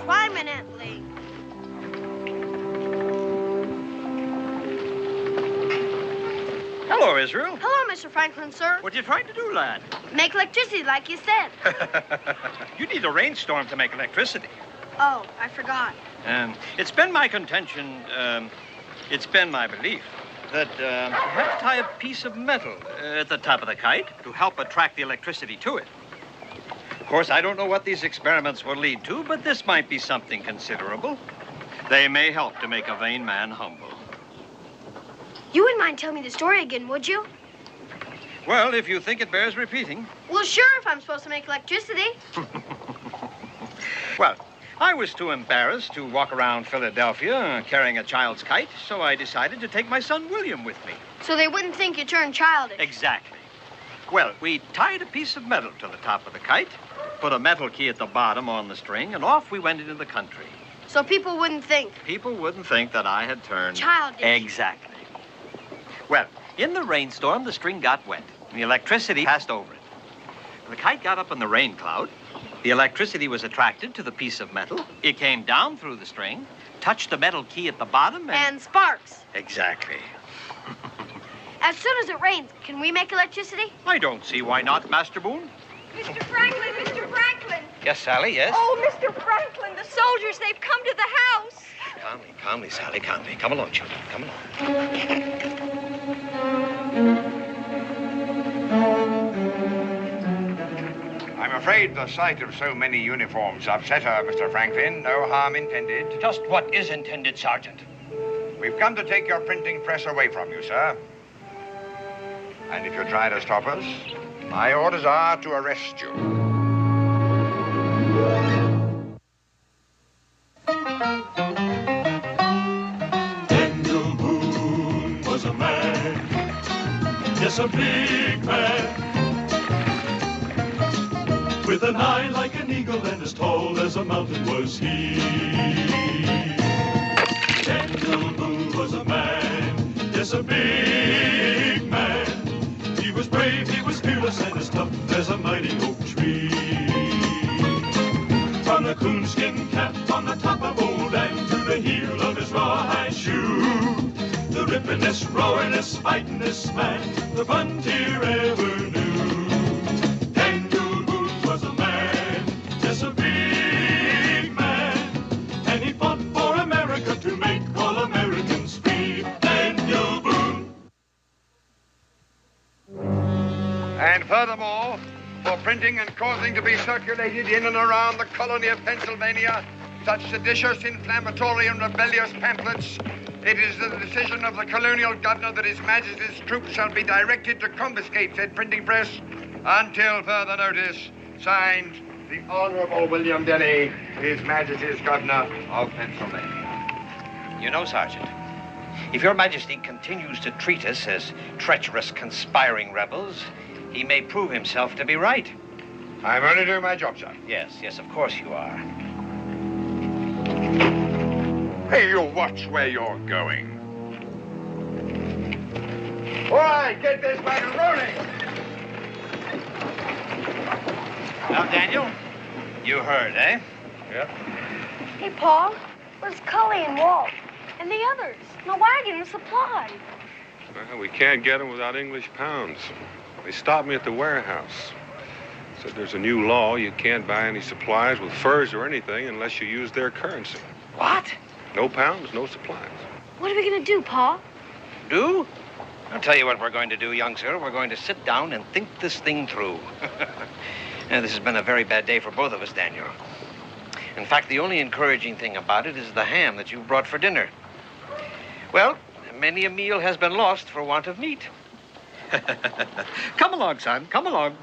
permanently. Hello, Israel. Hello, Mr. Franklin, sir. What are you trying to do, lad? Make electricity, like you said. You need a rainstorm to make electricity. Oh, I forgot. It's been my contention, it's been my belief that you have to tie a piece of metal at the top of the kite to help attract the electricity to it. Of course, I don't know what these experiments will lead to, but this might be something considerable. They may help to make a vain man humble. You wouldn't mind telling me the story again, would you? Well, if you think it bears repeating. Well, sure, if I'm supposed to make electricity. Well, I was too embarrassed to walk around Philadelphia carrying a child's kite, so I decided to take my son William with me. So they wouldn't think you turned childish. Exactly. Well, we tied a piece of metal to the top of the kite, put a metal key at the bottom on the string, and off we went into the country. So people wouldn't think. People wouldn't think that I had turned... childish. Exactly. Well, in the rainstorm, the string got wet, and the electricity passed over it. The kite got up in the rain cloud. The electricity was attracted to the piece of metal. It came down through the string, touched the metal key at the bottom, and sparks. Exactly. As soon as it rains, can we make electricity? I don't see why not, Master Boone. Mr. Franklin, Mr. Franklin. Yes, Sally, yes? Oh, Mr. Franklin, the soldiers, they've come to the house. Calmly, Sally, calmly. Come along, children, come along. I'm afraid the sight of so many uniforms upset her, Mr. Franklin. No harm intended. Just what is intended, Sergeant? We've come to take your printing press away from you, sir. And if you try to stop us, my orders are to arrest you. Daniel Boone was a man, yes, a big man, with an eye like an eagle and as tall as a mountain was he. Daniel Boone was a man, yes, a big man. He was brave, he was fearless, and as tough as a mighty oak tree. From the coonskin cap on the top of old Dan to the heel of his rawhide shoe, the rippin'est, roaring'est, fighting'est man the frontier ever knew. Daniel Boone was a man, just a big man, and he fought for America to make all Americans free. Daniel Boone. And furthermore, for printing and causing to be circulated in and around the colony of Pennsylvania such seditious, inflammatory, and rebellious pamphlets, it is the decision of the colonial governor that His Majesty's troops shall be directed to confiscate said printing press until further notice. Signed, the Honorable William Denny, His Majesty's Governor of Pennsylvania. You know, Sergeant, if Your Majesty continues to treat us as treacherous, conspiring rebels, he may prove himself to be right. I'm only doing my job, sir. Yes, of course you are. Hey, you watch where you're going. All right, get this wagon rolling. Now, Daniel, you heard, eh? Yep. Hey, Paul, where's Cully and Walt? And the others? The wagon and supply. Well, we can't get them without English pounds. They stopped me at the warehouse. Said there's a new law. You can't buy any supplies with furs or anything unless you use their currency. What? No pounds, no supplies. What are we going to do, Paul? Do? I'll tell you what we're going to do, young sir. We're going to sit down and think this thing through. Now, this has been a very bad day for both of us, Daniel. In fact, the only encouraging thing about it is the ham that you brought for dinner. Well, many a meal has been lost for want of meat. Come along, son. Come along.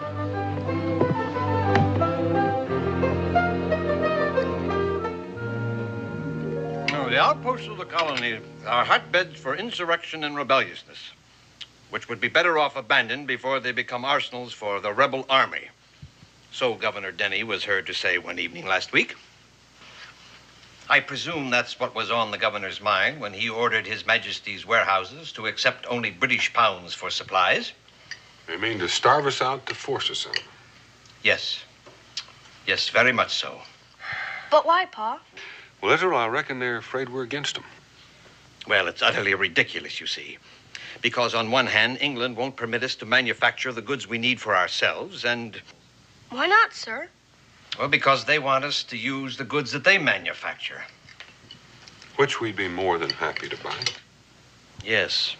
The outposts of the colony are hotbeds for insurrection and rebelliousness, which would be better off abandoned before they become arsenals for the rebel army. So Governor Denny was heard to say one evening last week. I presume that's what was on the governor's mind when he ordered His Majesty's warehouses to accept only British pounds for supplies. They mean to starve us out to force us out. Yes. Yes, very much so. But why, Pa? Well, Israel, I reckon they're afraid we're against them. Well, it's utterly ridiculous, you see. Because on one hand, England won't permit us to manufacture the goods we need for ourselves, and... Why not, sir? Well, because they want us to use the goods that they manufacture. Which we'd be more than happy to buy. Yes.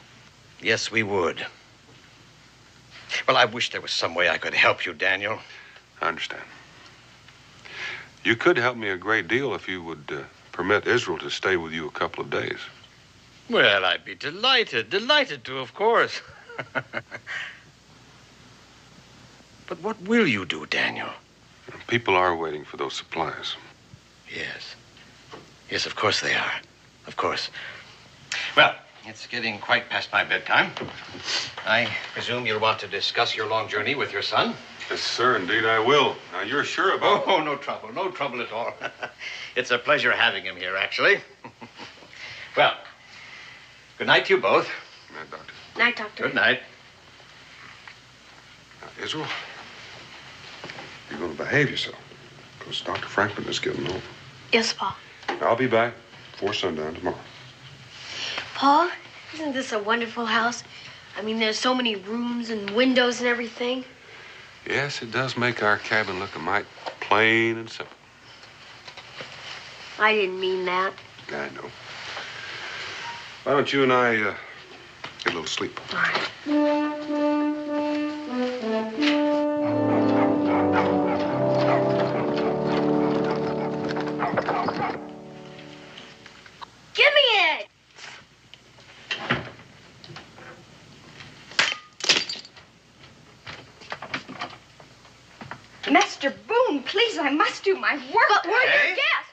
Yes, we would. Well, I wish there was some way I could help you, Daniel. I understand. You could help me a great deal if you would permit Israel to stay with you a couple of days. Well, I'd be delighted to, of course. But what will you do, Daniel? People are waiting for those supplies. Yes. Yes, of course they are. Of course. Well, it's getting quite past my bedtime. I presume you'll want to discuss your long journey with your son? Yes, sir, indeed I will. Now, you're sure about... Oh, no trouble. No trouble at all. It's a pleasure having him here, actually. Well, good night to you both. Good night, Doctor. Night, Doctor. Good night. Now, Israel, you're going to behave yourself, because Dr. Franklin is getting home. Yes, Pa. I'll be back before sundown tomorrow. Pa, isn't this a wonderful house? I mean, there's so many rooms and windows and everything. Yes, it does make our cabin look a mite plain and simple. I didn't mean that. I know. Why don't you and I get a little sleep? All right. Give me it! Mr. Boone, please, I must do my work. But we're Hey? your guests.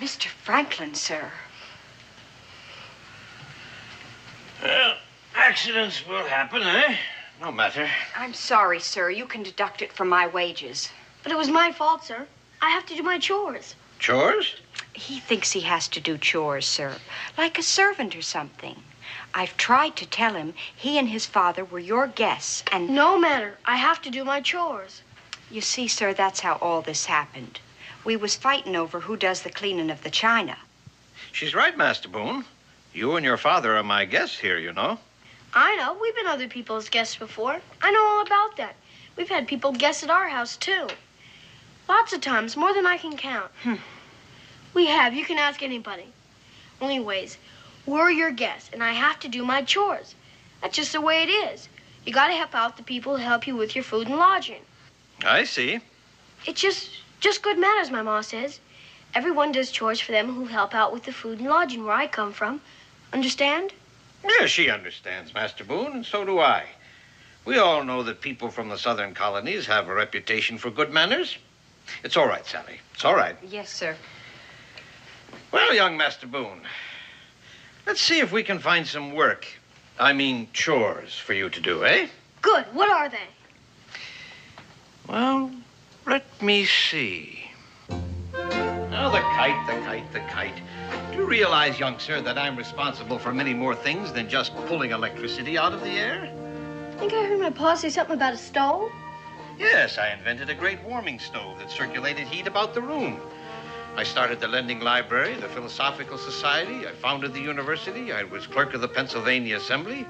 Mr. Franklin, sir. Well, accidents will happen, eh? No matter. I'm sorry, sir. You can deduct it from my wages. But it was my fault, sir. I have to do my chores. Chores? He thinks he has to do chores, sir, like a servant or something. I've tried to tell him he and his father were your guests, and... No matter. I have to do my chores. You see, sir, that's how all this happened. We was fighting over who does the cleaning of the china. She's right, Master Boone. You and your father are my guests here, you know. I know. We've been other people's guests before. I know all about that. We've had people guest at our house, too. Lots of times, more than I can count. We have. You can ask anybody. Anyways, we're your guests, and I have to do my chores. That's just the way it is. You gotta help out the people who help you with your food and lodging. I see. It's just good manners, my ma says. Everyone does chores for them who help out with the food and lodging where I come from. Understand? Yeah, she understands, Master Boone, and so do I. We all know that people from the southern colonies have a reputation for good manners. It's all right, Sally. It's all right. Yes, sir. Well, young Master Boone, let's see if we can find some work. I mean, chores for you to do, eh? Good. What are they? Well, let me see. Oh, the kite. Do you realize, young sir, that I'm responsible for many more things than just pulling electricity out of the air? I think I heard my pa say something about a stove. Yes, I invented a great warming stove that circulated heat about the room. I started the lending library, the Philosophical Society. I founded the university. I was clerk of the Pennsylvania Assembly.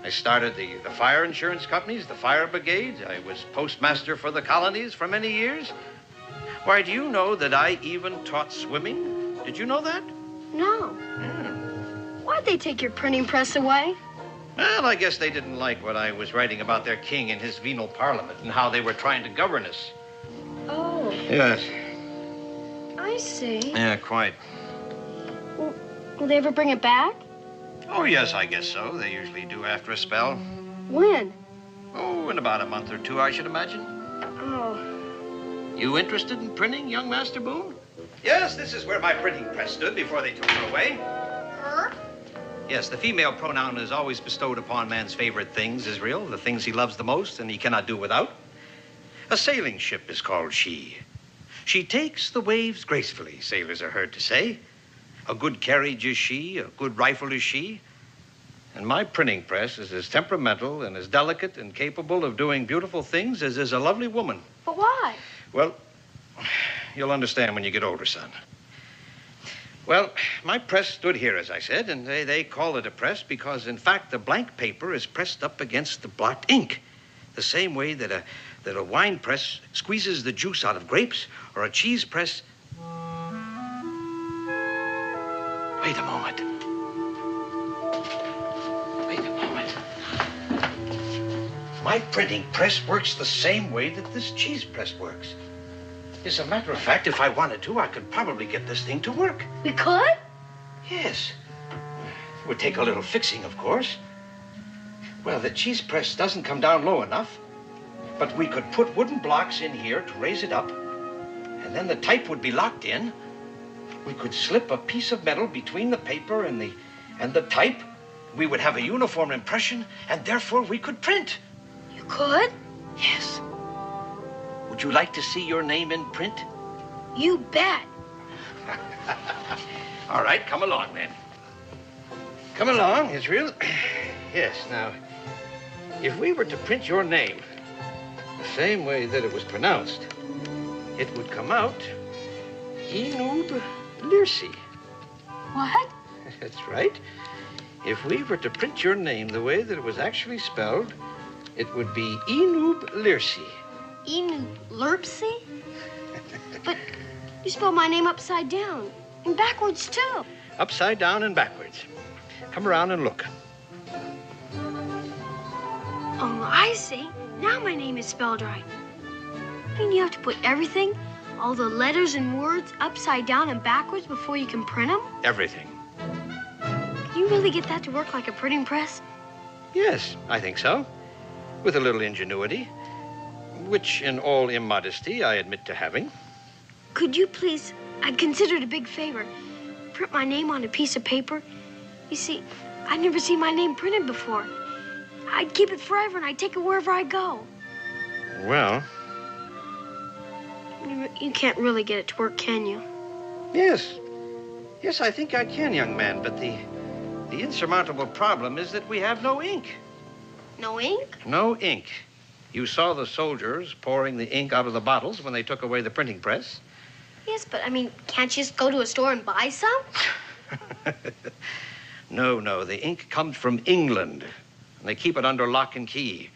I started the fire insurance companies, the fire brigade. I was postmaster for the colonies for many years. Why, do you know that I even taught swimming? Did you know that? No. Yeah. Why'd they take your printing press away? Well, I guess they didn't like what I was writing about their king and his venal parliament and how they were trying to govern us. Oh, Yes. I see. Yeah, quite. Will they ever bring it back? Oh, yes, I guess so. They usually do after a spell. When? Oh, in about a month or two, I should imagine. Oh. You interested in printing, young Master Boone? Yes, this is where my printing press stood before they took her away. Her? Yes, the female pronoun is always bestowed upon man's favorite things, Israel, the things he loves the most and he cannot do without. A sailing ship is called she. She takes the waves gracefully, sailors are heard to say. A good carriage is she, a good rifle is she. And my printing press is as temperamental and as delicate and capable of doing beautiful things as is a lovely woman. But why? Well, You'll understand when you get older, son. Well, my press stood here, as I said, and they call it a press because, in fact, the blank paper is pressed up against the blocked ink. The same way that a wine press squeezes the juice out of grapes, or a cheese press... Wait a moment. Wait a moment. My printing press works the same way that this cheese press works. As a matter of fact, if I wanted to, I could probably get this thing to work. We could? Yes. It would take a little fixing, of course. Well, the cheese press doesn't come down low enough, but we could put wooden blocks in here to raise it up, and then the type would be locked in. We could slip a piece of metal between the paper and the type. We would have a uniform impression, and therefore we could print. You could? Yes. Would you like to see your name in print? You bet. All right, come along, then. Come along, Israel. Yes, now, if we were to print your name the same way that it was pronounced, it would come out Enub Lirsi. What? That's right. If we were to print your name the way that it was actually spelled, it would be Enub Lirsi. Enub Lirsi? But you spelled my name upside down and backwards, too. Upside down and backwards. Come around and look. Oh, I see. Now my name is spelled right. I mean, you have to put everything, all the letters and words, upside down and backwards before you can print them? Everything. Can you really get that to work like a printing press? Yes, I think so. With a little ingenuity, which in all immodesty I admit to having. Could you please, I'd consider it a big favor, print my name on a piece of paper? You see, I'd never seen my name printed before. I'd keep it forever and I'd take it wherever I go. Well... You can't really get it to work, can you? Yes. Yes, I think I can, young man, but the insurmountable problem is that we have no ink. No ink? No ink. You saw the soldiers pouring the ink out of the bottles when they took away the printing press. Yes, but I mean, can't you just go to a store and buy some? No, the ink comes from England, and they keep it under lock and key.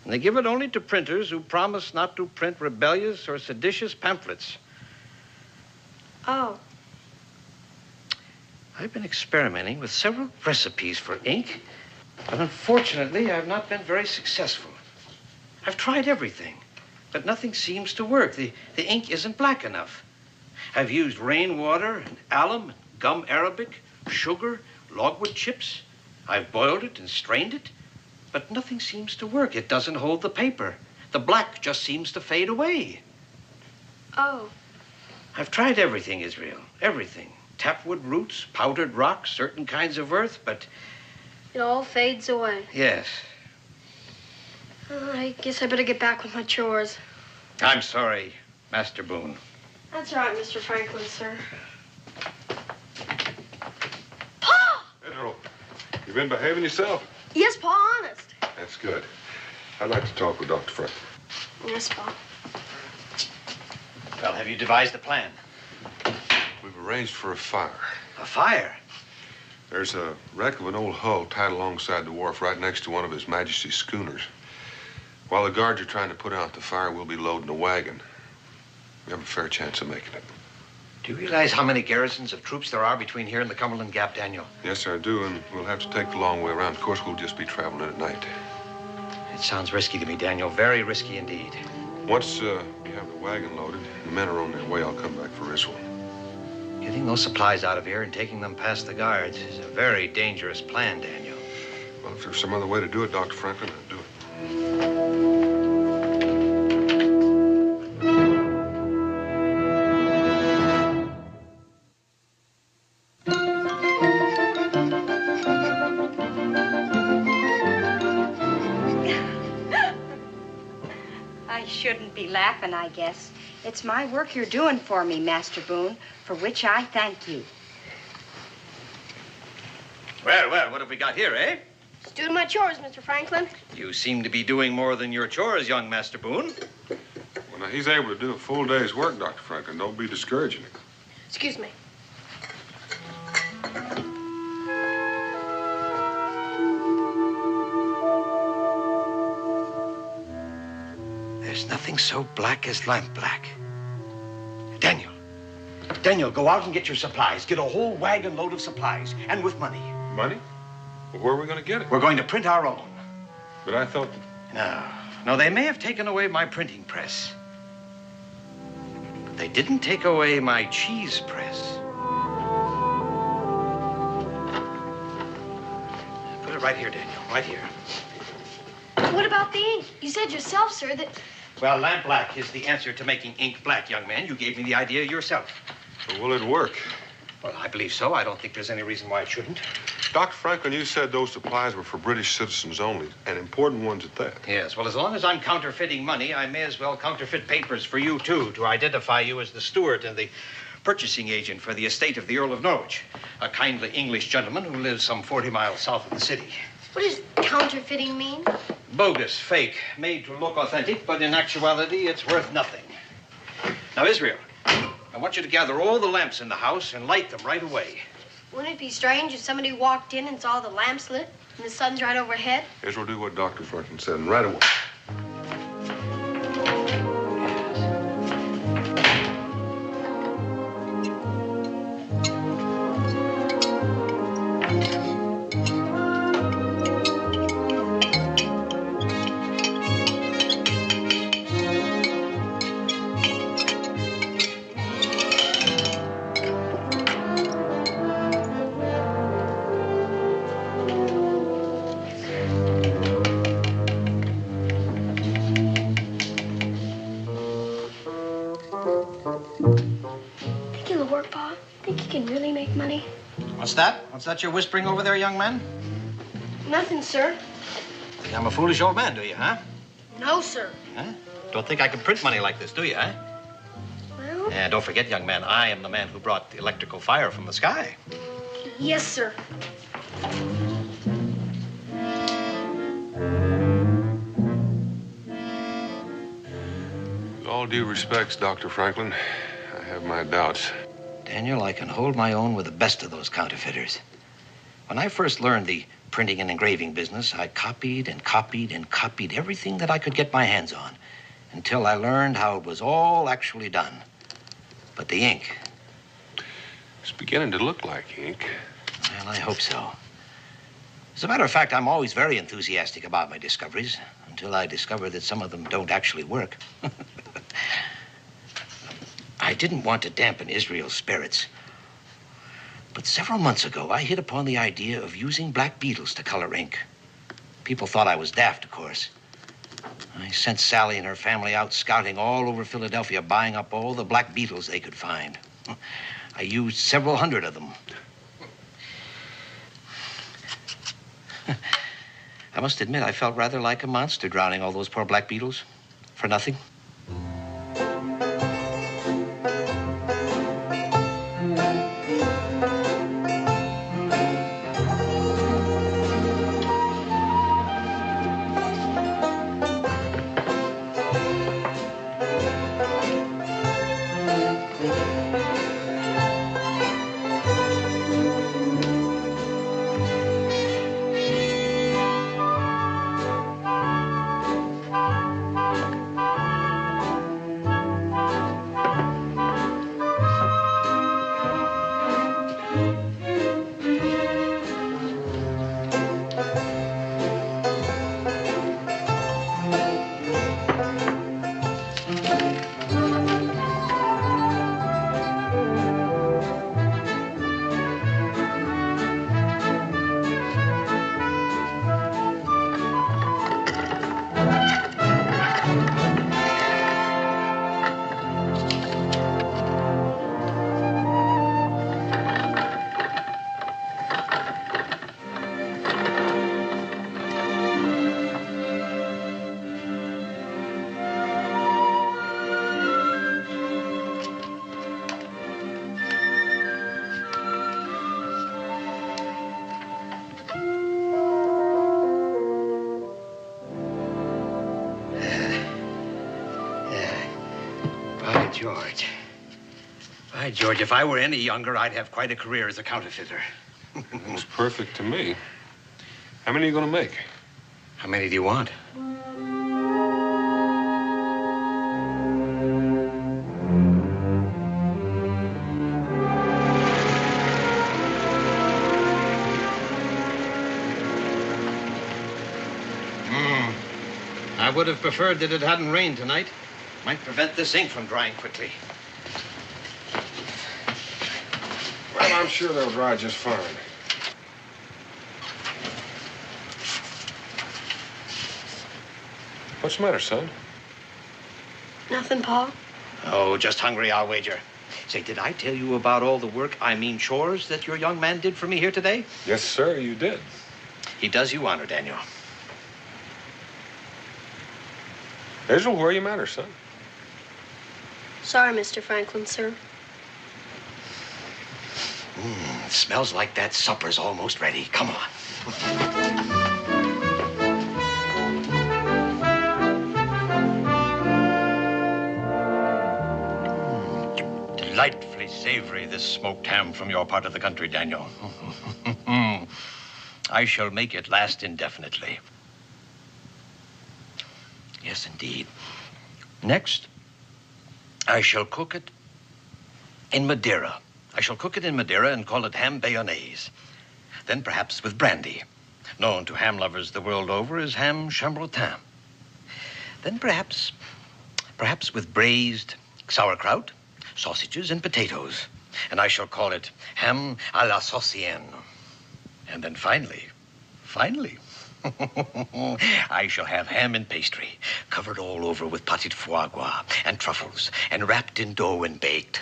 And they give it only to printers who promise not to print rebellious or seditious pamphlets. Oh. I've been experimenting with several recipes for ink, but unfortunately, I've not been very successful. I've tried everything, but nothing seems to work. The ink isn't black enough. I've used rainwater and alum, gum arabic, sugar, logwood chips. I've boiled it and strained it, but nothing seems to work. It doesn't hold the paper. The black just seems to fade away. Oh. I've tried everything, Israel, everything. Tapwood roots, powdered rocks, certain kinds of earth, but... It all fades away. Yes. I guess I better get back with my chores. I'm sorry, Master Boone. That's all right, Mr. Franklin, sir. Pa! Pedro, you been behaving yourself? Yes, Pa, honest. That's good. I'd like to talk with Dr. Franklin. Yes, Pa. Well, have you devised a plan? We've arranged for a fire. A fire? There's a wreck of an old hull tied alongside the wharf right next to one of His Majesty's schooners. While the guards are trying to put out the fire, we'll be loading a wagon. We have a fair chance of making it. Do you realize how many garrisons of troops there are between here and the Cumberland Gap, Daniel? Yes, sir, I do, and we'll have to take the long way around. Of course, we'll just be traveling at night. It sounds risky to me, Daniel. Very risky indeed. Once we have the wagon loaded, the men are on their way, I'll come back for Risswell. Getting those supplies out of here and taking them past the guards is a very dangerous plan, Daniel. Well, if there's some other way to do it, Dr. Franklin, I'll do it. I shouldn't be laughing, I guess. It's my work you're doing for me, Master Boone, for which I thank you. Well, what have we got here, eh? Just doing my chores, Mr. Franklin. You seem to be doing more than your chores, young Master Boone. Well, Now, he's able to do a full day's work, Dr. Franklin. Don't be discouraging him. Excuse me. There's nothing so black as lamp black. Daniel, go out and get your supplies. Get a whole wagon load of supplies, and with money. Money? Well, where are we going to get it? We're going to print our own. But I thought... No, they may have taken away my printing press. But they didn't take away my cheese press. Put it right here, Daniel, right here. What about the ink? You said yourself, sir, that... Well, lamp black is the answer to making ink black, young man. You gave me the idea yourself. But will it work? Well, I believe so. I don't think there's any reason why it shouldn't. Dr. Franklin, you said those supplies were for British citizens only, and important ones at that. Yes, well, as long as I'm counterfeiting money, I may as well counterfeit papers for you, too, to identify you as the steward and the purchasing agent for the estate of the Earl of Norwich, a kindly English gentleman who lives some 40 miles south of the city. What does counterfeiting mean? Bogus, fake, made to look authentic, but in actuality, it's worth nothing. Now, Israel, I want you to gather all the lamps in the house and light them right away. Wouldn't it be strange if somebody walked in and saw the lamps lit and the sun's right overhead? Israel, do what Dr. Franklin said, and right away. What's that? What's that you're whispering over there, young man? Nothing, sir. Think I'm a foolish old man, do you, huh? No, sir. Huh? Don't think I can print money like this, do you, huh? Well... And don't forget, young man, I am the man who brought the electrical fire from the sky. Yes, sir. With all due respects, Dr. Franklin, I have my doubts. Daniel, I can hold my own with the best of those counterfeiters. When I first learned the printing and engraving business, I copied and copied and copied everything that I could get my hands on until I learned how it was all actually done. But the ink... It's beginning to look like ink. Well, I hope so. As a matter of fact, I'm always very enthusiastic about my discoveries until I discover that some of them don't actually work. I didn't want to dampen Israel's spirits. But several months ago, I hit upon the idea of using black beetles to color ink. People thought I was daft, of course. I sent Sally and her family out scouting all over Philadelphia, buying up all the black beetles they could find. I used several hundred of them. I must admit, I felt rather like a monster drowning all those poor black beetles for nothing. George. By George, if I were any younger, I'd have quite a career as a counterfeiter. It's perfect to me. How many are you going to make? How many do you want? I would have preferred that it hadn't rained tonight. Might prevent this ink from drying quickly. Well, I'm sure they'll dry just fine. What's the matter, son? Nothing, Pa. Oh, just hungry, I'll wager. Say, did I tell you about all the work, I mean chores, that your young man did for me here today? Yes, sir, you did. He does you honor, Daniel. Israel, where are you matter, son? Sorry, Mr. Franklin, sir. It smells like that supper's almost ready. Come on. Delightfully savory, this smoked ham from your part of the country, Daniel. I shall make it last indefinitely. Yes, indeed. Next, I shall cook it in Madeira. I shall cook it in Madeira and call it ham bayonnaise. Then perhaps with brandy, known to ham lovers the world over as ham chambretin. Then perhaps with braised sauerkraut, sausages, and potatoes. And I shall call it ham à la saucienne. And then finally, I shall have ham and pastry, covered all over with pâté de foie gras and truffles, and wrapped in dough and baked.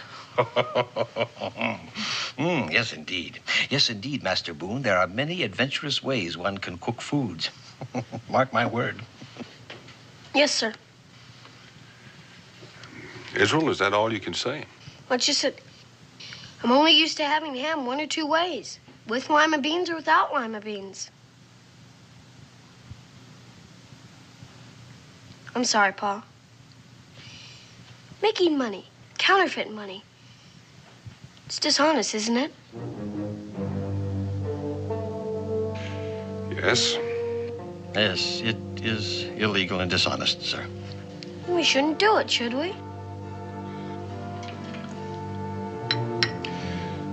Yes, indeed. Yes, indeed, Master Boone. There are many adventurous ways one can cook foods. Mark my word. Yes, sir. Israel, is that all you can say? What you said? I'm only used to having ham one or two ways. With lima beans or without lima beans. I'm sorry, Pa. Making money, counterfeit money. It's dishonest, isn't it? Yes. Yes, it is illegal and dishonest, sir. We shouldn't do it, should we?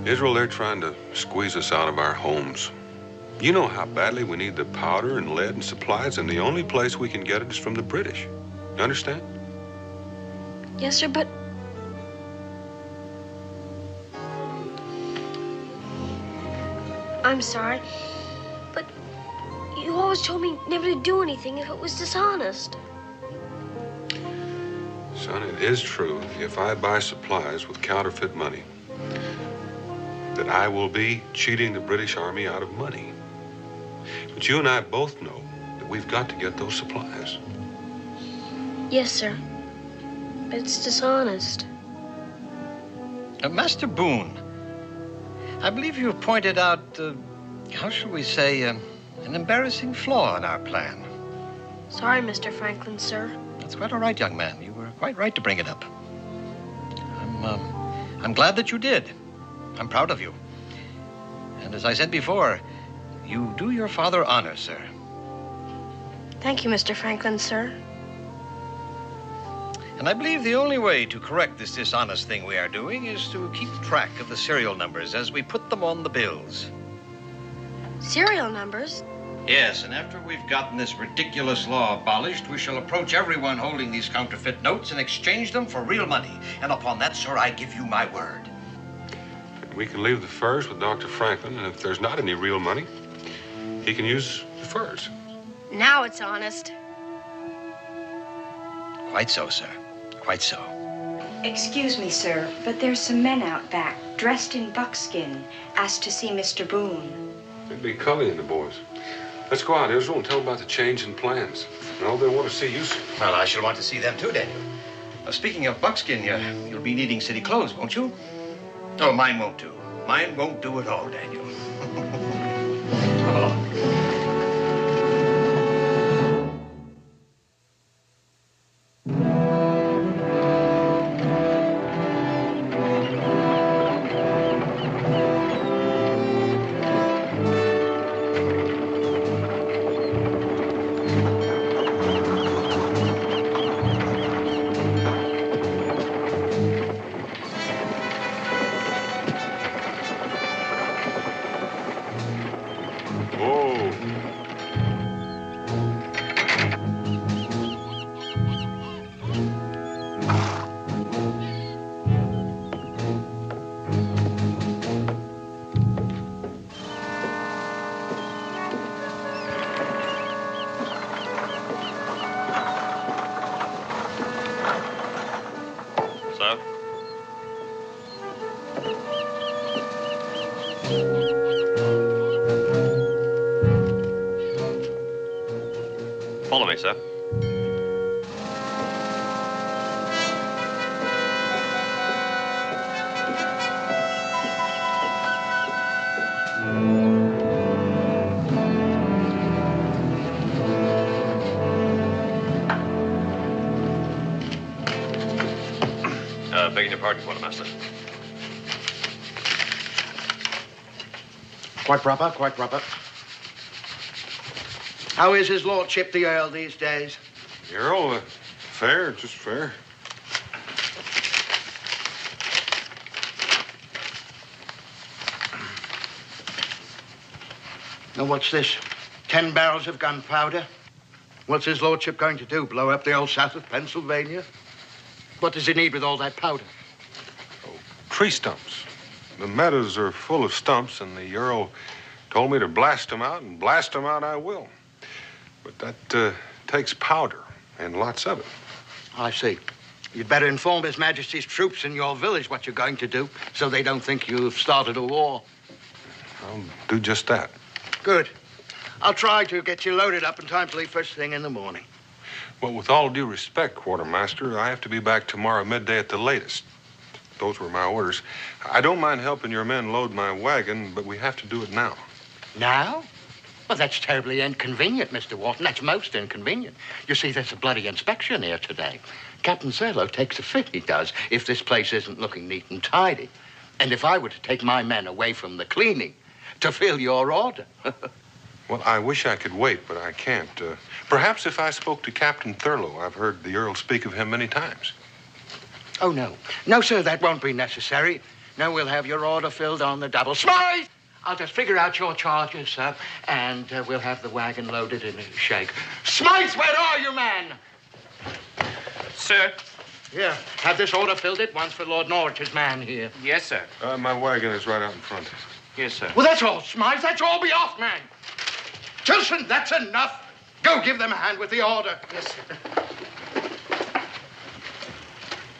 Israel, they're trying to squeeze us out of our homes. You know how badly we need the powder and lead and supplies, and the only place we can get it is from the British. You understand? Yes, sir, but... I'm sorry, but you always told me never to do anything if it was dishonest. Son, it is true, if I buy supplies with counterfeit money, that I will be cheating the British Army out of money. But you and I both know that we've got to get those supplies. Yes, sir. But it's dishonest. Master Boone, I believe you have pointed out, how shall we say, an embarrassing flaw in our plan. Sorry, Mr. Franklin, sir. That's quite all right, young man. You were quite right to bring it up. I'm glad that you did. I'm proud of you. And as I said before, you do your father honor, sir. Thank you, Mr. Franklin, sir. And I believe the only way to correct this dishonest thing we are doing is to keep track of the serial numbers as we put them on the bills. Serial numbers? Yes, and after we've gotten this ridiculous law abolished, we shall approach everyone holding these counterfeit notes and exchange them for real money. And upon that, sir, I give you my word. We can leave the furs with Dr. Franklin, and if there's not any real money, he can use the furs. Now it's honest. Quite so, sir. Quite so. Excuse me, sir, but there's some men out back, dressed in buckskin, asked to see Mr. Boone. It'd be Cully and the boys. Let's go out, Israel, and tell them about the change in plans. No, they want to see you, sir. Well, I shall want to see them too, Daniel. Speaking of buckskin, you'll be needing city clothes, won't you? Oh, mine won't do. Mine won't do at all, Daniel. Come along. Follow me, sir. Begging your pardon, Quartermaster. Quite proper, quite proper. How is his lordship, the Earl, these days? The Earl, fair, just fair. Now, what's this? 10 barrels of gunpowder? What's his lordship going to do, blow up the old south of Pennsylvania? What does he need with all that powder? Oh, tree stumps. The meadows are full of stumps, and the Earl told me to blast them out, and blast them out I will. But that takes powder, and lots of it. I see. You'd better inform His Majesty's troops in your village what you're going to do, so they don't think you've started a war. I'll do just that. Good. I'll try to get you loaded up in time to leave first thing in the morning. Well, with all due respect, Quartermaster, I have to be back tomorrow midday at the latest. Those were my orders. I don't mind helping your men load my wagon, but we have to do it now. Now? Well, that's terribly inconvenient, Mr. Wharton. That's most inconvenient. You see, there's a bloody inspection here today. Captain Thurlow takes a fit, he does, if this place isn't looking neat and tidy. And if I were to take my men away from the cleaning to fill your order. Well, I wish I could wait, but I can't. Perhaps if I spoke to Captain Thurlow. I've heard the Earl speak of him many times. Oh, no. No, sir, that won't be necessary. No, we'll have your order filled on the double. Smythe! I'll just figure out your charges, sir, and we'll have the wagon loaded in a shake. Smythe, where are you, man? Sir? Here, have this order filled at once for Lord Norwich's man here. Yes, sir. My wagon is right out in front. Yes, sir. Well, that's all, Smythe. That's all. Be off, man. Tilson, that's enough. Go give them a hand with the order. Yes, sir.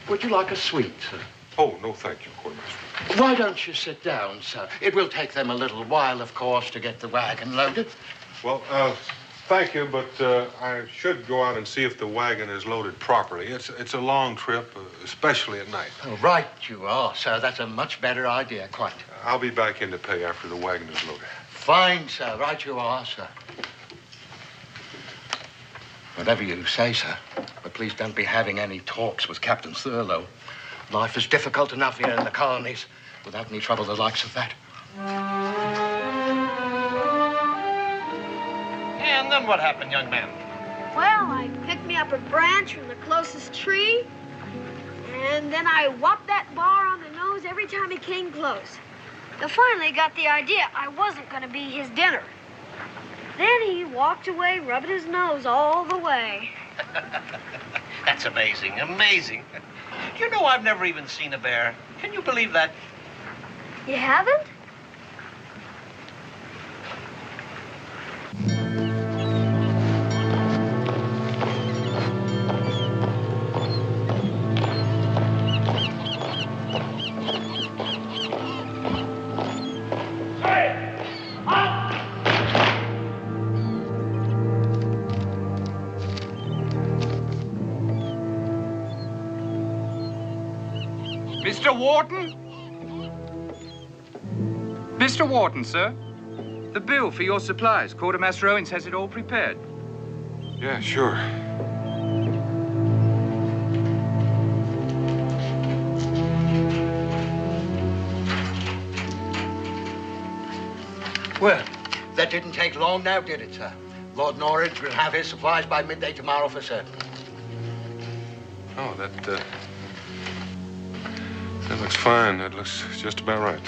Would you like a sweet, sir? Oh, no, thank you, Quartermaster. Why don't you sit down, sir? It will take them a little while, of course, to get the wagon loaded. Well, thank you, but I should go out and see if the wagon is loaded properly. It's a long trip, especially at night. Oh, right you are, sir. That's a much better idea, quite. I'll be back in to pay after the wagon is loaded. Fine, sir. Right you are, sir. Whatever you say, sir. But please don't be having any talks with Captain Thurlow. Life is difficult enough here in the colonies without any trouble the likes of that. And then what happened, young man? Well, I picked me up a branch from the closest tree, and then I whopped that bar on the nose every time he came close. I finally got the idea I wasn't going to be his dinner. Then he walked away, rubbing his nose all the way. That's amazing, amazing. You know, I've never even seen a bear. Can you believe that? You haven't? Mr. Wharton? Mr. Wharton, sir. The bill for your supplies. Quartermaster Owens has it all prepared. Yeah, sure. Well, that didn't take long now, did it, sir? Lord Norwich will have his supplies by midday tomorrow for certain. Oh, that looks fine. That looks just about right.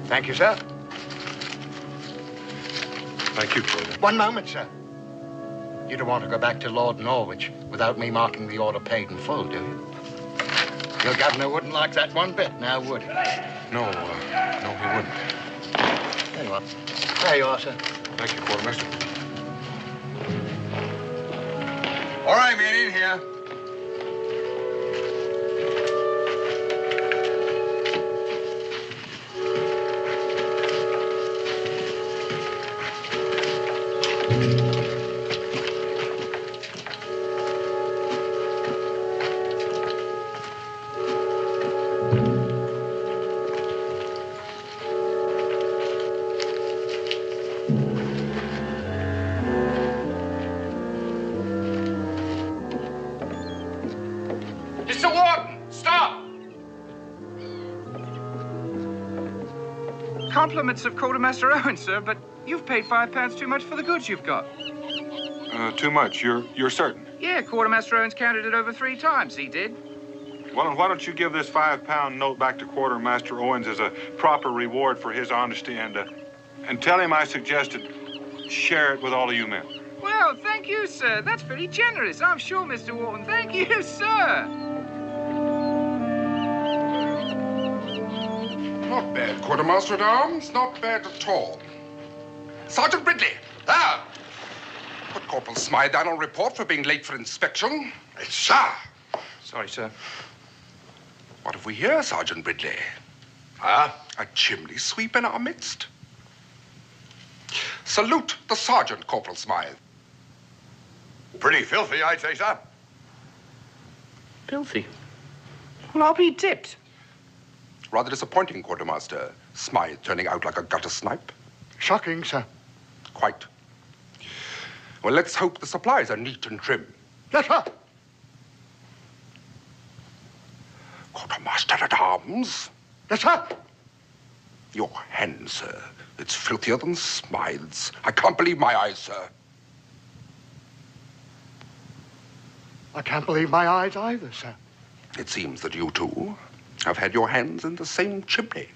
Thank you, sir. Thank you, Corey. One moment, sir. You don't want to go back to Lord Norwich without me marking the order paid in full, do you? Your governor wouldn't like that one bit, now would he? No, he wouldn't. There you are. There you are, sir. Thank you, Quartermaster. All right, man, in here. Mr. Warden, stop! Compliments of Quartermaster Owen, sir, but you've paid £5 too much for the goods you've got. Too much. You're certain? Yeah, Quartermaster Owen's counted it over 3 times, he did. Well, why don't you give this £5 note back to Quartermaster Owens as a proper reward for his honesty and tell him I suggested share it with all of you men. Well, thank you, sir. That's very generous, I'm sure, Mr. Wharton. Thank you, sir. Not bad, Quartermaster at Arms. Not bad at all. Sergeant Ridley. Ah! Put Corporal Smythe down on report for being late for inspection. Yes, sir. Sorry, sir. What have we here, Sergeant Ridley? A chimney sweep in our midst. Salute the sergeant, Corporal Smythe. Pretty filthy, I'd say, sir. Filthy? Well, I'll be dipped. Rather disappointing, Quartermaster. Smythe turning out like a gutter snipe. Shocking, sir. Quite. Well, let's hope the supplies are neat and trim. Yes, sir. Quartermaster at Arms. Yes, sir. Your hand, sir. It's filthier than Smythe's. I can't believe my eyes, sir. I can't believe my eyes either, sir. It seems that you two have had your hands in the same chimney.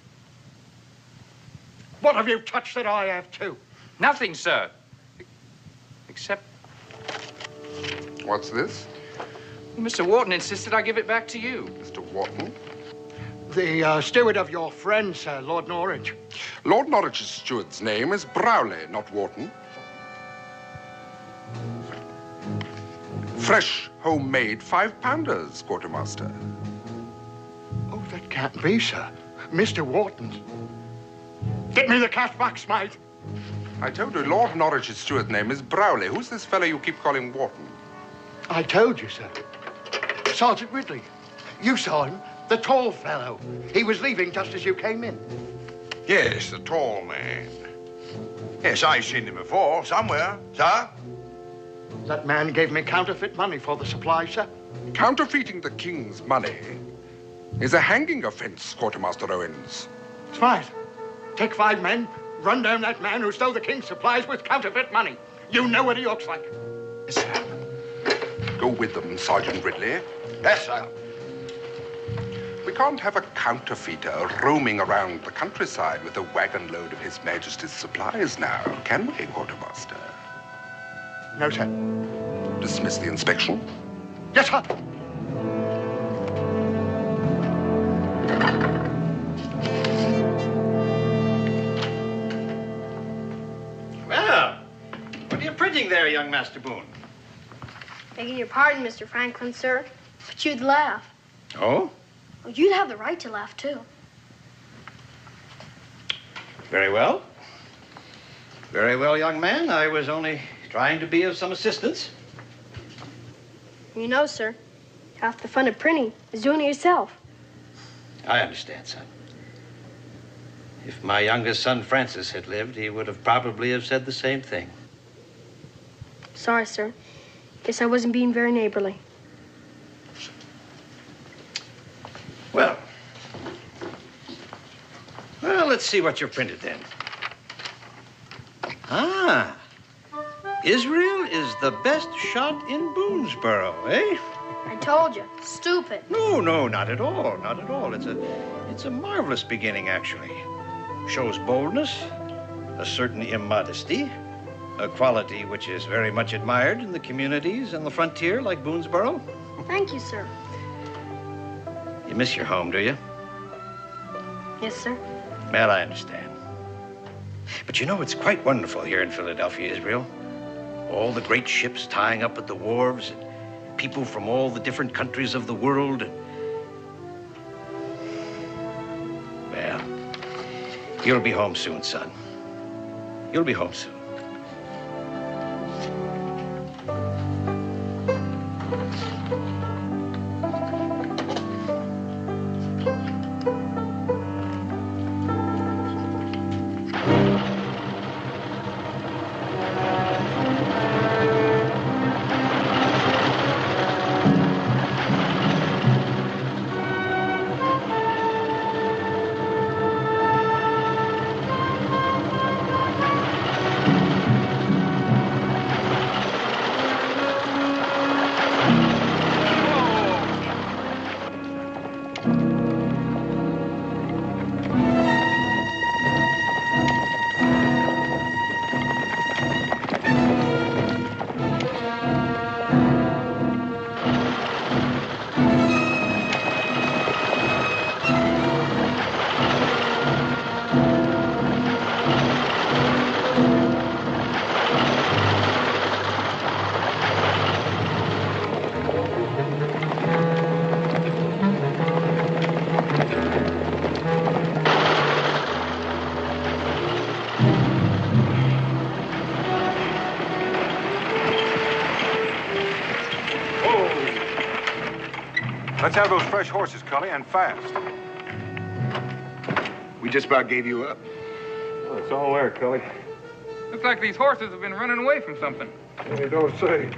What have you touched that I have, too? Nothing, sir. Except What's this? Mr. Wharton insisted I give it back to you. Mr. Wharton? The steward of your friend, sir, Lord Norwich. Lord Norwich's steward's name is Browley, not Wharton. Fresh, homemade 5-pounders, Quartermaster. Oh, that can't be, sir. Mr. Wharton's. Get me the cash box, Smythe. I told you, Lord Norwich's steward's name is Browley. Who's this fellow you keep calling Wharton? I told you, sir. Sergeant Ridley. You saw him. The tall fellow. He was leaving just as you came in. Yes, the tall man. Yes, I've seen him before, somewhere, sir. That man gave me counterfeit money for the supply, sir. Counterfeiting the king's money is a hanging offense, Quartermaster Owens. Smythe, take 5 men, run down that man who stole the king's supplies with counterfeit money. You know what he looks like. Yes, sir. Go with them, Sergeant Ridley. Yes, sir. We can't have a counterfeiter roaming around the countryside with a wagon load of His Majesty's supplies now, can we, Quartermaster? No, sir. Dismiss the inspection. Yes, sir. Well, what are you printing there, young Master Boone? Begging your pardon, Mr. Franklin, sir, but you'd laugh. Oh? Well, you'd have the right to laugh, too. Very well. Very well, young man. I was only trying to be of some assistance. You know, sir, half the fun of printing is doing it yourself. I understand, son. If my youngest son, Francis, had lived, he would have probably have said the same thing. Sorry, sir. Guess I wasn't being very neighborly. Well, let's see what you've printed then. Ah, Israel is the best shot in Boonesboro, eh? I told you, stupid. No, not at all, not at all. It's a marvelous beginning, actually. Shows boldness, a certain immodesty, a quality which is very much admired in the communities and the frontier like Boonesboro. Thank you, sir. You miss your home, do you? Yes, sir. Well, I understand. But you know, it's quite wonderful here in Philadelphia, Israel. All the great ships tying up at the wharves, and people from all the different countries of the world. Well, you'll be home soon, son. You'll be home soon. Let's have those fresh horses, Cully, and fast. We just about gave you up. Oh, it's all there, Cully. Looks like these horses have been running away from something. You don't say.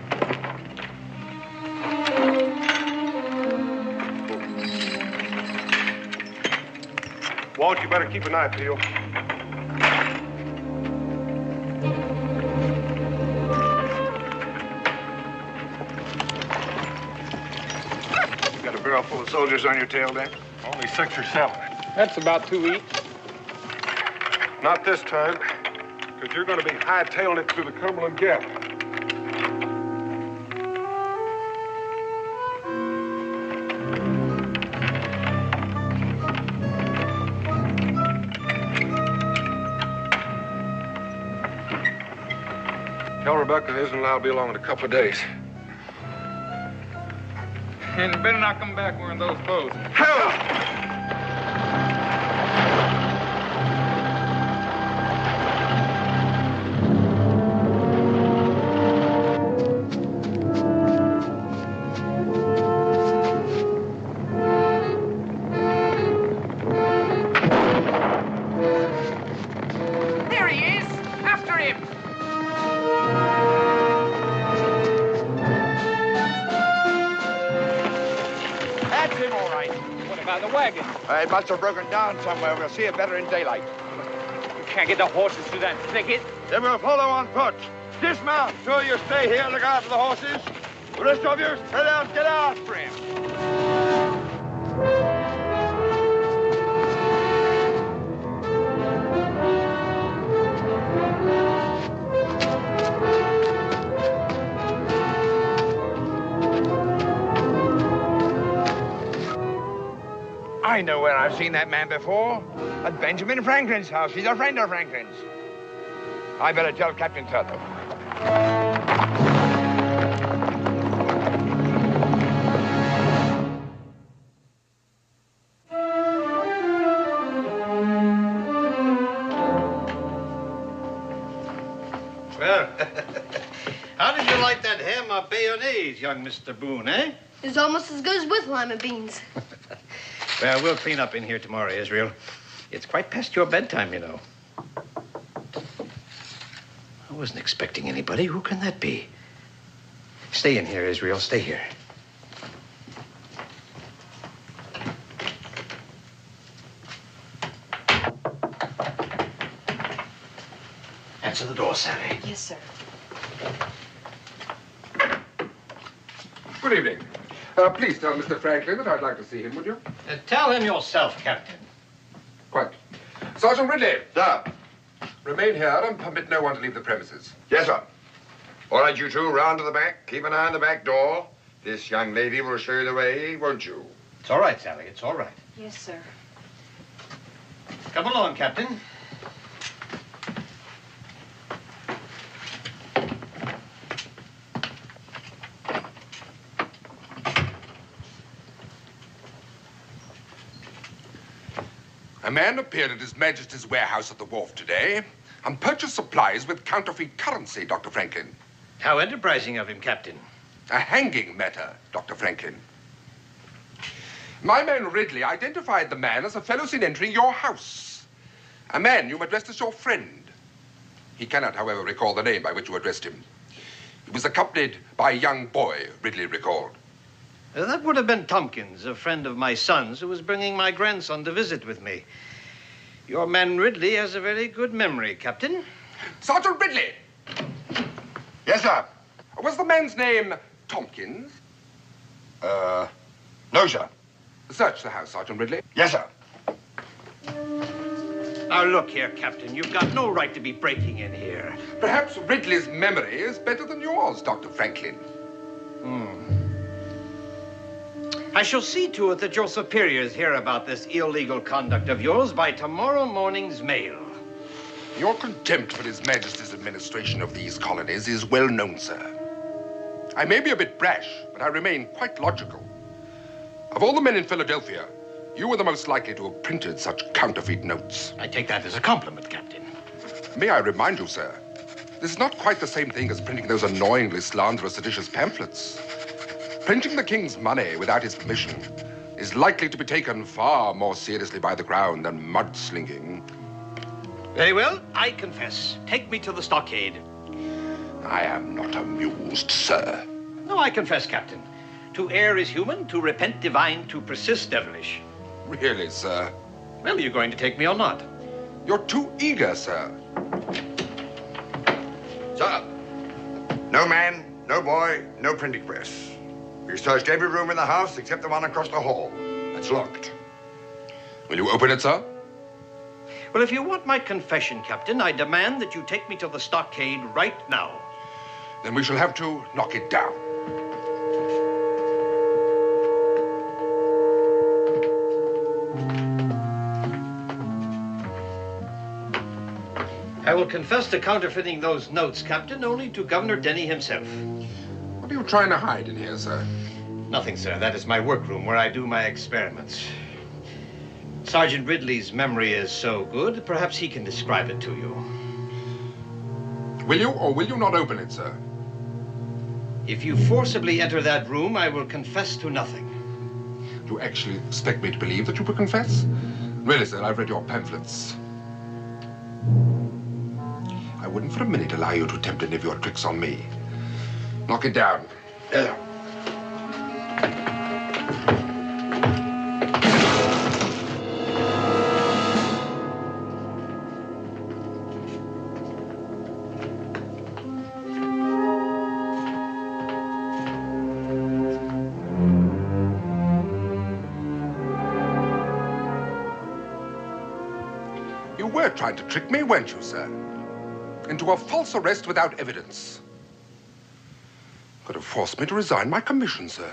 Walt, you better keep an eye peeled. Got a barrel full of soldiers on your tail, Dan? Only 6 or 7. That's about 2 each. Not this time, because you're going to be hightailing it through the Cumberland Gap. Tell Rebecca his and I'll be along in a couple of days. And you better not come back wearing those clothes. Hell! There he is! After him! That's him, all right. What about the wagon? It must have broken down somewhere. We'll see it better in daylight. You can't get the horses through that thicket. Then we'll follow on foot. Dismount. Two of you stay here, look after the horses. The rest of you, sit down, get out for him. I know where I've seen that man before. At Benjamin Franklin's house. He's a friend of Franklin's. I better tell Captain Turtle. Well, how did you like that ham of bayonnaise, young Mr. Boone, eh? It's almost as good as with lima beans. Well, we'll clean up in here tomorrow, Israel. It's quite past your bedtime, you know. I wasn't expecting anybody. Who can that be? Stay in here, Israel. Stay here. Answer the door, Salmi. Yes, sir. Good evening. Please tell Mr. Franklin that I'd like to see him, would you? Tell him yourself, Captain. Quite. Sergeant Ridley, Sir. remain here and permit no one to leave the premises. Yes, sir. All right, you two, round to the back. Keep an eye on the back door. This young lady will show you the way, won't you? It's all right, Sally. It's all right. Yes, sir. Come along, Captain. A man appeared at His Majesty's warehouse at the wharf today and purchased supplies with counterfeit currency, Dr. Franklin. How enterprising of him, Captain. A hanging matter, Dr. Franklin. My man Ridley identified the man as a fellow seen entering your house. A man you addressed as your friend. He cannot, however, recall the name by which you addressed him. He was accompanied by a young boy, Ridley recalled. That would have been Tompkins, a friend of my son's, who was bringing my grandson to visit with me. Your man Ridley has a very good memory, Captain. Sergeant Ridley! Yes, sir. Was the man's name Tompkins? No, sir. Search the house, Sergeant Ridley. Yes, sir. Now, look here, Captain. You've got no right to be breaking in here. Perhaps Ridley's memory is better than yours, Dr. Franklin. I shall see to it that your superiors hear about this illegal conduct of yours by tomorrow morning's mail. Your contempt for His Majesty's administration of these colonies is well known, sir. I may be a bit brash, but I remain quite logical. Of all the men in Philadelphia, you were the most likely to have printed such counterfeit notes. I take that as a compliment, Captain. May I remind you, sir, this is not quite the same thing as printing those annoyingly slanderous seditious pamphlets. Printing the king's money without his permission is likely to be taken far more seriously by the crown than mudslinging. Very well, I confess. Take me to the stockade. I am not amused, sir. No, I confess, Captain. To err is human, to repent divine, to persist devilish. Really, sir? Well, are you going to take me or not? You're too eager, sir. Sir, no man, no boy, no printing press. We searched every room in the house except the one across the hall. It's locked. Will you open it, sir? Well, if you want my confession, Captain, I demand that you take me to the stockade right now. Then we shall have to knock it down. I will confess to counterfeiting those notes, Captain, only to Governor Denny himself. What are you trying to hide in here, sir? Nothing, sir. That is my workroom where I do my experiments. Sergeant Ridley's memory is so good, perhaps he can describe it to you. Will you or will you not open it, sir? If you forcibly enter that room, I will confess to nothing. Do you actually expect me to believe that you will confess? Really, sir, I've read your pamphlets. I wouldn't for a minute allow you to attempt any of your tricks on me. Knock it down. There. You were trying to trick me, weren't you, sir? Into a false arrest without evidence. Could have forced me to resign my commission, sir.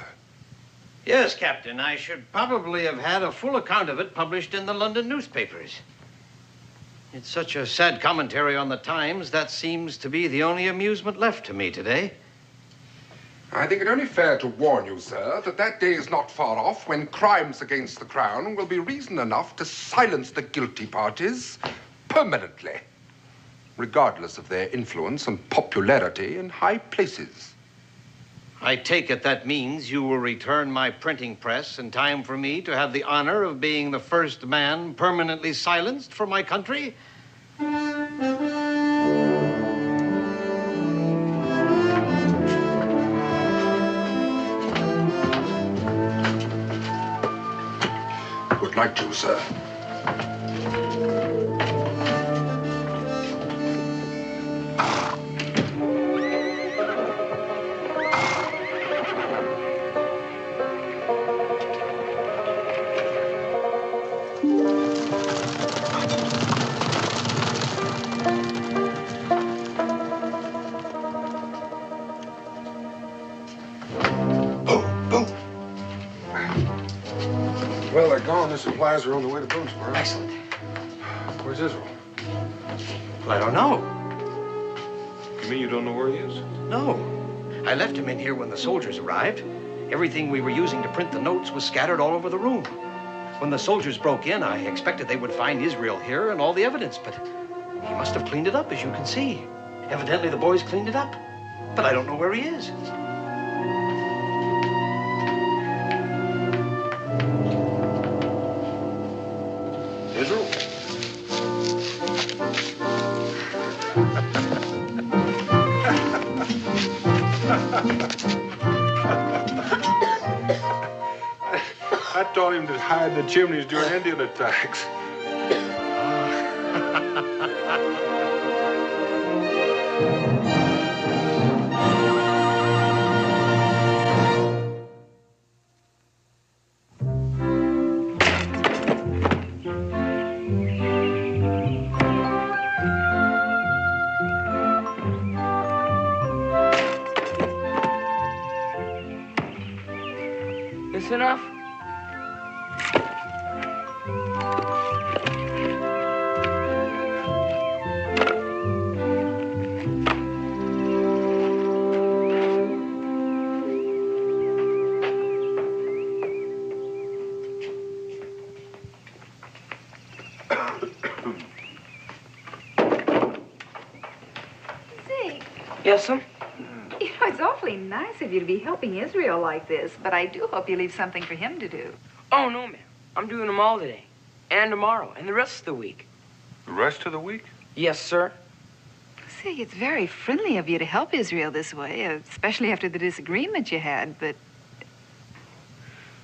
Yes, Captain. I should probably have had a full account of it published in the London newspapers. It's such a sad commentary on the times, that seems to be the only amusement left to me today. I think it only fair to warn you, sir, that that day is not far off when crimes against the crown will be reason enough to silence the guilty parties permanently, regardless of their influence and popularity in high places. I take it that means you will return my printing press in time for me to have the honor of being the first man permanently silenced for my country? Would like to, sir. Well, they're gone. The supplies are on the way to Boonesboro. Excellent. Where's Israel? Well, I don't know. You mean you don't know where he is? No. I left him in here when the soldiers arrived. Everything we were using to print the notes was scattered all over the room. When the soldiers broke in, I expected they would find Israel here and all the evidence, but he must have cleaned it up, as you can see. Evidently, the boys cleaned it up, but I don't know where he is. Israel? I taught him to hide in the chimneys during Indian attacks. This enough? Yes, sir? You know, it's awfully nice of you to be helping Israel like this, but I do hope you leave something for him to do. Oh, no, ma'am. I'm doing them all today. And tomorrow. And the rest of the week. The rest of the week? Yes, sir. Say, it's very friendly of you to help Israel this way, especially after the disagreement you had, but...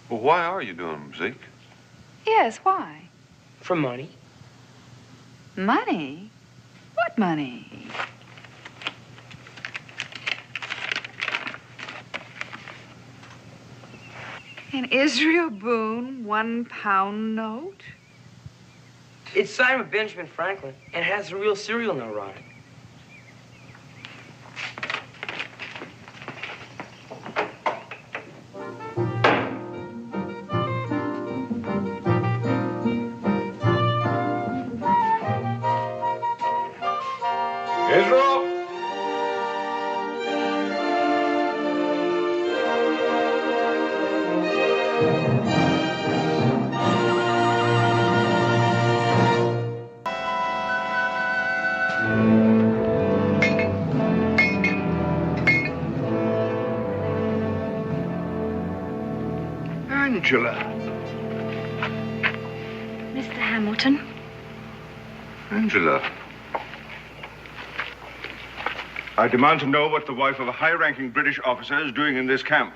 Well, why are you doing them, Zeke? Yes, why? For money. Money? What money? An Israel Boone £1 note? It's signed with Benjamin Franklin and has a real serial number on it. Israel? Angela. Mr. Hamilton. Angela. I demand to know what the wife of a high-ranking British officer is doing in this camp.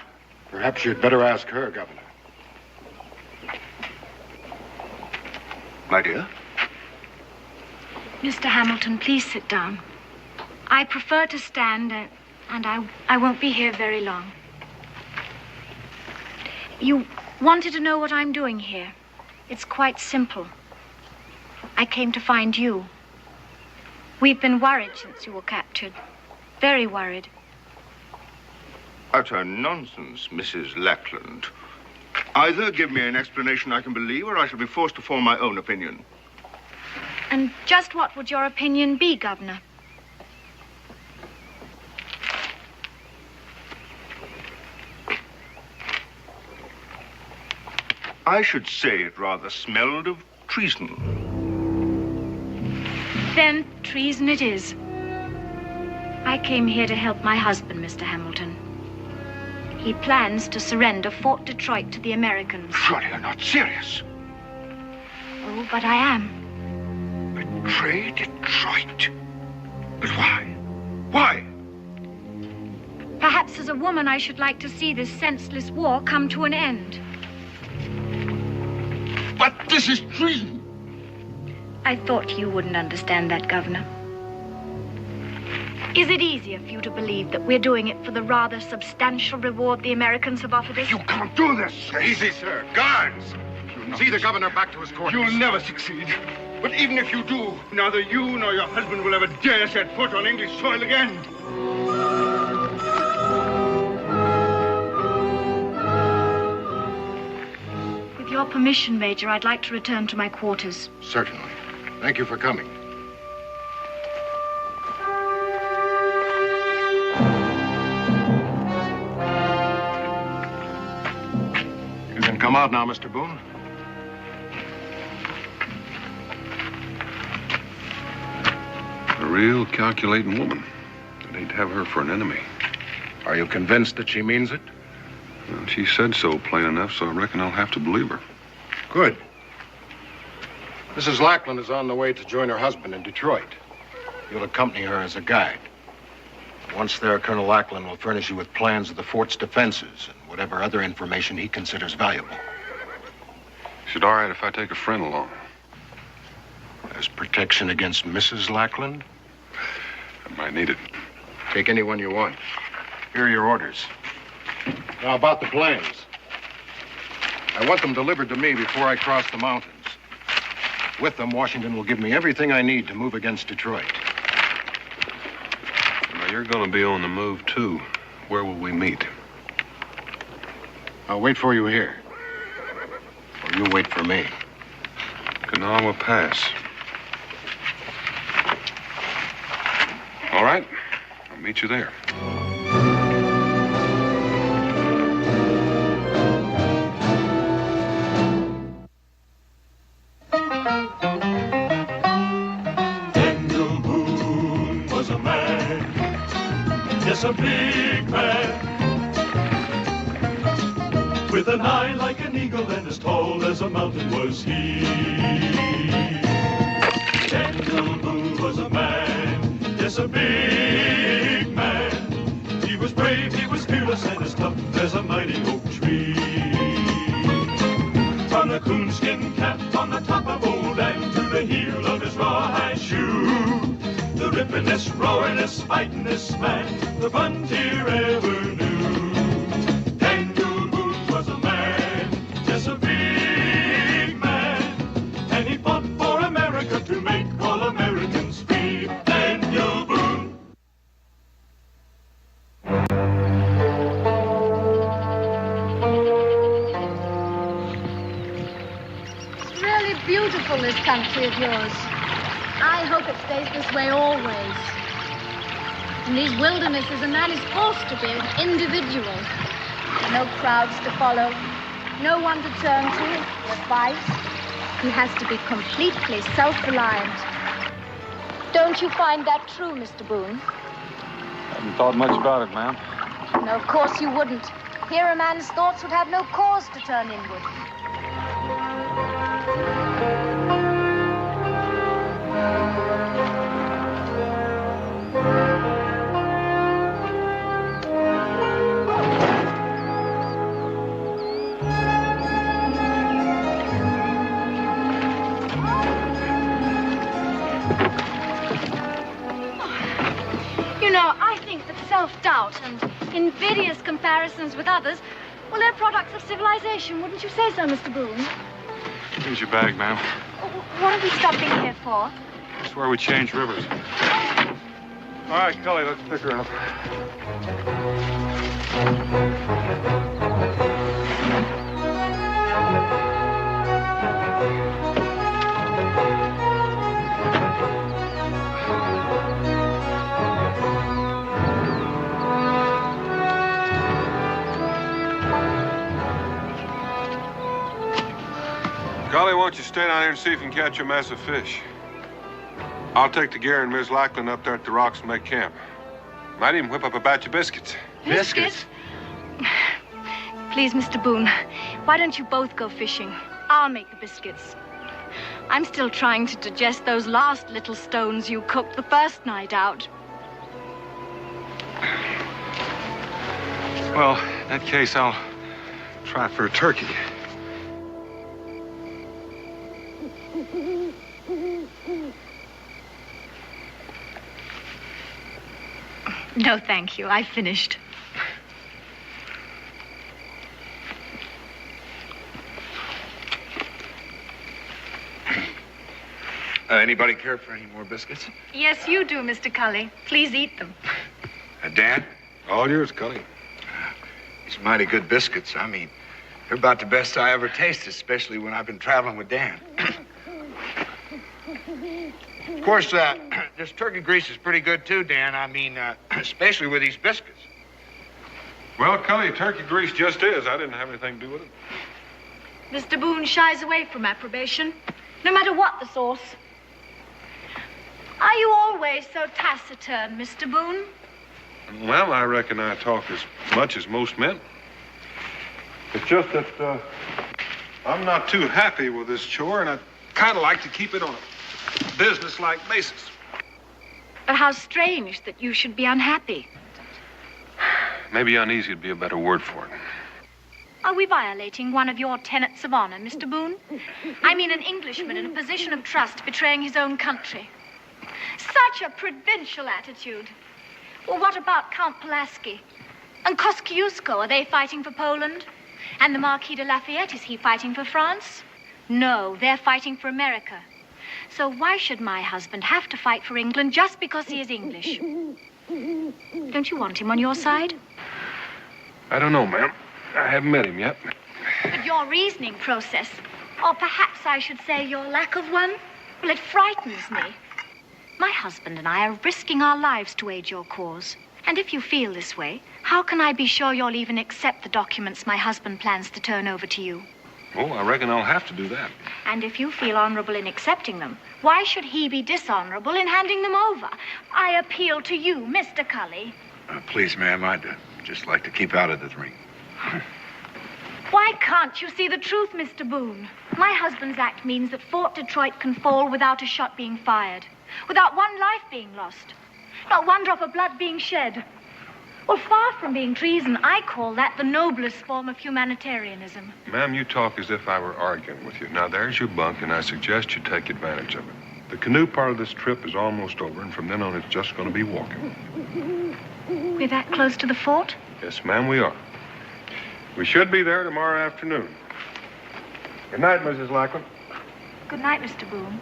Perhaps you'd better ask her, Governor. My dear? Mr. Hamilton, please sit down. I prefer to stand, and I won't be here very long. You wanted to know what I'm doing here. It's quite simple. I came to find you. We've been worried since you were captured. Very worried. Utter nonsense, Mrs. Lackland. Either give me an explanation I can believe, or I shall be forced to form my own opinion. And just what would your opinion be, Governor? I should say it rather smelled of treason. Then treason it is. I came here to help my husband, Mr. Hamilton. He plans to surrender Fort Detroit to the Americans. Surely you're not serious. Oh, but I am. Betray Detroit? But why? Why? Perhaps as a woman I should like to see this senseless war come to an end. But this is treason. I thought you wouldn't understand that, Governor. Is it easier for you to believe that we're doing it for the rather substantial reward the Americans have offered us? You can't do this. Easy, sir. Guards! See the governor back to his quarters. You'll never succeed. But even if you do, neither you nor your husband will ever dare set foot on English soil again. With your permission, Major, I'd like to return to my quarters. Certainly. Thank you for coming. You can come out now, Mr. Boone. real calculating woman. I'd hate to have her for an enemy. Are you convinced that she means it? Well, she said so plain enough, so I reckon I'll have to believe her. Good. Mrs. Lackland is on the way to join her husband in Detroit. You'll accompany her as a guide. Once there, Colonel Lackland will furnish you with plans of the fort's defenses and whatever other information he considers valuable. Is it all right if I take a friend along? As protection against Mrs. Lackland? I might need it. Take anyone you want. Here are your orders. Now, about the plans. I want them delivered to me before I cross the mountains. With them, Washington will give me everything I need to move against Detroit. Now, you're going to be on the move, too. Where will we meet? I'll wait for you here. Or you wait for me. Kanawha Pass. All right. I'll meet you there. Daniel Boone was a man, yes, a big man, with an eye like an eagle and as tall as a mountain was he. Daniel Boone was a man, yes, a big man. He was brave, he was fearless, and as tough as a mighty oak tree. From the coonskin cap on the top of old Dan to the heel of his rawhide shoe, the rippin'est, roaring'est, fighting'est man the frontier ever knew. Daniel Boone was a man, just a big man, and he fought for America to make all Americans free. Daniel Boone. It's really beautiful, this country of yours. I hope it stays this way always. In these wildernesses, a man is forced to be an individual. No crowds to follow, no one to turn to for advice. He has to be completely self-reliant. Don't you find that true, Mr. Boone? Haven't thought much about it, ma'am. No, of course you wouldn't. Here a man's thoughts would have no cause to turn inward. You know, I think that self-doubt and invidious comparisons with others, well, they're products of civilization. Wouldn't you say so, Mr. Boone? Here's your bag, ma'am. What are we stopping here for? That's where we change rivers. All right, Cully, let's pick her up. Golly, why don't you stay down here and see if you can catch a mess of fish? I'll take the gear and Miss Lackland up there at the rocks and make camp. Might even whip up a batch of biscuits. Biscuits? Please, Mr. Boone, why don't you both go fishing? I'll make the biscuits. I'm still trying to digest those last little stones you cooked the first night out. Well, in that case, I'll try for a turkey. No, thank you. I finished. Anybody care for any more biscuits? Yes, you do, Mr. Cully. Please eat them. Dan? All yours, Cully. These mighty good biscuits. I mean, they're about the best I ever tasted, especially when I've been traveling with Dan. Of course, this turkey grease is pretty good, too, Dan. I mean, especially with these biscuits. Well, Cully, turkey grease just is. I didn't have anything to do with it. Mr. Boone shies away from approbation, no matter what the sauce. Are you always so taciturn, Mr. Boone? Well, I reckon I talk as much as most men. It's just that I'm not too happy with this chore, and I'd kind of like to keep it on a business-like basis. But how strange that you should be unhappy. Maybe uneasy would be a better word for it. Are we violating one of your tenets of honor, Mr. Boone? I mean an Englishman in a position of trust betraying his own country. Such a provincial attitude. Well, what about Count Pulaski? And Kosciuszko, are they fighting for Poland? And the Marquis de Lafayette, is he fighting for France? No, they're fighting for America. So why should my husband have to fight for England just because he is English? Don't you want him on your side? I don't know, ma'am. I haven't met him yet. But your reasoning process, or perhaps I should say your lack of one, well, it frightens me. My husband and I are risking our lives to aid your cause. And if you feel this way, how can I be sure you'll even accept the documents my husband plans to turn over to you? Oh, I reckon I'll have to do that. And if you feel honorable in accepting them, why should he be dishonorable in handing them over? I appeal to you, Mr. Cully. Please, ma'am, I'd just like to keep out of this ring. Why can't you see the truth, Mr. Boone? My husband's act means that Fort Detroit can fall without a shot being fired, without one life being lost, not one drop of blood being shed. Well, far from being treason, I call that the noblest form of humanitarianism. Ma'am, you talk as if I were arguing with you. Now, there's your bunk, and I suggest you take advantage of it. The canoe part of this trip is almost over, and from then on, it's just going to be walking. We're that close to the fort? Yes, ma'am, we are. We should be there tomorrow afternoon. Good night, Mrs. Lackland. Good night, Mr. Boone.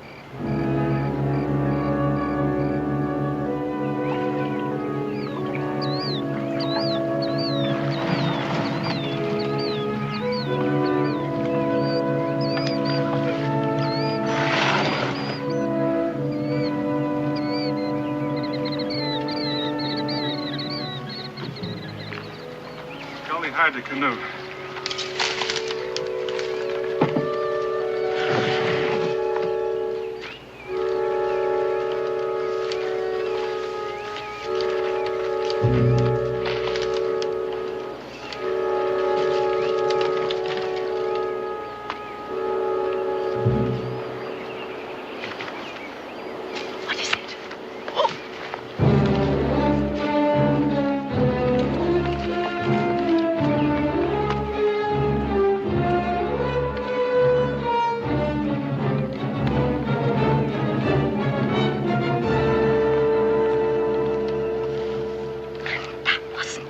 Hide the canoe.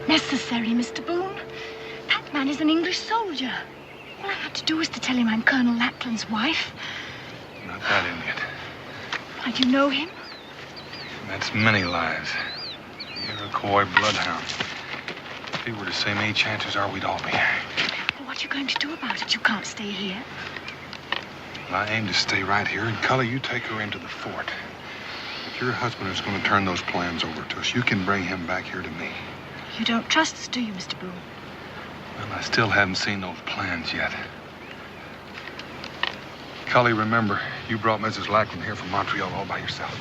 Necessary, Mr. Boone. That man is an English soldier. All I had to do was to tell him I'm Colonel Lackland's wife. Not that Indian. Why, do you know him? That's many lives. The Iroquois bloodhound. If he were to see me, chances are we'd all be here. Well, what are you going to do about it? You can't stay here. Well, I aim to stay right here, and Cully, you take her into the fort. If your husband is going to turn those plans over to us, you can bring him back here to me. You don't trust us, do you, Mr. Boone? Well, I still haven't seen those plans yet. Cully, remember, you brought Mrs. Lackland here from Montreal all by yourself.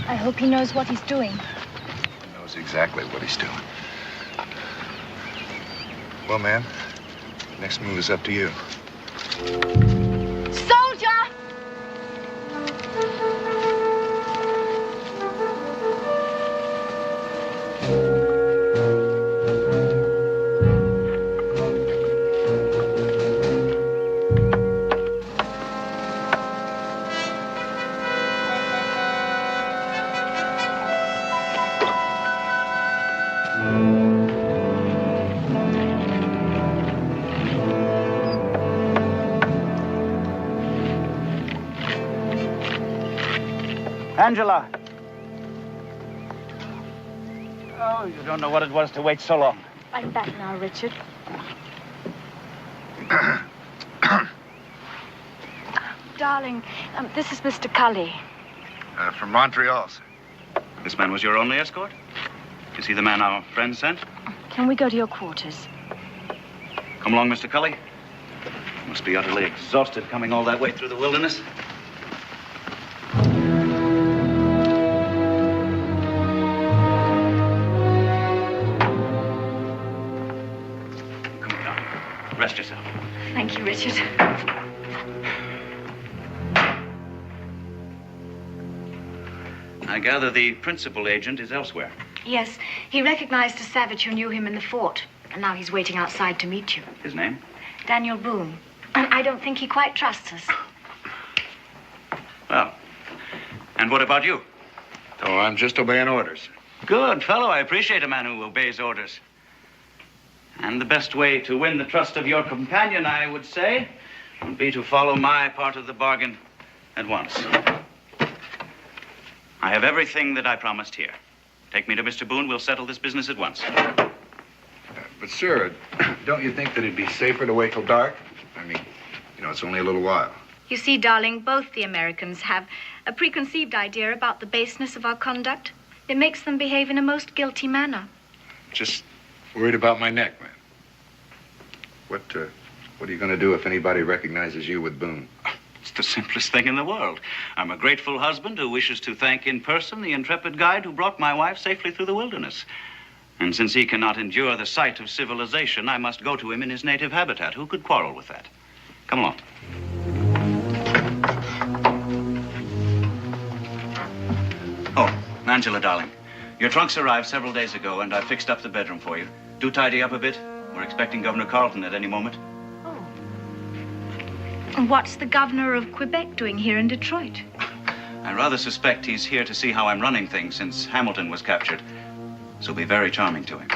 I hope he knows what he's doing. He knows exactly what he's doing. Well, ma'am, next move is up to you. Soldier! Angela. Oh, you don't know what it was to wait so long. I'm back now, Richard. Darling, this is Mr. Cully. From Montreal, sir. This man was your only escort? Is he the man our friend sent? Can we go to your quarters? Come along, Mr. Cully. You must be utterly exhausted coming all that way through the wilderness. Thank you, Richard. I gather the principal agent is elsewhere. Yes, he recognized a savage who knew him in the fort, and now he's waiting outside to meet you. His name? Daniel Boone. And I don't think he quite trusts us. Well, and what about you? Oh, I'm just obeying orders. Good fellow. I appreciate a man who obeys orders. And the best way to win the trust of your companion, I would say, would be to follow my part of the bargain at once. I have everything that I promised here. Take me to Mr. Boone. We'll settle this business at once. But, sir, don't you think that it'd be safer to wait till dark? I mean, you know, it's only a little while. You see, darling, both the Americans have a preconceived idea about the baseness of our conduct. It makes them behave in a most guilty manner. Just worried about my neck, man. What are you going to do if anybody recognizes you with Boone? It's the simplest thing in the world. I'm a grateful husband who wishes to thank in person the intrepid guide who brought my wife safely through the wilderness. And since he cannot endure the sight of civilization, I must go to him in his native habitat. Who could quarrel with that? Come along. Oh, Angela, darling. Your trunks arrived several days ago, and I fixed up the bedroom for you. Do tidy up a bit. We're expecting Governor Carleton at any moment. And what's the governor of Quebec doing here in Detroit? I rather suspect he's here to see how I'm running things since Hamilton was captured. This will be very charming to him.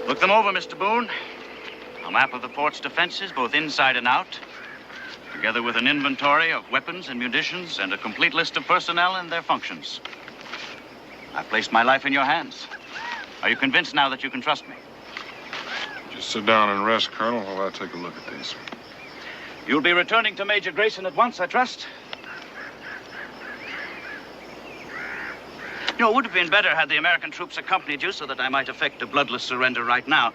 Look them over, Mr. Boone. A map of the port's defenses, both inside and out, together with an inventory of weapons and munitions and a complete list of personnel and their functions. I've placed my life in your hands. Are you convinced now that you can trust me? Just sit down and rest, Colonel, while I take a look at these. You'll be returning to Major Grayson at once, I trust? You know, it would have been better had the American troops accompanied you so that I might effect a bloodless surrender right now.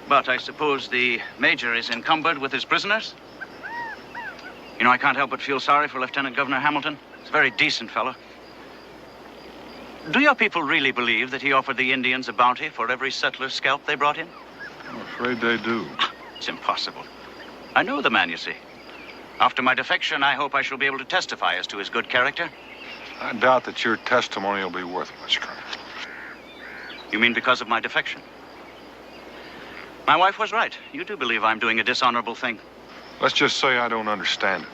But I suppose the Major is encumbered with his prisoners? You know, I can't help but feel sorry for Lieutenant Governor Hamilton. He's a very decent fellow. Do your people really believe that he offered the Indians a bounty for every settler's scalp they brought in? I'm afraid they do. It's impossible. I know the man, you see. After my defection, I hope I shall be able to testify as to his good character. I doubt that your testimony will be worth much, Colonel. You mean because of my defection? My wife was right. You do believe I'm doing a dishonorable thing. Let's just say I don't understand it.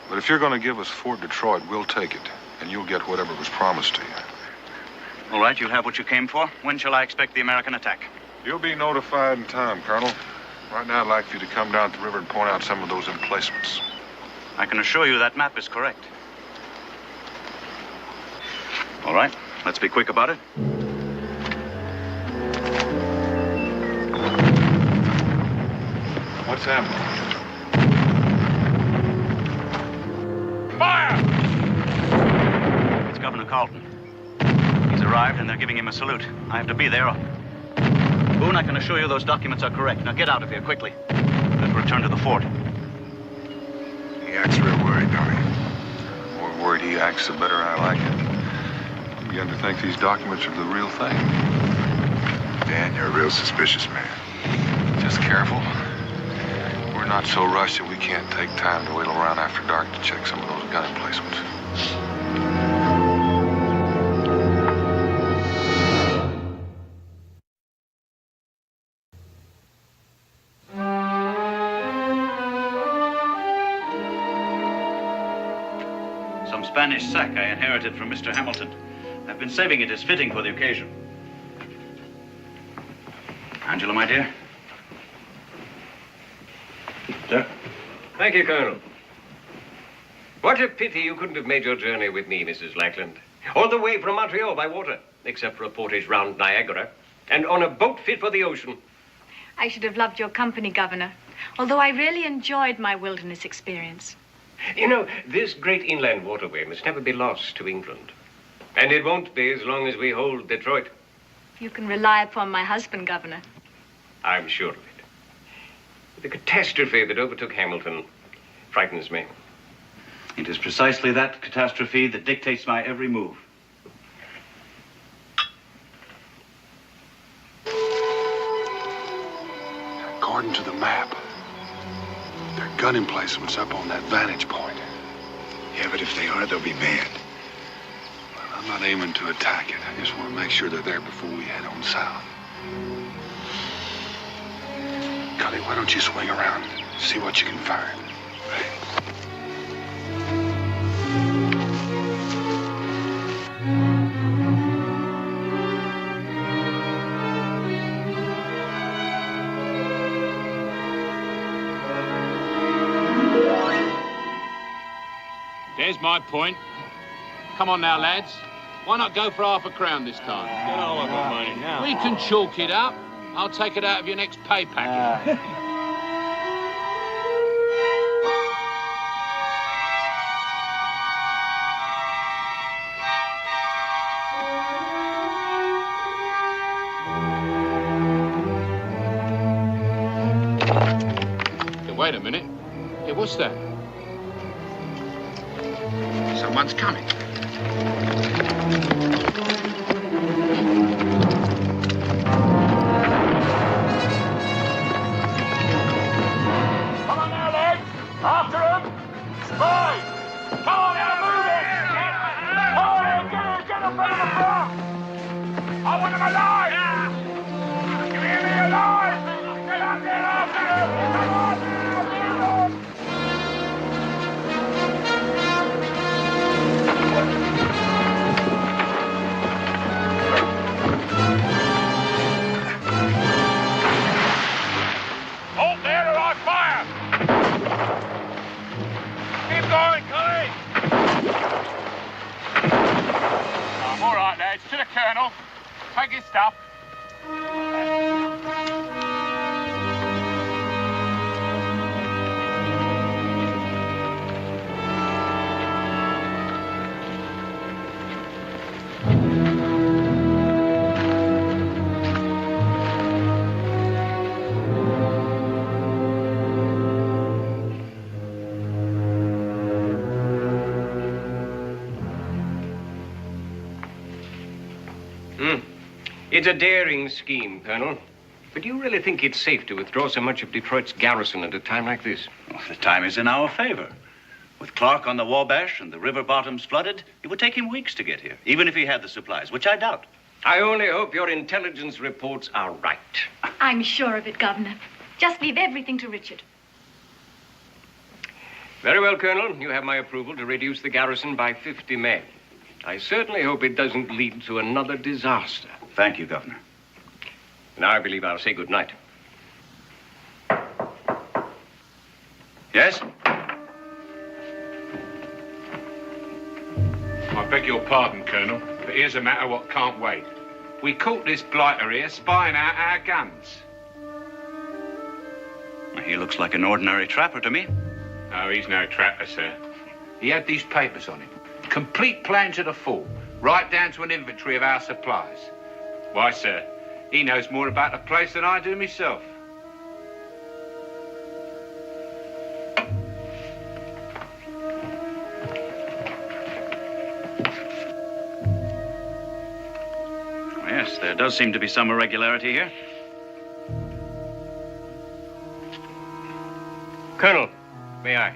But if you're going to give us Fort Detroit, we'll take it. And you'll get whatever was promised to you. All right, you'll have what you came for. When shall I expect the American attack? You'll be notified in time, Colonel. Right now, I'd like for you to come down to the river and point out some of those emplacements. I can assure you that map is correct. All right, let's be quick about it. What's happening? Fire! It's Governor Carleton. He's arrived and they're giving him a salute. I have to be there. Boone, I can assure you those documents are correct. Now get out of here quickly. Let's return to the fort. He acts real worried, don't he? The more worried he acts, the better I like it. I'm beginning to think these documents are the real thing. Dan, you're a real suspicious man. Just careful. We're not so rushed that we can't take time to wait around after dark to check some of those gun emplacements. Some Spanish sack I inherited from Mr. Hamilton. I've been saving it as fitting for the occasion. Angela, my dear. Sir? Thank you, Colonel. What a pity you couldn't have made your journey with me, Mrs. Lackland. All the way from Montreal by water, except for a portage round Niagara, and on a boat fit for the ocean. I should have loved your company, Governor. although I really enjoyed my wilderness experience. You know, this great inland waterway must never be lost to England. And it won't be as long as we hold Detroit. You can rely upon my husband, Governor. I'm sure of it. The catastrophe that overtook Hamilton frightens me. It is precisely that catastrophe that dictates my every move. According to the map, their gun emplacements up on that vantage point. Yeah, but if they are, they'll be mad. Well, I'm not aiming to attack it. I just want to make sure they're there before we head on south. Cully, why don't you swing around and see what you can find? There's my point. Come on now, lads. Why not go for £5 this time? Get all of our money now. We can chalk it up. I'll take it out of your next pay packet. Hey, wait a minute. Hey, what's that? Someone's coming. Come on now, lads. After him. Spy. Come on now, move it. Come on now, get up out of the front. I want him alive. You hear me, alive? Get up there after him. Come on now, get up. Halt there or I fire! Keep going, Cully! All right, lads, to the colonel. Take his stuff. It's a daring scheme, Colonel. But do you really think it's safe to withdraw so much of Detroit's garrison at a time like this? Well, the time is in our favor. With Clark on the Wabash and the river bottoms flooded, it would take him weeks to get here, even if he had the supplies, which I doubt. I only hope your intelligence reports are right. I'm sure of it, Governor. Just leave everything to Richard. Very well, Colonel. You have my approval to reduce the garrison by 50 men. I certainly hope it doesn't lead to another disaster. Thank you, Governor. Now I believe I'll say goodnight. Yes? I beg your pardon, Colonel, but here's a matter what can't wait. We caught this blighter here spying out our guns. He looks like an ordinary trapper to me. No, he's no trapper, sir. He had these papers on him. Complete plans of the fort, right down to an inventory of our supplies. Why, sir, he knows more about the place than I do myself. Yes, there does seem to be some irregularity here. Colonel, may I?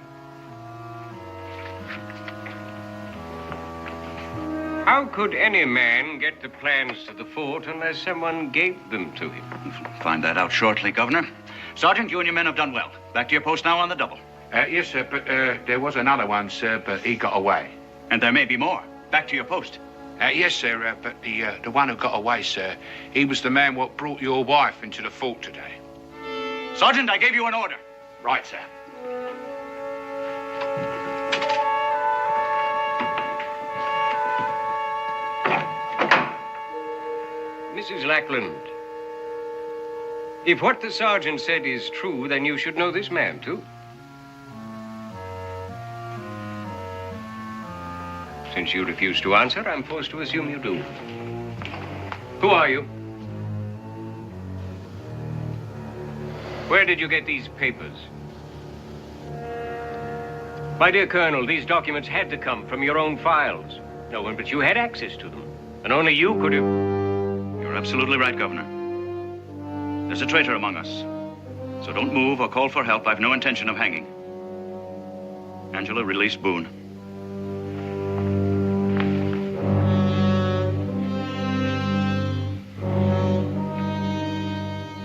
How could any man get the plans to the fort unless someone gave them to him? Find that out shortly, Governor. Sergeant, you and your men have done well. Back to your post now on the double. Yes, sir, but there was another one, sir, but he got away. And there may be more. Back to your post. Yes, sir, but the one who got away, sir, he was the man what brought your wife into the fort today. Sergeant, I gave you an order. Right, sir. Mrs. Lackland, If what the sergeant said is true, then you should know this man, too. Since you refuse to answer, I'm forced to assume you do. Who are you? Where did you get these papers? My dear Colonel, these documents had to come from your own files. No one but you had access to them, and only you could have... You're absolutely right, Governor. There's a traitor among us. So don't move or call for help. I've no intention of hanging. Angela, release Boone.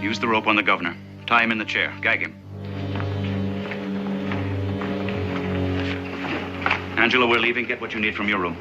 Use the rope on the governor. Tie him in the chair. Gag him. Angela, we're leaving. Get what you need from your room.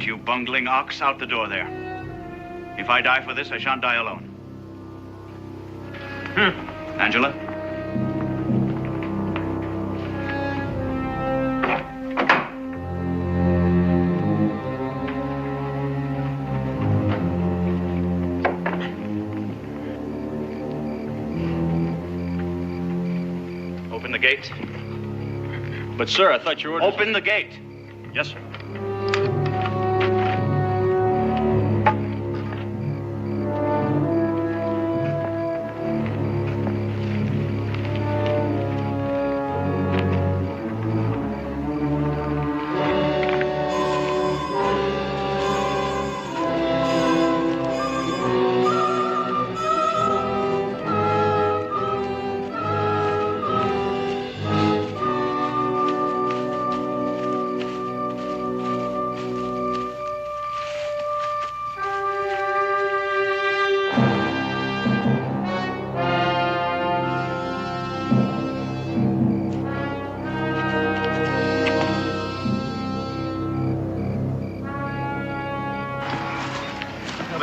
You bungling ox, out the door there. If I die for this, I shan't die alone. Angela? Open the gate. But, sir, I thought you were... Open the gate. Yes, sir.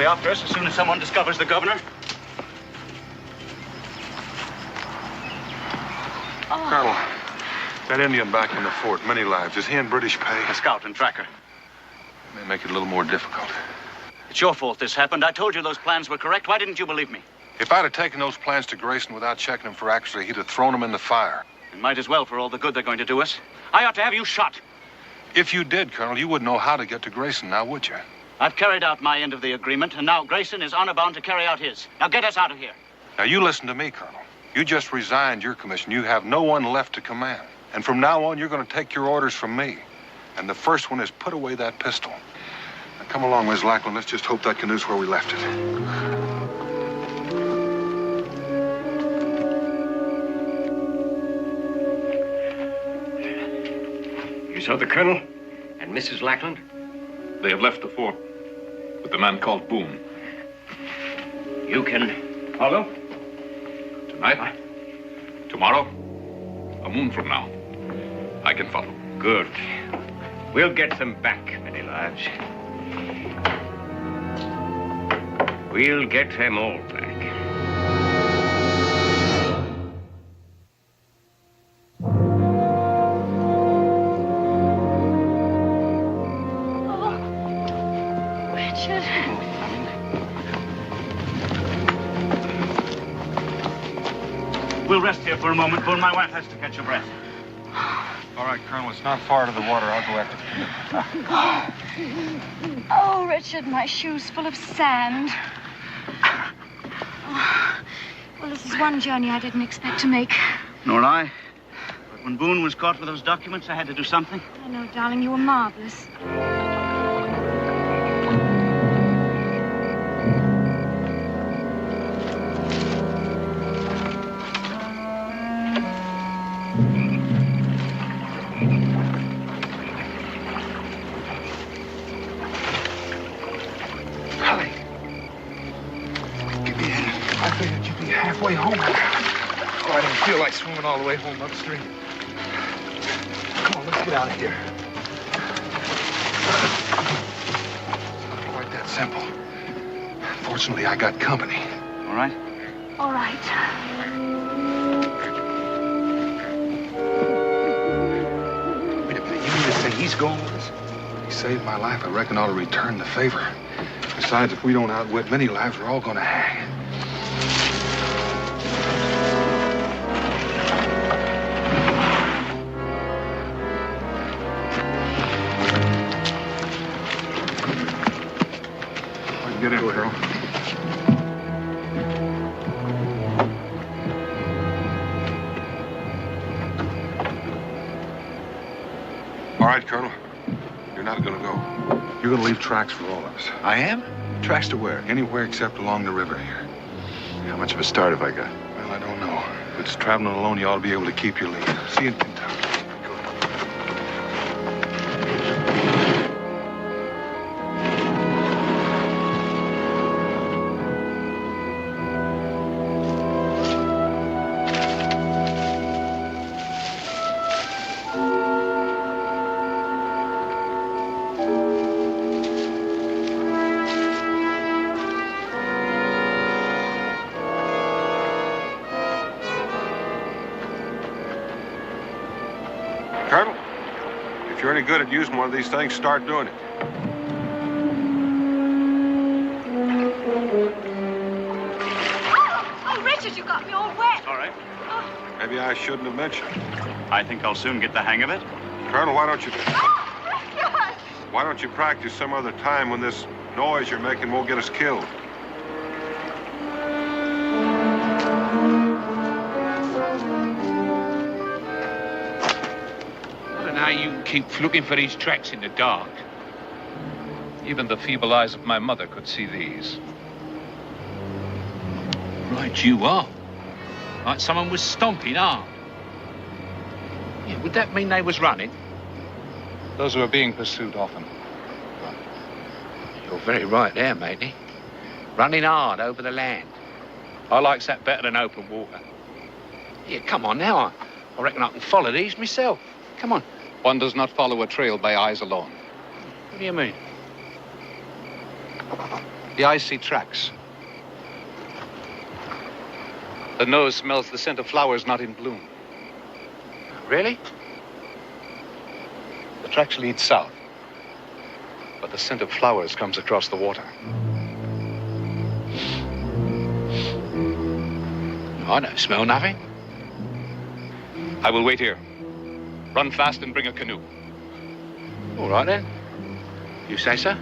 After us as soon as someone discovers the governor. Oh. Colonel, that Indian back in the fort, many lives, is he in British pay? A scout and tracker. May make it a little more difficult. It's your fault this happened. I told you those plans were correct. Why didn't you believe me? If I'd have taken those plans to Grayson without checking them for accuracy, he'd have thrown them in the fire. And might as well for all the good they're going to do us. I ought to have you shot. If you did, Colonel, you wouldn't know how to get to Grayson now, would you? I've carried out my end of the agreement, and now Grayson is honor bound to carry out his. Now get us out of here. Now, you listen to me, Colonel. You just resigned your commission. You have no one left to command. And from now on, you're going to take your orders from me. And the first one is put away that pistol. Now, come along, Miss Lackland. Let's just hope that canoe's where we left it. You saw the Colonel and Mrs. Lackland? They have left the fort with the man called Boone. You can follow? Tonight? Tomorrow? A moon from now. I can follow. Good. We'll get them back, many lives. We'll get them all back. We'll rest here for a moment, Boone. My wife has to catch her breath. All right, Colonel, it's not far to the water. I'll go after the canoe. Oh, Richard, my shoes full of sand. Oh, well, this is one journey I didn't expect to make. Nor I. But when Boone was caught with those documents, I had to do something. I know, darling, you were marvelous. Halfway home. all the way home upstream. Come on, let's get out of here. It's not quite that simple. Fortunately, I got company. All right? All right. Wait a minute, you mean to say he's going with us? He saved my life. I reckon I ought to return the favor. Besides, if we don't outwit many lives, we're all going to hang. Get in, girl. All right, Colonel. You're not going to go. You're going to leave tracks for all of us. I am? Tracks to where? Anywhere except along the river here. How much of a start have I got? Well, I don't know. If it's traveling alone, you ought to be able to keep your lead. See you in Kentucky. Colonel, if you're any good at using one of these things, start doing it. Oh, Richard, you got me all wet. All right. Maybe I shouldn't have mentioned it. I think I'll soon get the hang of it. Colonel, why don't you practice some other time when this noise you're making won't get us killed? How you keep looking for these tracks in the dark. Even the feeble eyes of my mother could see these. Right, you are. Like someone was stomping hard. Yeah, would that mean they was running? Those who are being pursued often. You're very right there, matey. Running hard over the land. I likes that better than open water. Yeah, come on now. I reckon I can follow these myself. Come on. One does not follow a trail by eyes alone. What do you mean? The eyes see tracks. The nose smells the scent of flowers not in bloom. Really? The tracks lead south, but the scent of flowers comes across the water. I don't smell nothing. I will wait here. Run fast and bring a canoe. All right, then. You say so?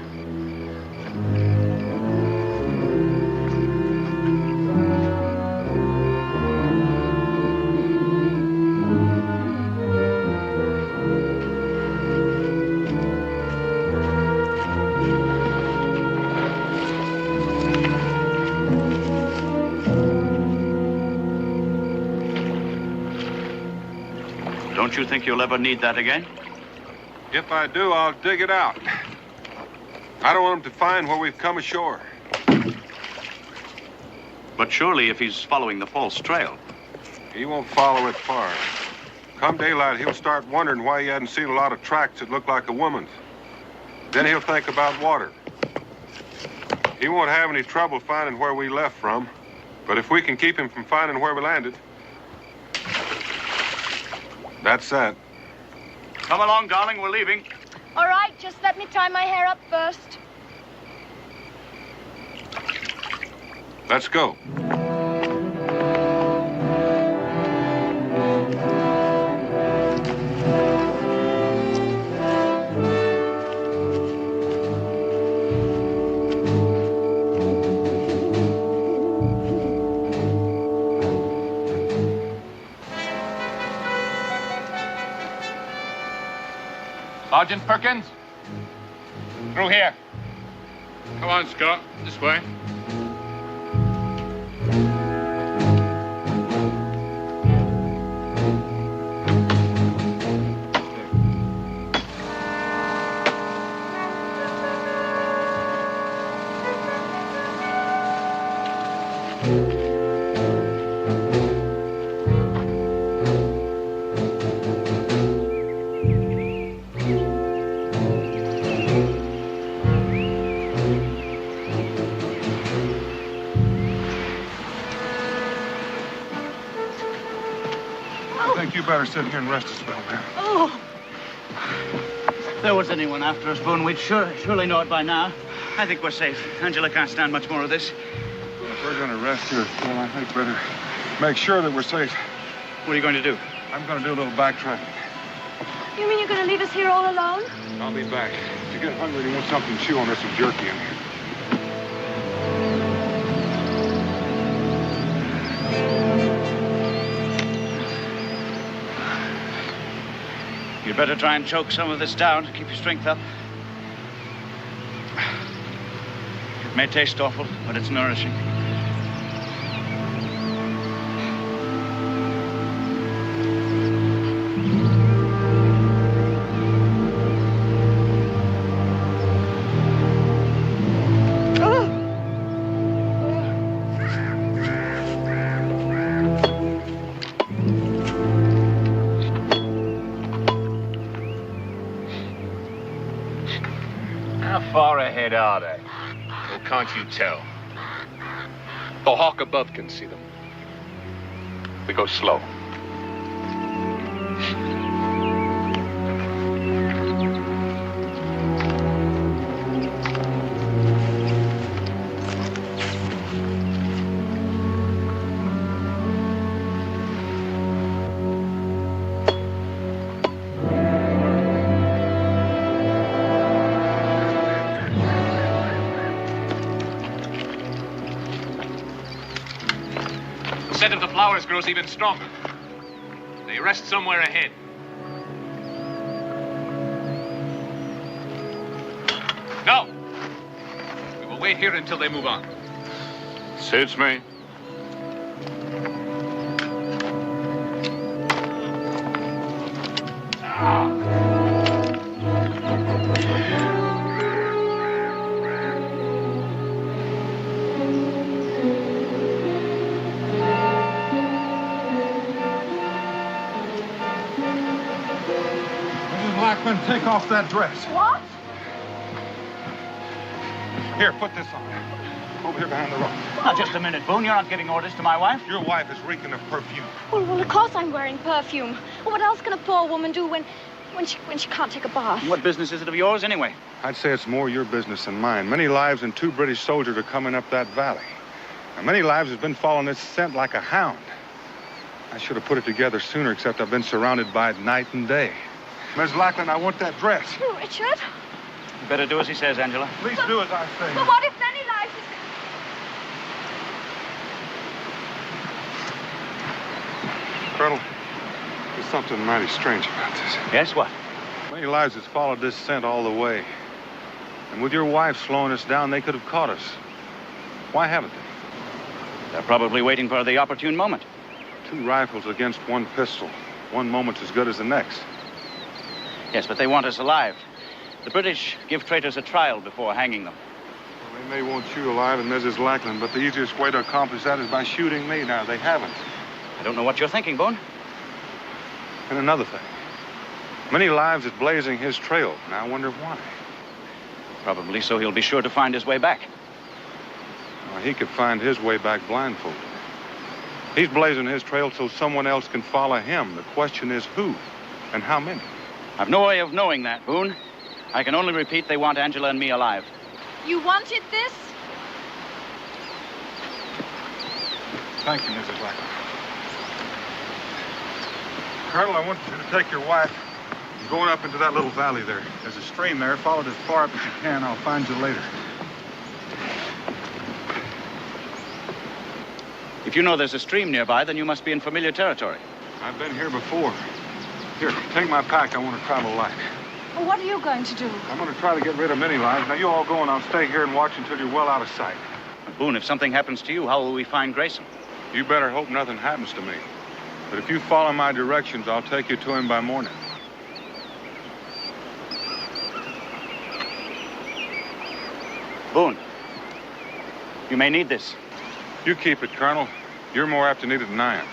Don't you think you'll ever need that again? If I do, I'll dig it out. I don't want him to find where we've come ashore. But surely if he's following the false trail. He won't follow it far. Come daylight, he'll start wondering why he hadn't seen a lot of tracks that look like a woman's. Then he'll think about water. He won't have any trouble finding where we left from. But if we can keep him from finding where we landed, that's that. Come along, darling, we're leaving. All right, just let me tie my hair up first. Let's go. Sergeant Perkins? Through here. Come on, Scott. This way. better sit here and rest a spell, man. Oh! If there was anyone after us, Boone, we'd surely know it by now. I think we're safe. Angela can't stand much more of this. If we're going to rest here, well, I think better make sure that we're safe. What are you going to do? I'm going to do a little backtracking. You mean you're going to leave us here all alone? I'll be back. If you get hungry and you want something to chew on, there's some jerky in here. You'd better try and choke some of this down to keep your strength up. It may taste awful, but it's nourishing. Far ahead are they? Well, can't you tell? The hawk above can see them. We go slow. The scent of the flowers grows even stronger. They rest somewhere ahead. No! We will wait here until they move on. Suits me. Take off that dress. What? Here, put this on. Over here behind the rock. Now, just a minute, Boone. You're not giving orders to my wife. Your wife is reeking of perfume. Well, of course I'm wearing perfume. Well, what else can a poor woman do when she can't take a bath? What business is it of yours, anyway? I'd say it's more your business than mine. Many lives and 2 British soldiers are coming up that valley. And many lives has been following this scent like a hound. I should have put it together sooner, except I've been surrounded by it night and day. Ms. Lackland, I want that dress. Oh, Richard. You better do as he says, Angela. Please do as I say. But what if many lives is... Colonel, there's something mighty strange about this. Yes, what? Many lives has followed this scent all the way. And with your wife slowing us down, they could have caught us. Why haven't they? They're probably waiting for the opportune moment. 2 rifles against 1 pistol. One moment's as good as the next. Yes, but they want us alive. The British give traitors a trial before hanging them. Well, they may want you alive and Mrs. Lackland, but the easiest way to accomplish that is by shooting me. Now, they haven't. I don't know what you're thinking, Boone. And another thing. Many lives is blazing his trail, and I wonder why. Probably so he'll be sure to find his way back. Well, he could find his way back blindfolded. He's blazing his trail so someone else can follow him. The question is who and how many? I've no way of knowing that, Boone. I can only repeat they want Angela and me alive. You wanted this? Thank you, Mrs. Lackland. Colonel, I want you to take your wife and going up into that little valley there. There's a stream there. Follow it as far up as you can. I'll find you later. If you know there's a stream nearby, then you must be in familiar territory. I've been here before. Here, take my pack. I want to travel light. Well, what are you going to do? I'm going to try to get rid of many lives. Now, you all go and I'll stay here and watch until you're well out of sight. Boone, if something happens to you, how will we find Grayson? You better hope nothing happens to me. But if you follow my directions, I'll take you to him by morning. Boone, you may need this. You keep it, Colonel. You're more apt to need it than I am.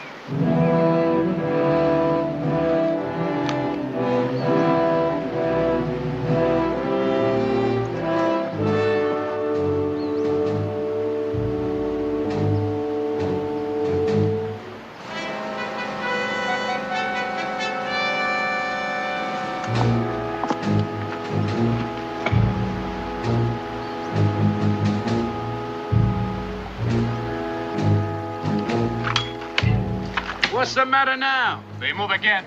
What's the matter now? They move again.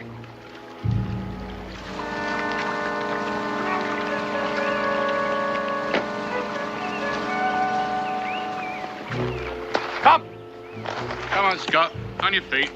Come! Come on, Scott. On your feet.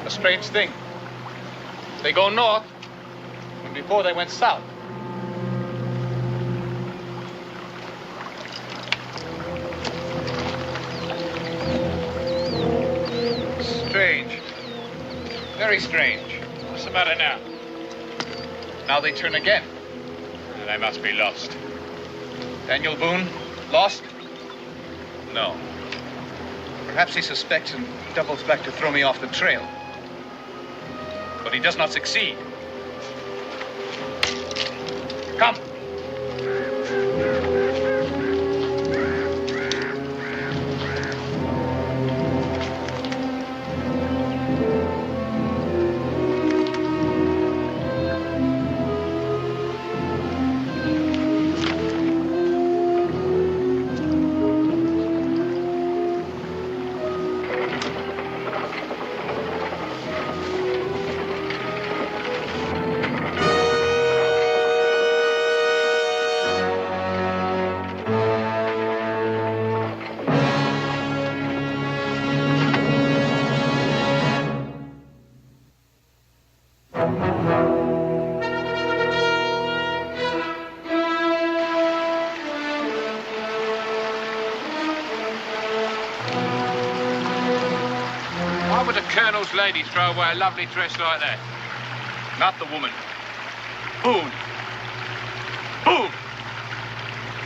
Strange thing. They go north when before they went south. Strange. Very strange. What's the matter now? Now they turn again. They must be lost. Daniel Boone, lost? No. Perhaps he suspects and doubles back to throw me off the trail. But he does not succeed. Come. Lady throw away a lovely dress like that. Not the woman. Boone. Boone!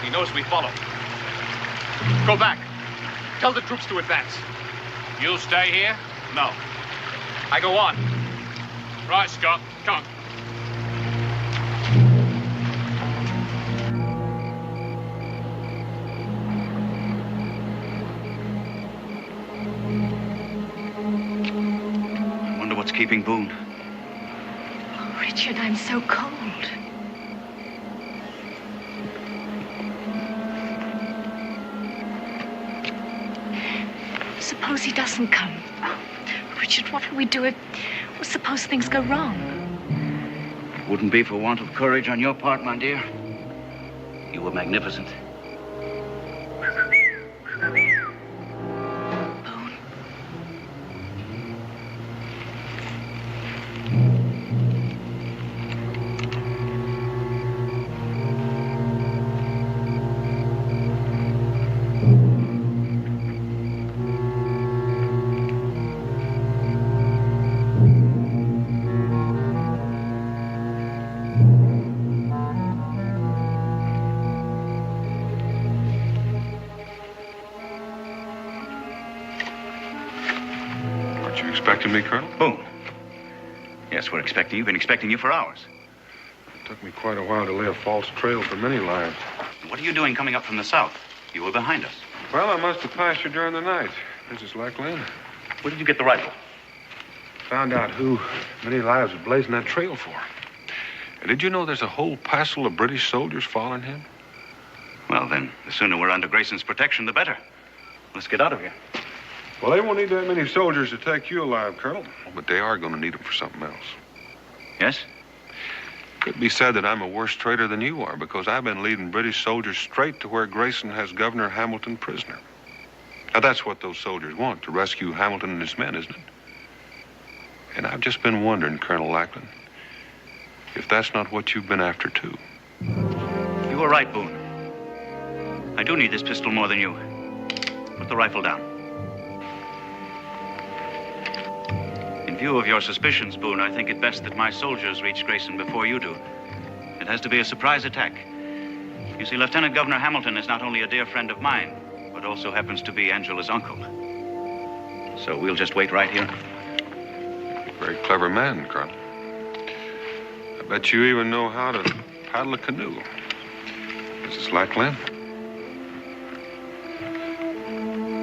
He knows we follow. Go back. Tell the troops to advance. You'll stay here? No. I go on. Right, Scott. Come on. Keeping Boone. Oh, Richard, I'm so cold. Suppose he doesn't come. Oh, Richard, what will we do if... Well, suppose things go wrong? It wouldn't be for want of courage on your part, my dear. You were magnificent. Expecting me, Colonel? Boone. Yes, we're expecting you. Been expecting you for hours. It took me quite a while to lay a false trail for many lives. What are you doing coming up from the south? You were behind us. Well, I must have passed you during the night, Mrs. Lackland. Where did you get the rifle? Found out who many lives was blazing that trail for. And did you know there's a whole passel of British soldiers following him? Well, then, the sooner we're under Grayson's protection, the better. Let's get out of here. Well, they won't need that many soldiers to take you alive, Colonel. But they are going to need them for something else. Yes? Could be said that I'm a worse traitor than you are, because I've been leading British soldiers straight to where Grayson has Governor Hamilton prisoner. Now, that's what those soldiers want, to rescue Hamilton and his men, isn't it? And I've just been wondering, Colonel Lackland, if that's not what you've been after, too. You were right, Boone. I do need this pistol more than you. Put the rifle down. In view of your suspicions, Boone, I think it best that my soldiers reach Grayson before you do. It has to be a surprise attack. You see, Lieutenant Governor Hamilton is not only a dear friend of mine, but also happens to be Angela's uncle. So we'll just wait right here. Very clever man, Colonel. I bet you even know how to paddle a canoe. Mrs. Lackland?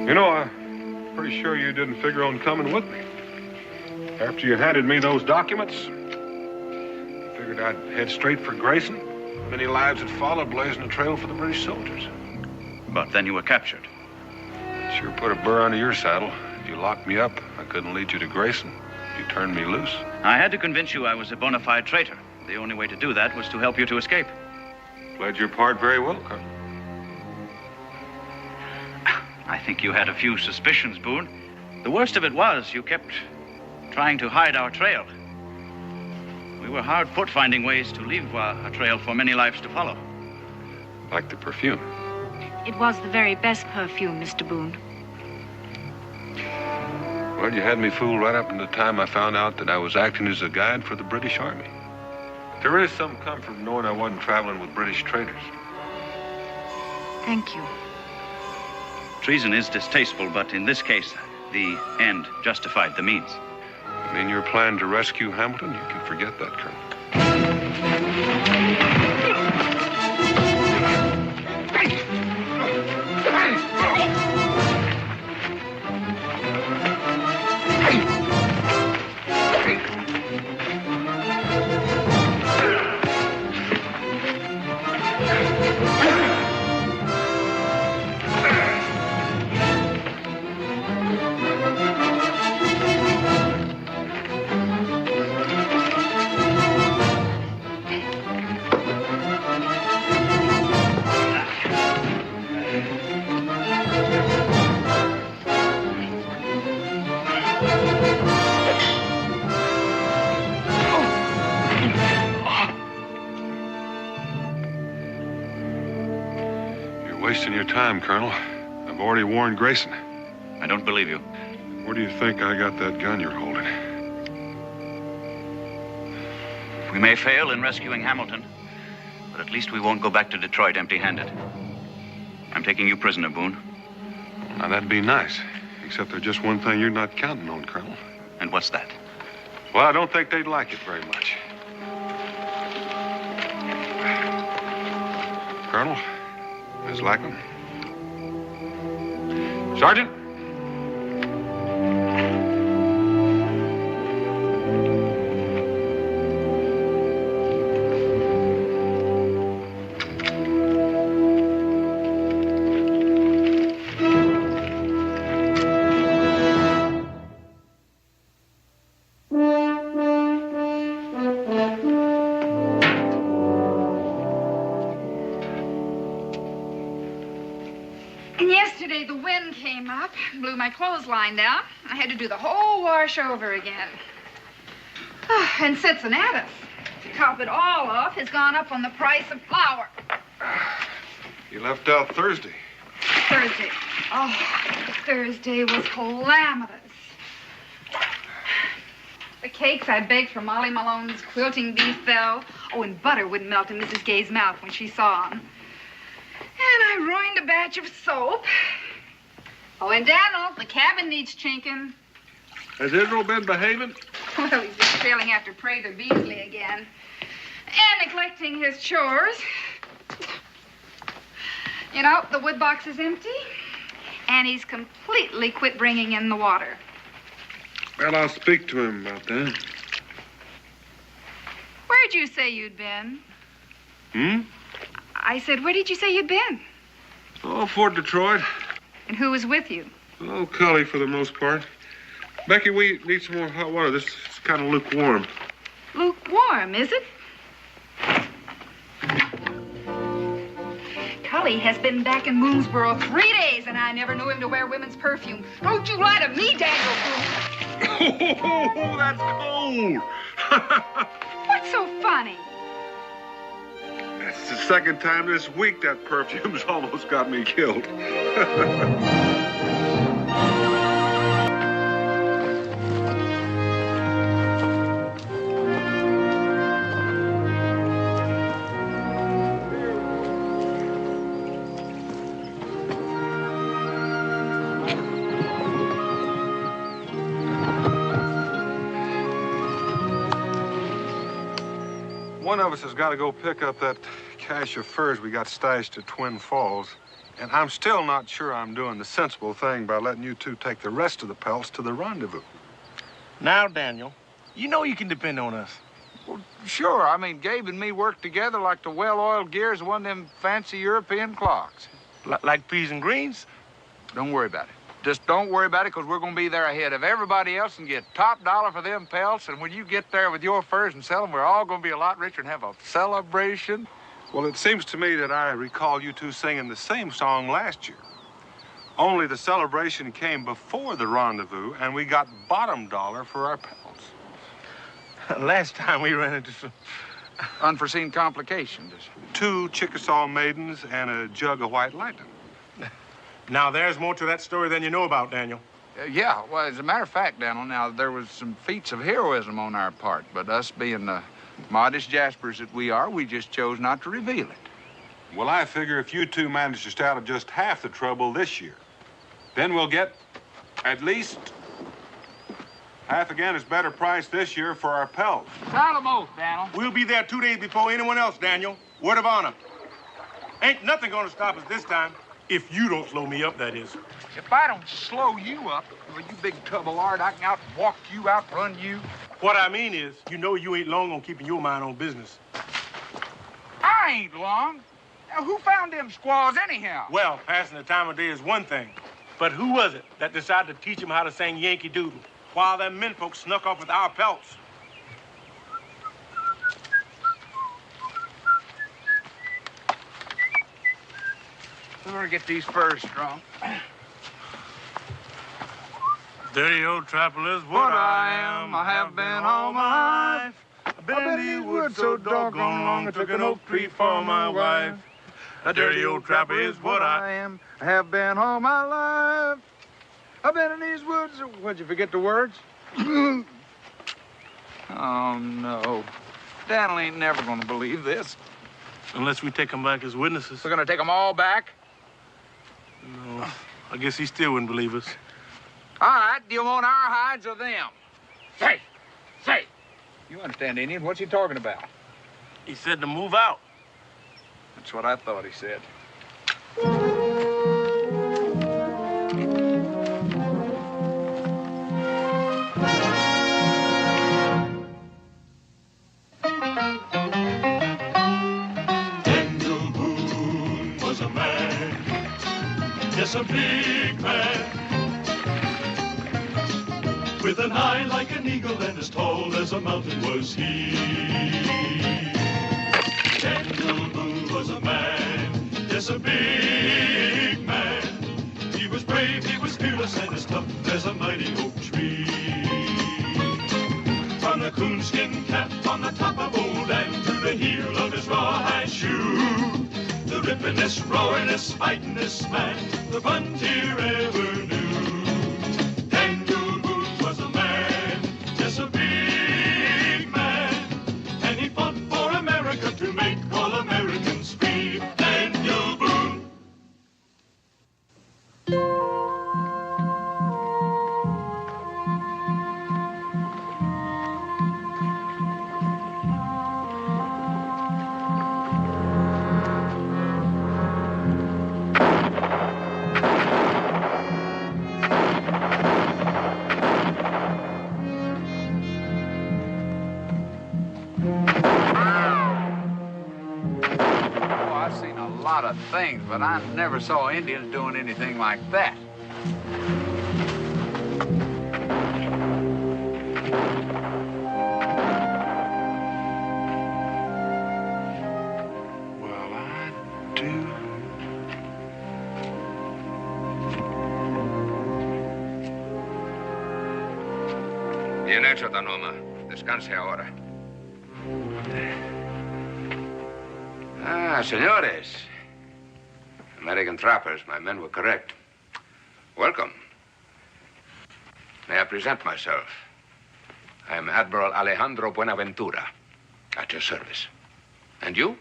You know, I'm pretty sure you didn't figure on coming with me. After you handed me those documents, I figured I'd head straight for Grayson. Many lives had followed, blazing a trail for the British soldiers. But then you were captured. It sure put a burr under your saddle. You locked me up. I couldn't lead you to Grayson. You turned me loose. I had to convince you I was a bona fide traitor. The only way to do that was to help you to escape. Played your part very well, Colonel. I think you had a few suspicions, Boone. The worst of it was you kept trying to hide our trail. We were hard put finding ways to leave a trail for many lives to follow. Like the perfume. It was the very best perfume, Mr. Boone. Well, you had me fooled right up until the time I found out that I was acting as a guide for the British Army. There is some comfort in knowing I wasn't traveling with British traitors. Thank you. Treason is distasteful, but in this case, the end justified the means. And in your plan to rescue Hamilton, you can forget that, Colonel. Wasting your time, Colonel. I've already warned Grayson. I don't believe you. Where do you think I got that gun you're holding? We may fail in rescuing Hamilton, but at least we won't go back to Detroit empty-handed. I'm taking you prisoner, Boone. Now, that'd be nice. Except there's just one thing you're not counting on, Colonel. And what's that? Well, I don't think they'd like it very much. Colonel, Miss Lackland. Sergeant. Blew my clothesline down. I had to do the whole wash over again. And Cincinnatus, to top it all off, has gone up on the price of flour. You left out Thursday. Thursday. Oh, Thursday was calamitous. The cakes I baked for Molly Malone's quilting bee fell. Oh, and butter wouldn't melt in Mrs. Gay's mouth when she saw 'em. And I ruined a batch of soap. Oh, and Daniel, the cabin needs chinking. Has Israel been behaving? Well, he's just trailing after Prather Beasley again. And neglecting his chores. You know, the wood box is empty. And he's completely quit bringing in the water. Well, I'll speak to him about that. Where'd you say you'd been? Hmm? I said, where did you say you'd been? Oh, for Detroit. And who was with you? Oh, Cully for the most part. Becky, we need some more hot water. This is kind of lukewarm. Lukewarm, is it? Cully has been back in Moonsboro 3 days, and I never knew him to wear women's perfume. Don't you lie to me, Daniel Boone. Oh, that's cold. What's so funny? That's the second time this week that perfume's almost got me killed. One of us has got to go pick up that cache of furs we got stashed at Twin Falls. And I'm still not sure I'm doing the sensible thing by letting you two take the rest of the pelts to the rendezvous. Now, Daniel, you know you can depend on us. Well, sure. I mean, Gabe and me work together like the well-oiled gears of one of them fancy European clocks. Like peas and greens? Don't worry about it. Just don't worry about it, because we're going to be there ahead of everybody else and get top dollar for them pelts. And when you get there with your furs and sell them, we're all going to be a lot richer and have a celebration. Well, it seems to me that I recall you two singing the same song last year. Only the celebration came before the rendezvous, and we got bottom dollar for our pelts. Last time we ran into some unforeseen complications. 2 Chickasaw maidens and a jug of white lightning. Now, there's more to that story than you know about, Daniel. Yeah, well, as a matter of fact, Daniel, now, there was some feats of heroism on our part, but us being the modest Jaspers that we are, we just chose not to reveal it. Well, I figure if you two manage to stay out of just half the trouble this year, then we'll get at least half again as better price this year for our pelts. Solemn oath, Daniel. We'll be there 2 days before anyone else, Daniel. Word of honor. Ain't nothing gonna stop us this time. If you don't slow me up, that is. If I don't slow you up, well, you big tub of lard, I can out-walk you, outrun you. What I mean is, you know you ain't long on keeping your mind on business. I ain't long. Now, who found them squaws anyhow? Well, passing the time of day is one thing. But who was it that decided to teach them how to sing Yankee Doodle while them men folks snuck off with our pelts? We're gonna get these furs strong. Dirty old trapper is what I am. I have been all my life. I've been in these woods so doggone long. I took an oak tree for my wife. A dirty old trapper is what I am. I have been all my life. I've been in these woods. What'd you forget the words? Oh, no. Daniel ain't never gonna believe this. Unless we take them back as witnesses. We're gonna take them all back? No, I guess he still wouldn't believe us. All right, do you want our hides or them? Say. You understand, Indian? What's he talking about? He said to move out. That's what I thought he said. Daniel Boone was a man, yes, a big man, with an eye like an eagle and as tall as a mountain was he. Daniel Boone was a man, yes, a big man. He was brave, he was fearless, and as tough as a mighty oak tree. From the coonskin cap on the top of old Dan to the heel of his rawhide shoe, the rippin'est, roaring'est, fighting'est man the frontier ever knew. Daniel Boone was a man, yes, a big man, and he fought for America to make all Americans free. Daniel Boone. of things, but I never saw Indians doing anything like that. Well, I do. Bien hecho, Tanoma. Descanse ahora. Ah, senores. American trappers, my men were correct. Welcome. May I present myself? I am Admiral Alejandro Buenaventura, at your service. And you?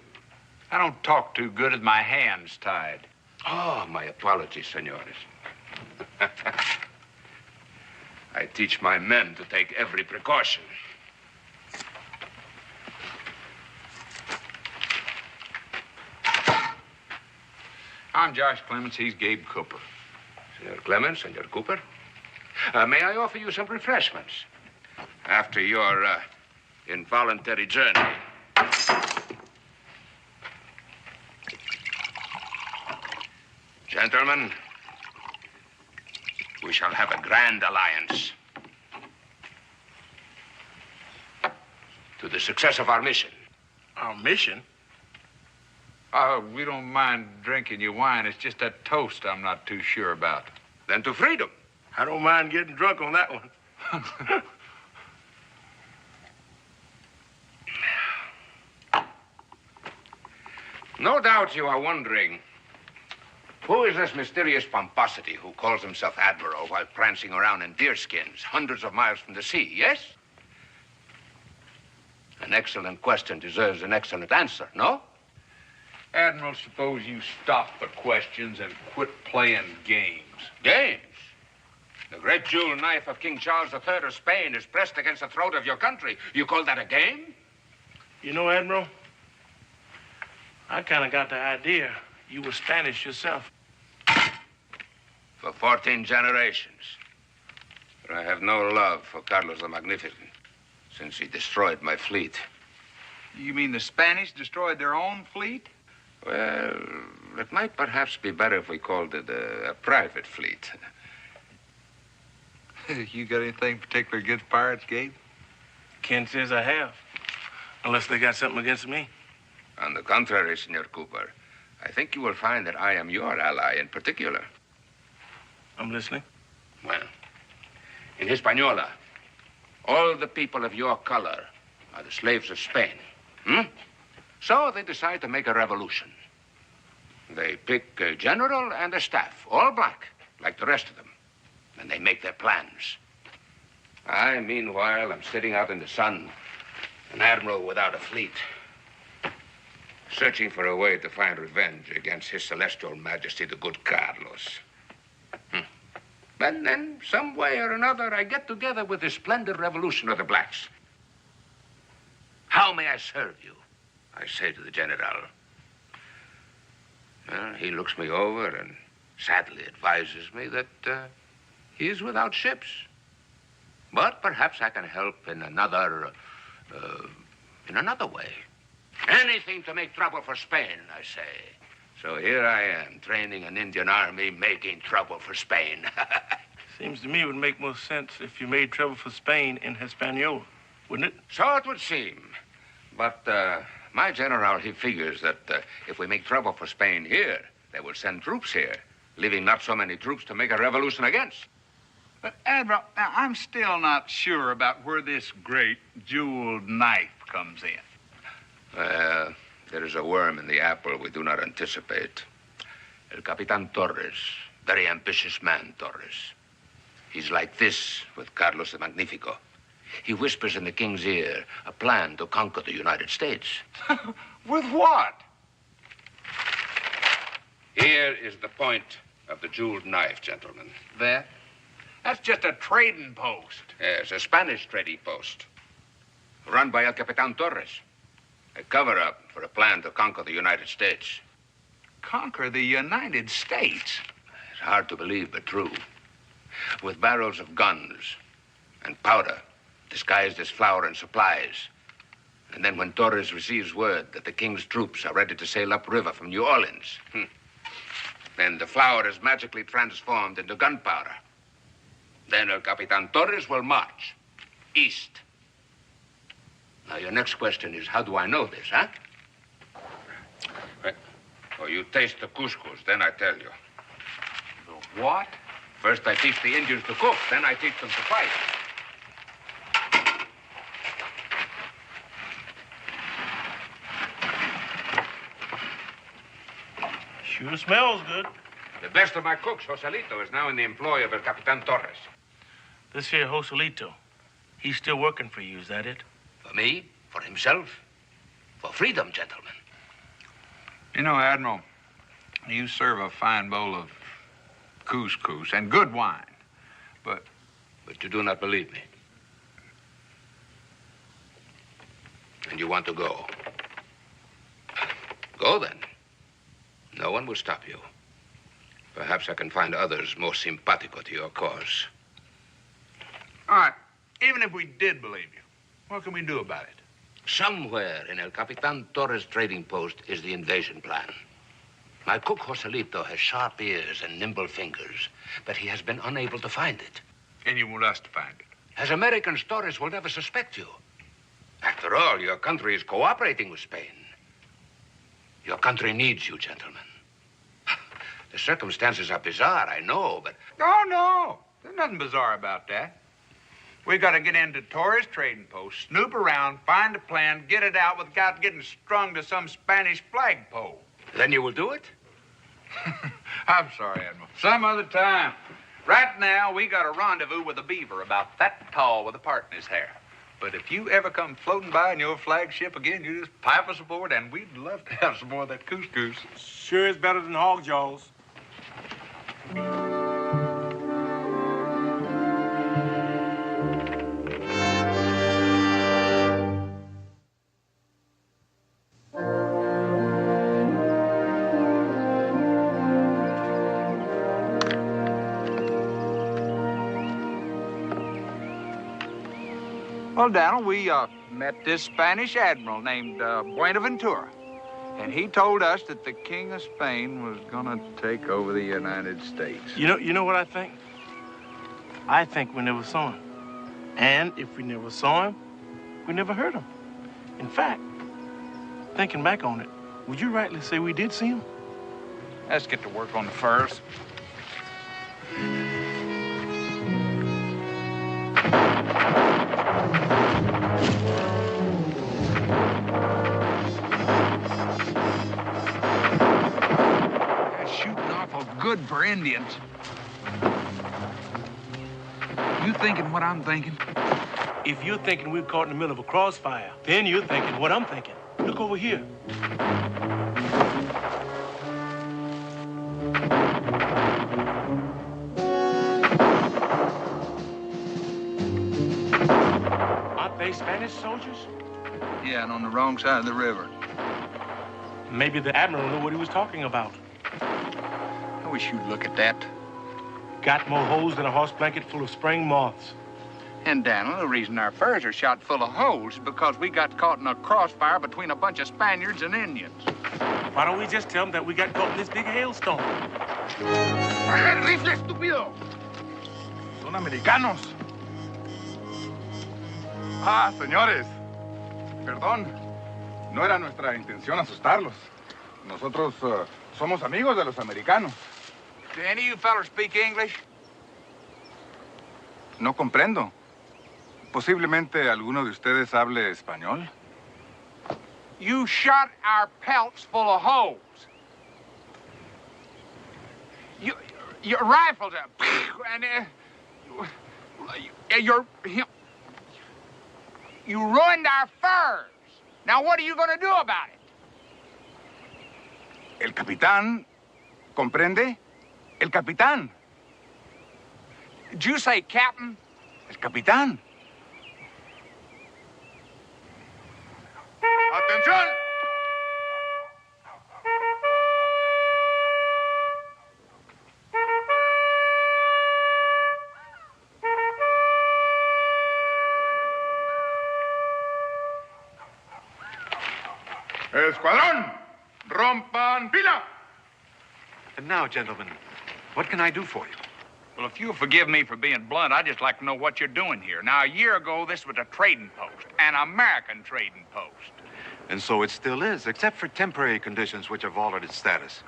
I don't talk too good with my hands tied. Oh, my apologies, senores. I teach my men to take every precaution. I'm Josh Clements. He's Gabe Cooper. Senor Clements, Senor Cooper. May I offer you some refreshments? After your involuntary journey. Gentlemen, we shall have a grand alliance. To the success of our mission. Our mission? We don't mind drinking your wine. It's just that toast I'm not too sure about. Then to freedom. I don't mind getting drunk on that one. No doubt you are wondering, who is this mysterious pomposity who calls himself Admiral while prancing around in deerskins hundreds of miles from the sea, yes? An excellent question deserves an excellent answer, no? Admiral, suppose you stop the questions and quit playing games. Games? The great jewel knife of King Charles III of Spain is pressed against the throat of your country. You call that a game? You know, Admiral, I kind of got the idea you were Spanish yourself. For 14 generations. But I have no love for Carlos the Magnificent since he destroyed my fleet. You mean the Spanish destroyed their own fleet? Well, it might perhaps be better if we called it a private fleet. You got anything particular against pirates, Gabe? Ken says I have. Unless they got something against me. On the contrary, Senor Cooper, I think you will find that I am your ally in particular. I'm listening. Well, in Hispaniola, all the people of your color are the slaves of Spain. So they decide to make a revolution. They pick a general and a staff, all black, like the rest of them. And they make their plans. I, meanwhile, am sitting out in the sun, an admiral without a fleet, searching for a way to find revenge against His Celestial Majesty, the good Carlos. But then, some way or another, I get together with the splendid revolution of the blacks. How may I serve you? I say to the general. Well, he looks me over and sadly advises me that he is without ships. But perhaps I can help in another way. Anything to make trouble for Spain, I say. So here I am, training an Indian army, making trouble for Spain. Seems to me it would make more sense if you made trouble for Spain in Hispaniola, wouldn't it? So it would seem. But my general, he figures that if we make trouble for Spain here, they will send troops here, leaving not so many troops to make a revolution against. But, Admiral, now, I'm still not sure about where this great jeweled knife comes in. Well, there is a worm in the apple we do not anticipate. El Capitan Torres, very ambitious man, Torres. He's like this with Carlos the Magnifico. He whispers in the king's ear a plan to conquer the United States. With what? Here is the point of the jeweled knife, gentlemen. That? That's just a trading post. Yes, a Spanish trading post. Run by El Capitan Torres. A cover-up for a plan to conquer the United States. Conquer the United States? It's hard to believe, but true. With barrels of guns and powder disguised as flour and supplies. And then when Torres receives word that the king's troops are ready to sail upriver from New Orleans, then the flour is magically transformed into gunpowder. Then El Capitan Torres will march east. Now, your next question is, how do I know this, huh? Oh, you taste the couscous, then I tell you. The what? First, I teach the Indians to cook, then I teach them to fight. Sure smells good. The best of my cooks, Joselito, is now in the employ of El Capitan Torres. This here Joselito, he's still working for you, is that it? For me? For himself? For freedom, gentlemen. You know, Admiral, you serve a fine bowl of couscous and good wine, but you do not believe me. And you want to go. Go, then. No one will stop you. Perhaps I can find others more simpatico to your cause. all right, even if we did believe you, what can we do about it? Somewhere in El Capitan Torres' trading post is the invasion plan. My cook Joselito has sharp ears and nimble fingers, but he has been unable to find it. And you want us to find it? As Americans, Torres will never suspect you. After all, your country is cooperating with Spain. Your country needs you, gentlemen. The circumstances are bizarre, I know, but... Oh, no. There's nothing bizarre about that. We got to get into Torres trading post, snoop around, find a plan, get it out without getting strung to some Spanish flagpole. Then you will do it? I'm sorry, Admiral. Some other time. Right now, we got a rendezvous with a beaver about that tall with a part in his hair. But if you ever come floating by in your flagship again, you just pipe us aboard, and we'd love to have some more of that couscous. Sure is better than hog jaws. Well, Daniel, we met this Spanish admiral named Buenaventura. And he told us that the King of Spain was gonna take over the United States. You know what I think? I think we never saw him. And if we never saw him, we never heard him. In fact, thinking back on it, would you rightly say we did see him? Let's get to work on the furs. Good for Indians. You thinking what I'm thinking? If you're thinking we're caught in the middle of a crossfire, then you're thinking what I'm thinking. Look over here. Aren't they Spanish soldiers? Yeah, and on the wrong side of the river. Maybe the admiral knew what he was talking about. I wish you'd look at that. Got more holes than a horse blanket full of spring moths. And, Daniel, the reason our furs are shot full of holes is because we got caught in a crossfire between a bunch of Spaniards and Indians. Why don't we just tell them that we got caught in this big hailstorm? ¡Rifle, estúpido! Son americanos. Ah, señores. Perdón. No era nuestra intención asustarlos. Nosotros somos amigos de los americanos. Do any of you fellas speak English? No comprendo. Posiblemente alguno de ustedes hable español. You shot our pelts full of holes. Your rifles are... And you ruined our furs. Now what are you going to do about it? El capitán, ¿comprende? El capitán. Did you say captain? El capitán. ¡Atención! escuadrón! Rompan pila! And now, gentlemen, what can I do for you? Well, if you'll forgive me for being blunt, I'd just like to know what you're doing here. Now, a year ago, this was a trading post, an American trading post. And so it still is, except for temporary conditions which have altered its status.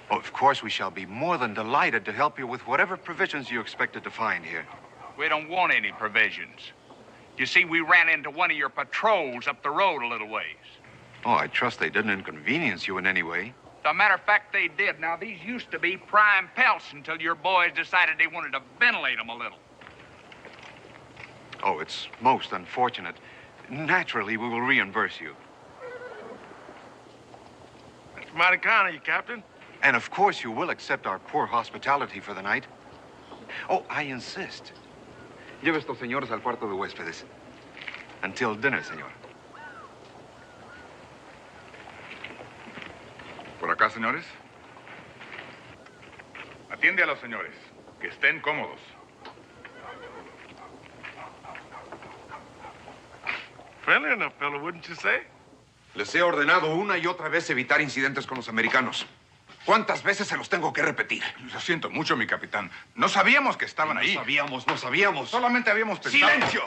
Oh, of course, we shall be more than delighted to help you with whatever provisions you expected to find here. We don't want any provisions. You see, we ran into one of your patrols up the road a little ways. Oh, I trust they didn't inconvenience you in any way. As a matter of fact, they did. Now, these used to be prime pelts until your boys decided they wanted to ventilate them a little. Oh, it's most unfortunate. Naturally, we will reimburse you. That's mighty kind of you, Captain. And of course, you will accept our poor hospitality for the night. Oh, I insist. Lleve estos señores al cuarto de huéspedes. Until dinner, señor. Por acá, señores. Atiende a los señores. Que estén cómodos. Friendly enough, fellow, wouldn't you say? Les he ordenado una y otra vez evitar incidentes con los americanos. ¿Cuántas veces se los tengo que repetir? Lo siento mucho, mi capitán. No sabíamos que estaban ahí. No sabíamos. Solamente habíamos pensado... ¡Silencio!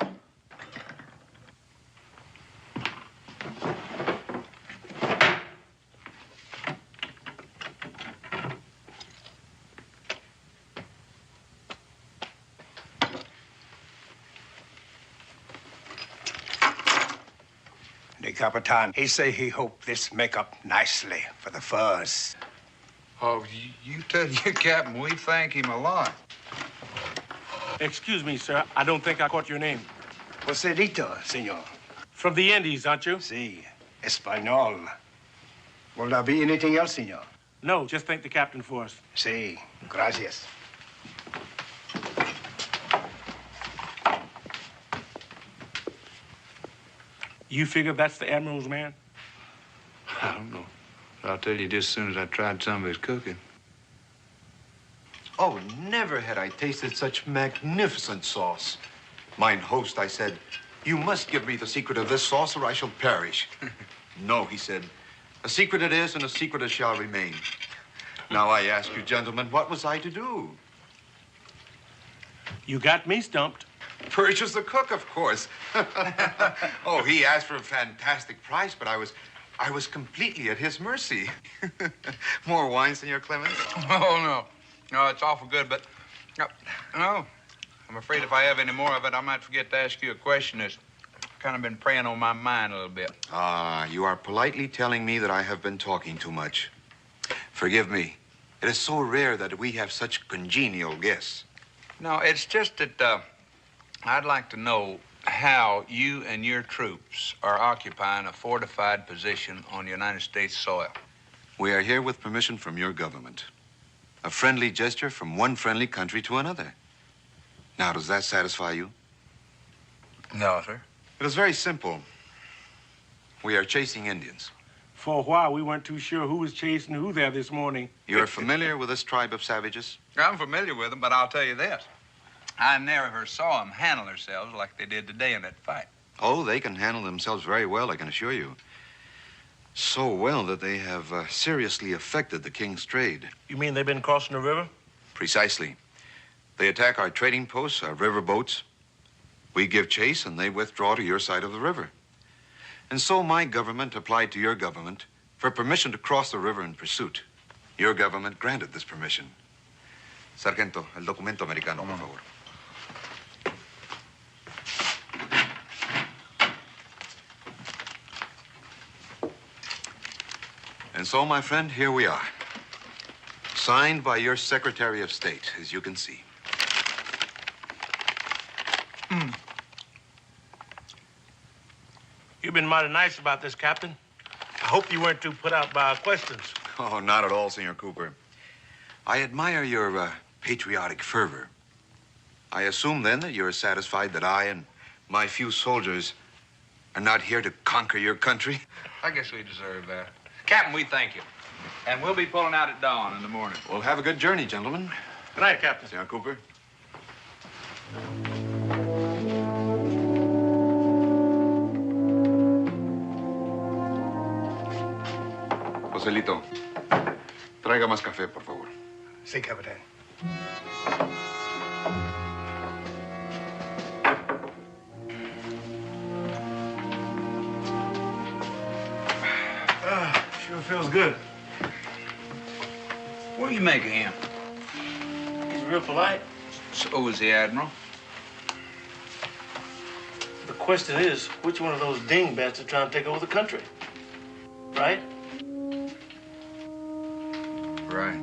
The Capitan, he say he hope this make up nicely for the furs. Oh, you tell your captain we thank him a lot. Excuse me, sir. I don't think I caught your name. Procedito, señor. From the Indies, aren't you? Sí, Español. Will there be anything else, señor? No, just thank the captain for us. Sí, gracias. You figure that's the Admiral's man? I don't know. I'll tell you just as soon as I tried some of his cooking. Oh, never had I tasted such magnificent sauce. Mine host, I said, you must give me the secret of this sauce or I shall perish. No, he said, a secret it is and a secret it shall remain. Now I ask you, gentlemen, what was I to do? You got me stumped. Purchase the cook, of course. Oh, he asked for a fantastic price, but I was completely at his mercy. More wine, Senor Clements? Oh, no. No, it's awful good, but... No. I'm afraid if I have any more of it, I might forget to ask you a question that's kind of been preying on my mind a little bit. Ah, you are politely telling me that I have been talking too much. Forgive me. It is so rare that we have such congenial guests. No, it's just that, I'd like to know how you and your troops are occupying a fortified position on United States soil. We are here with permission from your government. A friendly gesture from one friendly country to another. Now, does that satisfy you? No, sir. It is very simple. We are chasing Indians. For a while, we weren't too sure who was chasing who there this morning. You're familiar with this tribe of savages? I'm familiar with them, but I'll tell you this. I never saw them handle themselves like they did today in that fight. Oh, they can handle themselves very well, I can assure you. So well that they have seriously affected the king's trade. You mean they've been crossing the river? Precisely. They attack our trading posts, our river boats. We give chase, and they withdraw to your side of the river. And so my government applied to your government for permission to cross the river in pursuit. Your government granted this permission. Sargento, el documento americano, por favor. And so, my friend, here we are. Signed by your Secretary of State, as you can see. You've been mighty nice about this, Captain. I hope you weren't too put out by our questions. Oh, not at all, Senor Cooper. I admire your patriotic fervor. I assume, then, that you're satisfied that I and my few soldiers are not here to conquer your country? I guess we deserve that. Captain, we thank you. And we'll be pulling out at dawn in the morning. Well, have a good journey, gentlemen. Good night, Captain. Senor Cooper. Joselito, traiga más café, por favor. Sí, capitán. Sure feels good. What do you make of him? He's real polite. So is the Admiral. The question is, which one of those dingbats are trying to take over the country? Right? Right.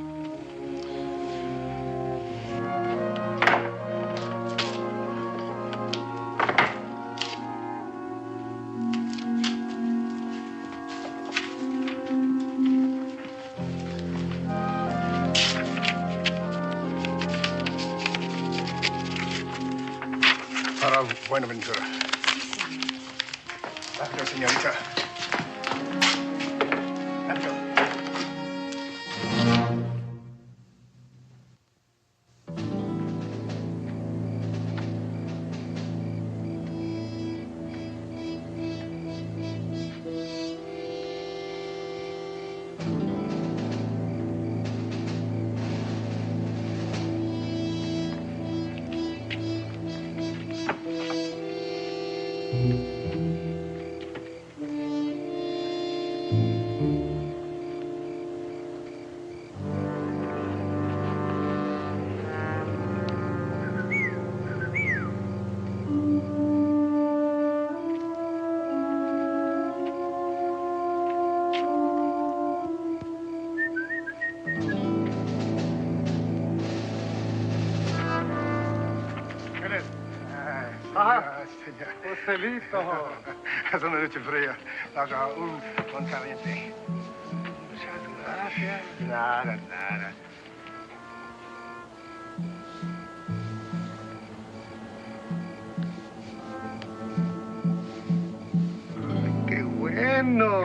Para Buenaventura. Rápido, señorita. Rápido. Joselito. Es una noche fría. Haga un caliente. Muchas gracias. Nada, nada. ¡Qué bueno!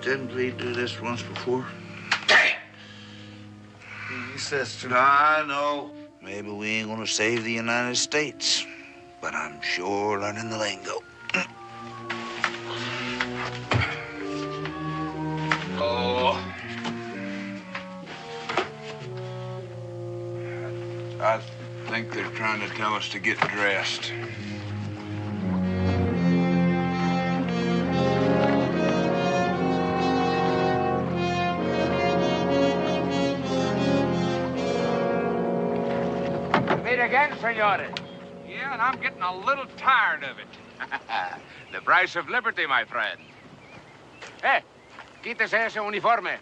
Didn't we do this once before? He says to... I know. Maybe we ain't gonna save the United States, but I'm sure learning the lingo. Oh. I think they're trying to tell us to get dressed. Again, senores. Yeah, and I'm getting a little tired of it. The price of liberty, my friend. Hey, quítese ese uniforme.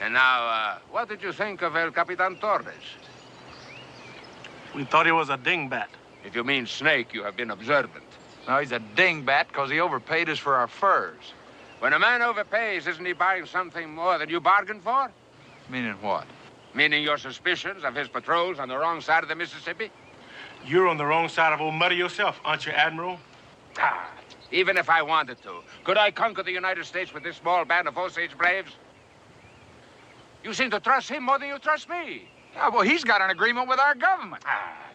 And now, what did you think of El Capitan Torres? We thought he was a dingbat. If you mean snake, you have been observant. No, he's a dingbat because he overpaid us for our furs. When a man overpays, isn't he buying something more than you bargained for? Meaning what? Meaning your suspicions of his patrols on the wrong side of the Mississippi? You're on the wrong side of old Muddy yourself, aren't you, Admiral? Ah, even if I wanted to, could I conquer the United States with this small band of Osage braves? You seem to trust him more than you trust me. Yeah, well, he's got an agreement with our government.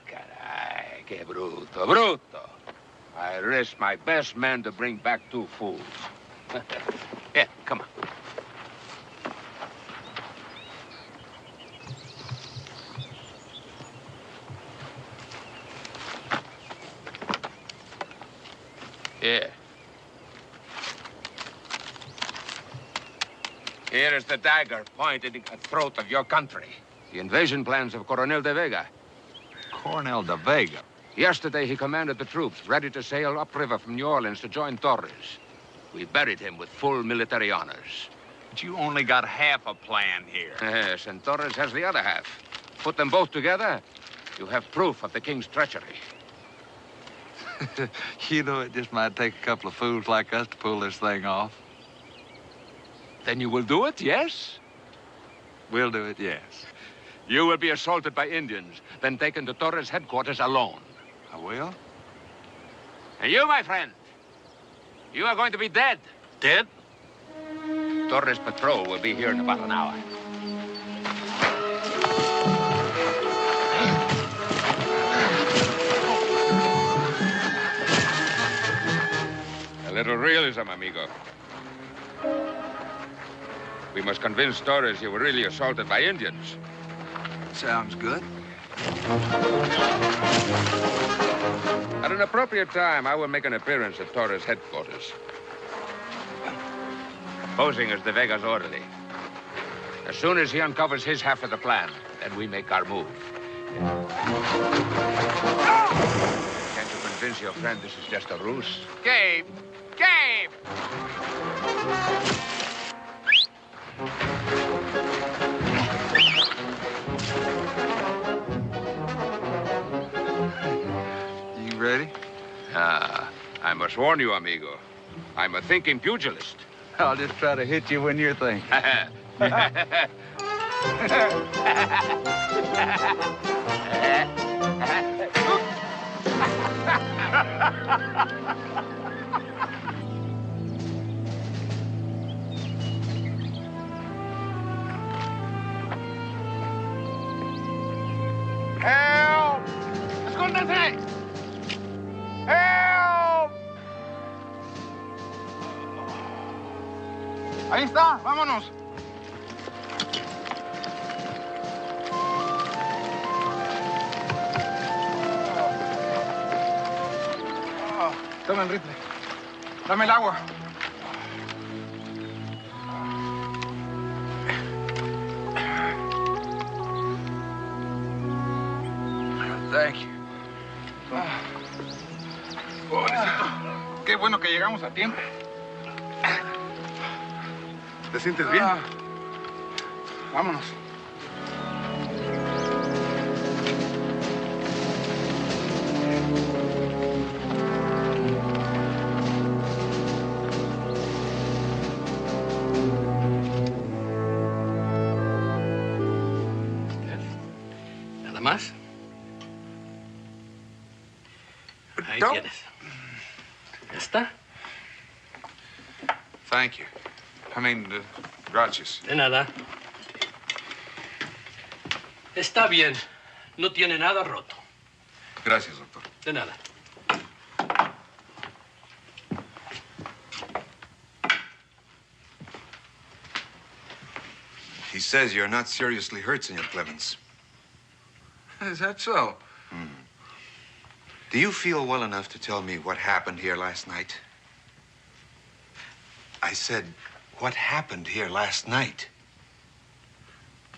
Caray, que bruto, bruto. I risked my best men to bring back 2 fools. Here, come on. Here. Here is the dagger pointed at the throat of your country. The invasion plans of Coronel de Vega. Coronel de Vega? Yesterday, he commanded the troops ready to sail upriver from New Orleans to join Torres. We buried him with full military honors. But you only got half a plan here. Yes, and Torres has the other half. Put them both together, you have proof of the king's treachery. You know, it just might take a couple of fools like us to pull this thing off. Then you will do it, yes? We'll do it, yes. You will be assaulted by Indians, then taken to Torres' headquarters alone. I will? And you, my friend, you are going to be dead. Dead? Torres' patrol will be here in about an hour. A little realism, amigo. We must convince Torres you were really assaulted by Indians. Sounds good. At an appropriate time, I will make an appearance at Torres' headquarters. Posing as De Vega's orderly. As soon as he uncovers his half of the plan, then we make our move. Can't you convince your friend this is just a ruse? Gabe! Gabe! You ready? I must warn you, amigo. I'm a thinking pugilist. I'll just try to hit you when you're thinking. Help! ¡Escóndete! Help! Ahí está, vámonos. Toma el rifle. Dame el agua. Thank you. Pobrecito. Qué bueno que llegamos a tiempo. ¿Te sientes bien? Vámonos. ¿Nada más? Ahí No. tienes. ¿Ya está? Thank you. Gracias. De nada. Está bien. No tiene nada roto. Gracias, doctor. De nada. He says you're not seriously hurt, Senor Clements. Is that so? Do you feel well enough to tell me what happened here last night? I said, what happened here last night?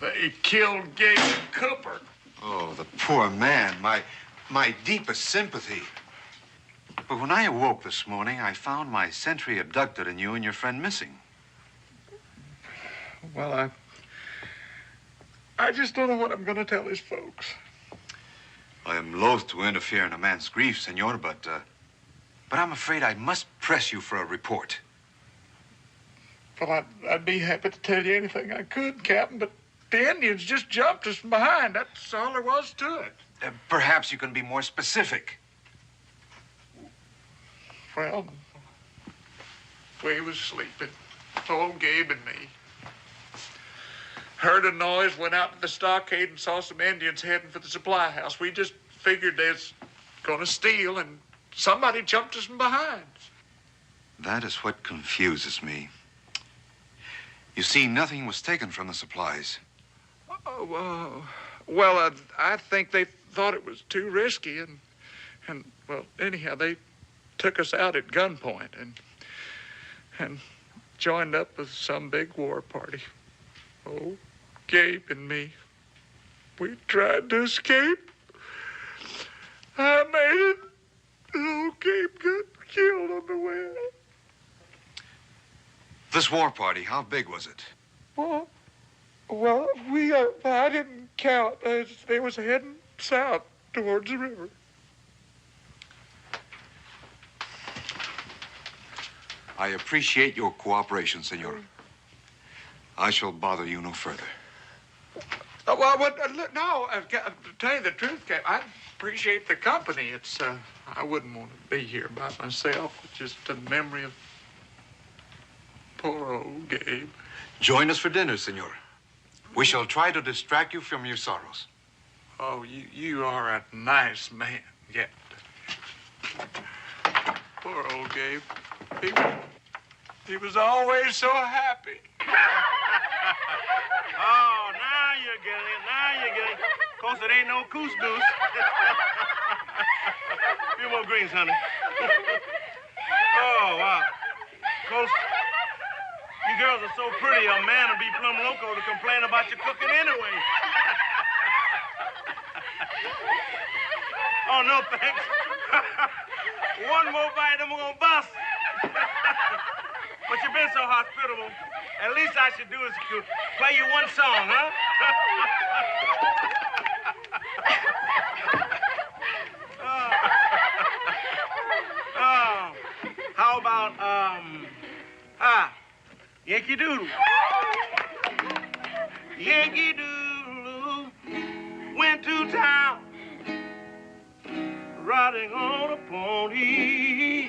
They killed Gabe Cooper. Oh, the poor man. My deepest sympathy. But when I awoke this morning, I found my sentry abducted and you and your friend missing. Well, I just don't know what I'm going to tell his folks. I am loath to interfere in a man's grief, senor, but I'm afraid I must press you for a report. Well, I'd be happy to tell you anything I could, Captain, but the Indians just jumped us from behind. That's all there was to it. Perhaps you can be more specific. Well, we was sleeping, old Gabe and me. heard a noise, went out to the stockade and saw some Indians heading for the supply house. We just figured they was gonna steal, and somebody jumped us from behind. That is what confuses me. You see, nothing was taken from the supplies. Well, I think they thought it was too risky, and well, anyhow, they took us out at gunpoint and joined up with some big war party. Oh, Gabe and me, we tried to escape. I made it. Oh, Gabe got killed on the way. This war party, how big was it? Well, I didn't count. They was heading south towards the river. I appreciate your cooperation, senor. I shall bother you no further. To tell you the truth, Cap, I appreciate the company. It's, I wouldn't want to be here by myself. It's just a memory of poor old Gabe. Join us for dinner, senor. We shall try to distract you from your sorrows. Oh, you are a nice man, yet. Poor old Gabe. He was always so happy. Oh, now you're getting it. Now you're getting it. Of course, it ain't no couscous. Few more greens, honey. Oh, wow. Of course, you girls are so pretty, a man would be plumb loco to complain about your cooking anyway. Oh, no, thanks. One more bite, and we're gonna bust. But you've been so hospitable. At least I should do is play you one song, huh? How about, Yankee Doodle. Yankee Doodle went to town, riding on a pony.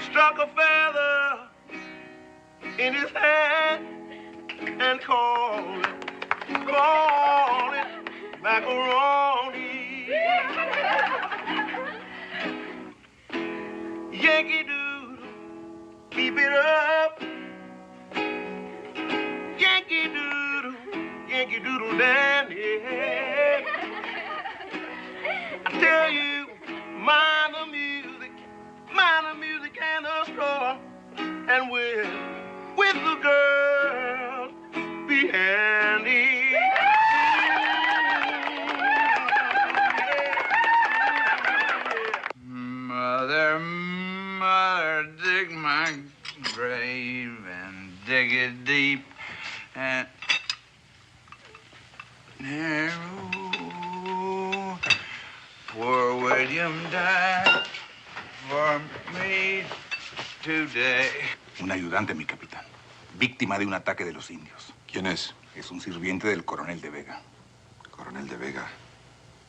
Struck a feather in his hand and called it macaroni. Yankee Doodle, keep it up. Yankee Doodle Dandy. I tell you, mind the music and the straw, and with the girls, be handy. Mother, dig my grave and dig it deep and narrow. Poor William died for me today. Un ayudante, mi capitán. Víctima de un ataque de los indios. ¿Quién es? Es un sirviente del coronel de Vega. Coronel de Vega.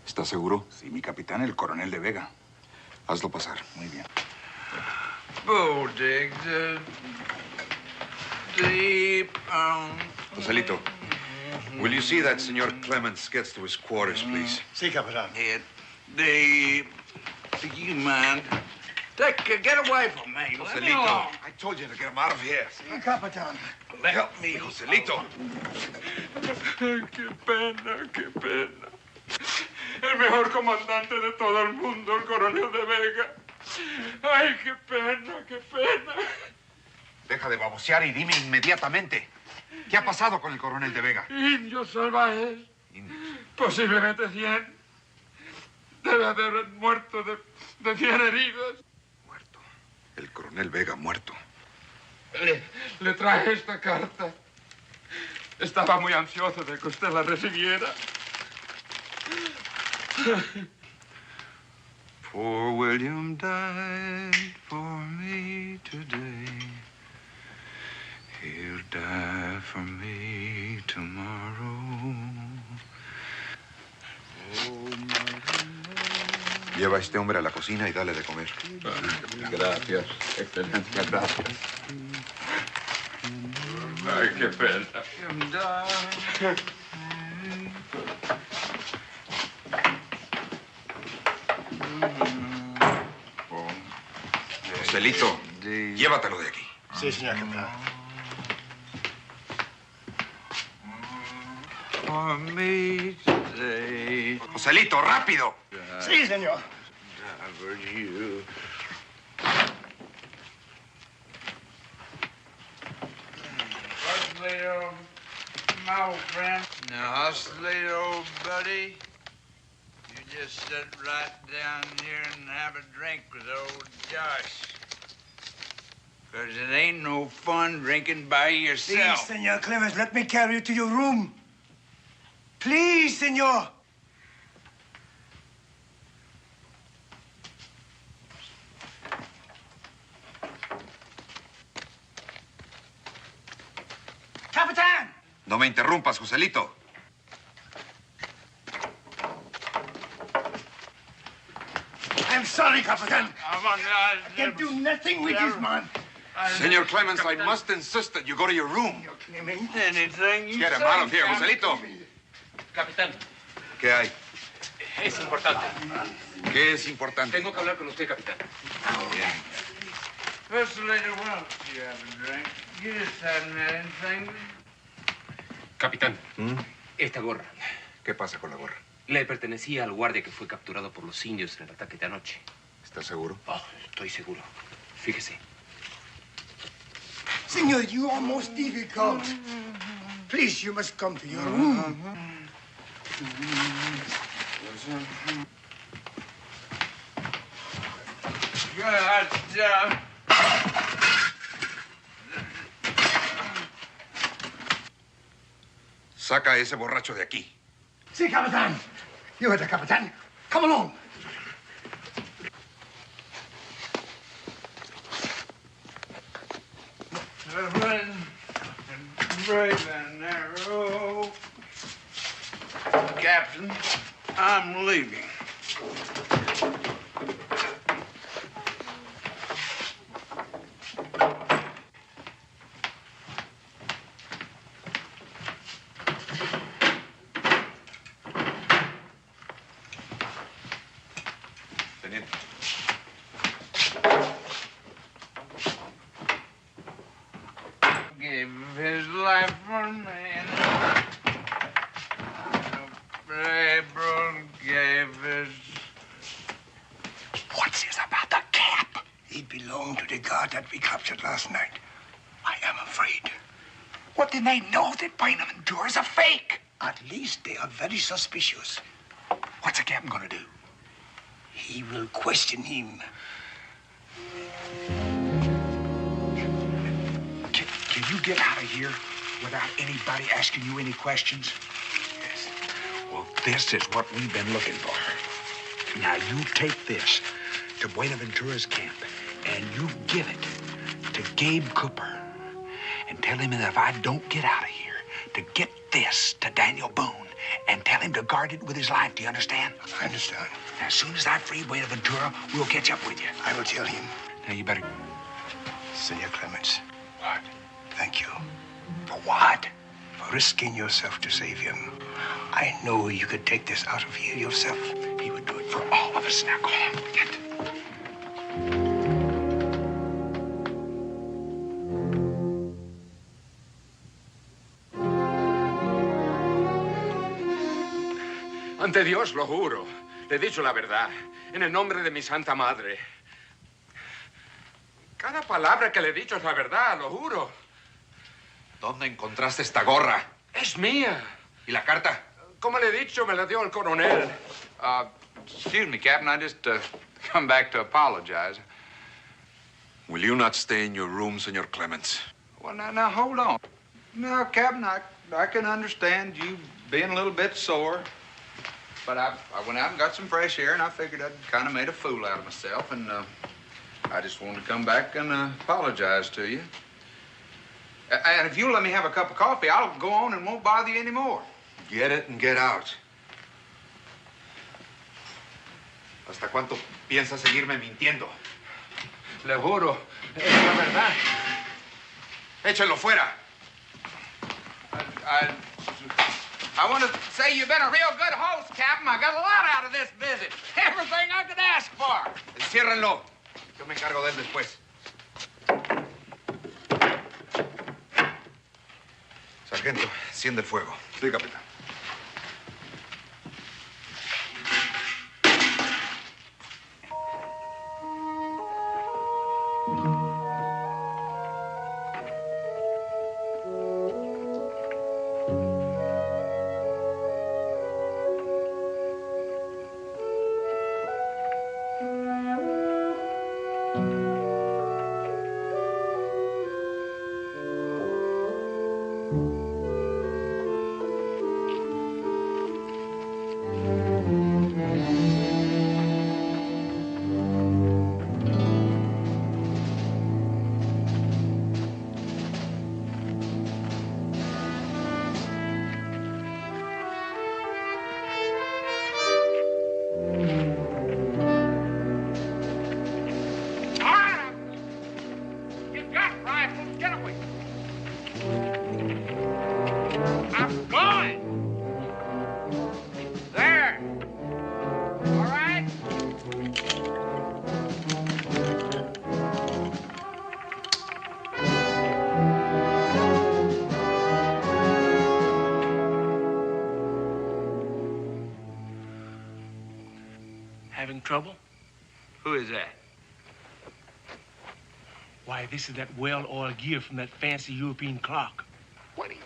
¿Estás seguro? Sí, mi capitán, el coronel de Vega. Hazlo pasar. Muy bien. Oh, dig the deep. Joselito, will you see that Senor Clements gets to his quarters, please? Sí, capitán. Deep. You mind? Get away from me. Let me alone. I told you to get him out of here. Sí, capitán. Help me, Joselito. Qué pena, qué pena. El mejor comandante de todo el mundo, el coronel de Vega. Ay, qué pena, qué pena. Deja de babosear y dime inmediatamente. ¿Qué ha pasado con el coronel de Vega? Indios salvajes. Posiblemente 100. Debe haber muerto de 100 heridos. Muerto. El coronel Vega muerto. Le traje esta carta. Estaba muy ansioso de que usted la recibiera. Poor William died for me today. He'll die for me tomorrow. Lleva a este hombre a la cocina y dale de comer. Gracias, Excelencia, gracias. Ay, qué pena. Joselito, llévatelo de aquí. Sí, señor capitán. Joselito, rápido. Sí, señor. Oscillator, my old friend. Now, Oscillator, old buddy, you just sit right down here and have a drink with old Josh. Because it ain't no fun drinking by yourself. Please, Senor Clements, let me carry you to your room. Please, senor. Capitán! No me interrumpas, Joselito. I'm sorry, Capitán. I can do nothing with this man. Senor Clements, I must insist that you go to your room. Anything you Get him say, out of here, Joselito. Capitán, ¿Qué hay? es importante. ¿Qué es importante? Tengo que hablar con usted, capitán. Oscillator, why don't you have a drink? You just haven't had anything. Capitán, esta gorra. ¿Qué pasa con la gorra? Le pertenecía al guardia que fue capturado por los indios en el ataque de anoche. ¿Estás seguro? Oh, estoy seguro. Fíjese. Senor, you are most difficult. Please, you must come to your room. Saca a ese borracho de aquí. Sí, Capitán. You are the Capitán. Come along. Brave and narrow. Captain, I'm leaving. Gave his life for me. April gave his. What's this about the cap? It belonged to the guard that we captured last night. I am afraid. What, then they know that Buenaventura is a fake? At least they are very suspicious. What's the captain gonna do? He will question him. Can you get out of here without anybody asking you any questions? Yes. Well, this is what we've been looking for. Now, you take this to Buenaventura's camp, and you give it to Gabe Cooper, and tell him that if I don't get out of here, to get this to Daniel Boone, and tell him to guard it with his life. Do you understand? I understand. Now, as soon as I free Buenaventura, we'll catch up with you. I will tell him. Now, you better... Senor Clements. What? Thank you. For what? For risking yourself to save him. I know you could take this out of here yourself. He would do it for all of us. Now, go on. Get. Ante Dios, lo juro. Le he dicho la verdad. En el nombre de mi santa madre. Cada palabra que le he dicho es la verdad, lo juro. ¿Dónde encontraste esta gorra? Es mía. ¿Y la carta? Como le he dicho, me la dio el coronel. Excuse me, Captain. I just come back to apologize. Will you not stay in your room, Senor Clements? Well, now, hold on. Now, Captain, I can understand you being a little bit sore. But I went out and got some fresh air, and I figured I'd kind of made a fool out of myself, and I just wanted to come back and apologize to you. And if you'll let me have a cup of coffee, I'll go on and won't bother you anymore. Get it and get out. ¿Hasta cuánto piensas seguirme mintiendo? Le juro, es la verdad. Échalo fuera. I want to say you've been a real good host, Captain. I got a lot out of this visit. Everything I could ask for. Enciérrenlo. Yo me encargo de él después. Sargento, enciende el fuego. Sí, capitán. Having trouble? Who is that? Why, this is that well-oiled gear from that fancy European clock. What do you...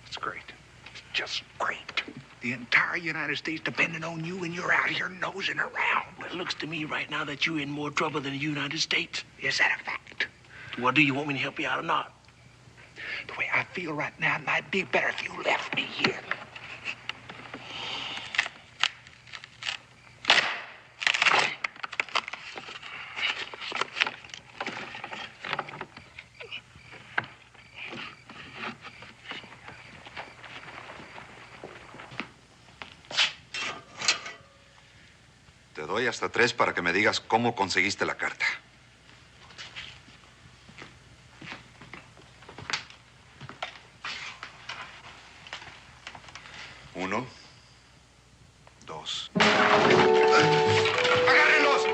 It's great. It's just great. The entire United States depending on you, and you're out here nosing around. Well, it looks to me right now that you're in more trouble than the United States. Is that a fact? Well, do you want me to help you out or not? The way I feel right now, it might be better if you left me here. Te doy hasta 3 para que me digas cómo conseguiste la carta. 1, 2. ¡Agárrenlos!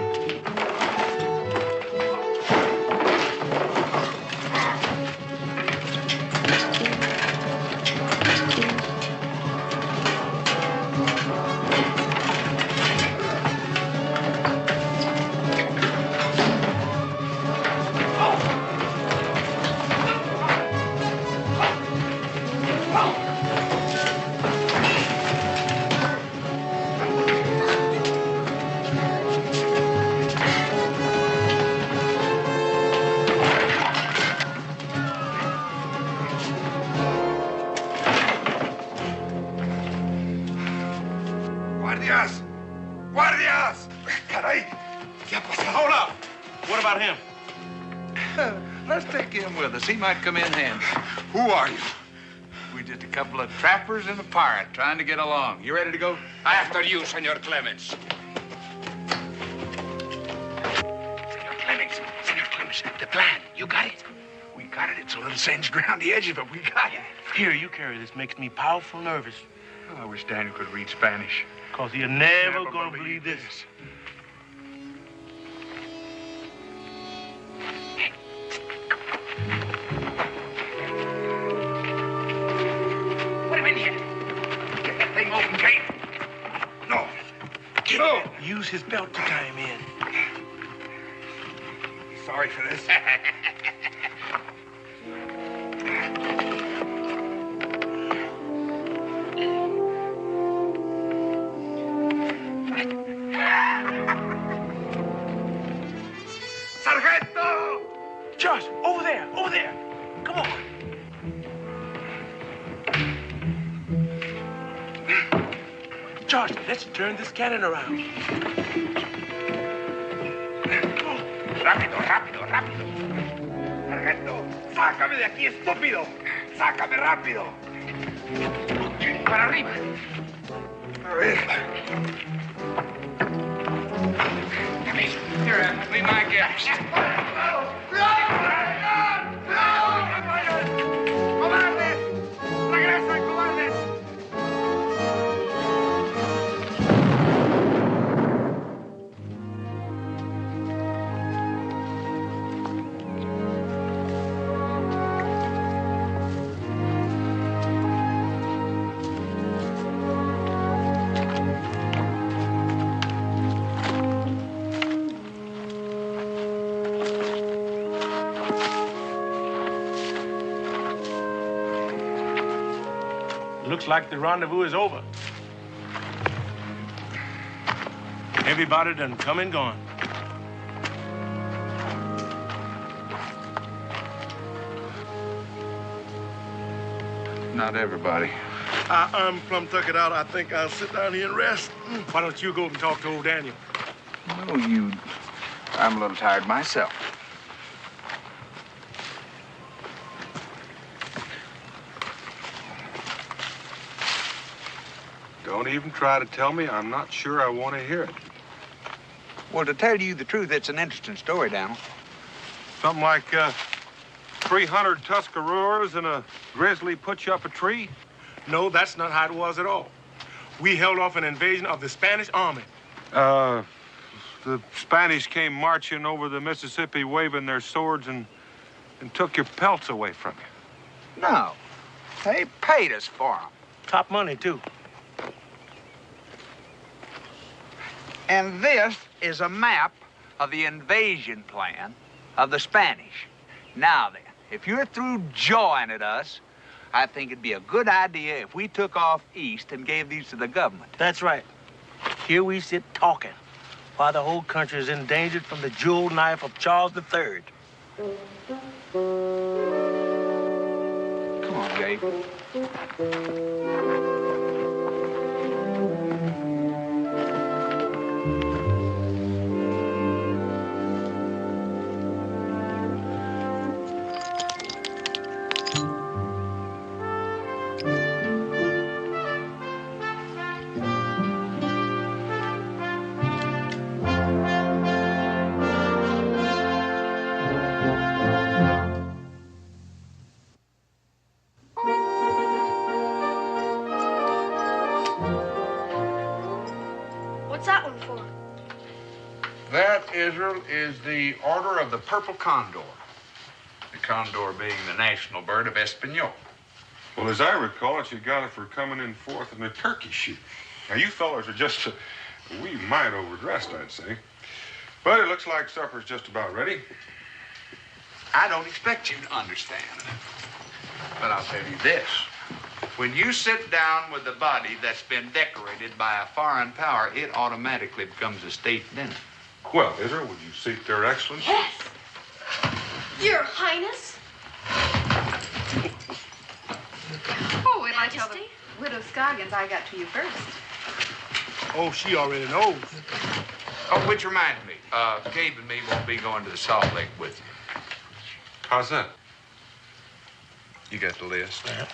¡Guardias! ¡Guardias! ¡Caray! ¿Qué ha pasado? Hold up! What about him? Let's take him with us. He might come in handy. Who are you? We're just a couple of trappers and a pirate trying to get along. You ready to go? After you, Senor Clements. Senor Clements, the plan. You got it? We got it. It's a little singed around the edges, but we got it. Here, you carry this. Makes me powerful nervous. Oh, I wish Daniel could read Spanish. Because you're never gonna believe this. Put him in here. Get that thing open, Kate. No. No. Use his belt to tie him in. Sorry for this. Sargento! Josh, over there, over there. Come on. Josh, let's turn this cannon around. Rápido, rápido, rápido. Sargento, sácame de aquí, estúpido. Sácame rápido. Para arriba. A ver. Here, be my guest. ¡No! ¡No! ¡No! ¡Comandante! like the rendezvous is over. Everybody done come and gone. Not everybody. I'm plumb tuck it out. I think I'll sit down here and rest. Why don't you go and talk to old Daniel? No, I'm a little tired myself. Don't even try to tell me. I'm not sure I want to hear it. Well, to tell you the truth, it's an interesting story, Daniel. Something like 300 Tuscaroras and a grizzly put you up a tree? No, that's not how it was at all. We held off an invasion of the Spanish army. The Spanish came marching over the Mississippi waving their swords and took your pelts away from you. No. They paid us for them. Top money, too. And this is a map of the invasion plan of the Spanish. Now then, if you're through jawing at us, I think it'd be a good idea if we took off east and gave these to the government. That's right. Here we sit talking while the whole country is endangered from the jewel knife of Charles III. Come on, Gabe. Israel is the Order of the Purple Condor. The condor being the national bird of Espanol. Well, as I recall it, you got it for coming in fourth in the turkey shoot. Now, you fellas are just a wee mite overdressed, I'd say. But it looks like supper's just about ready. I don't expect you to understand. But I'll tell you this. When you sit down with a body that's been decorated by a foreign power, it automatically becomes a state dinner. Well, Israel, would you seat their excellency? Yes. Your Highness. Oh, wait till I tell the Widow Scoggins I got to you first. Oh, she already knows. Oh, which reminds me, Gabe and me won't be going to the Salt Lake with you. How's that? You got the list? Yeah.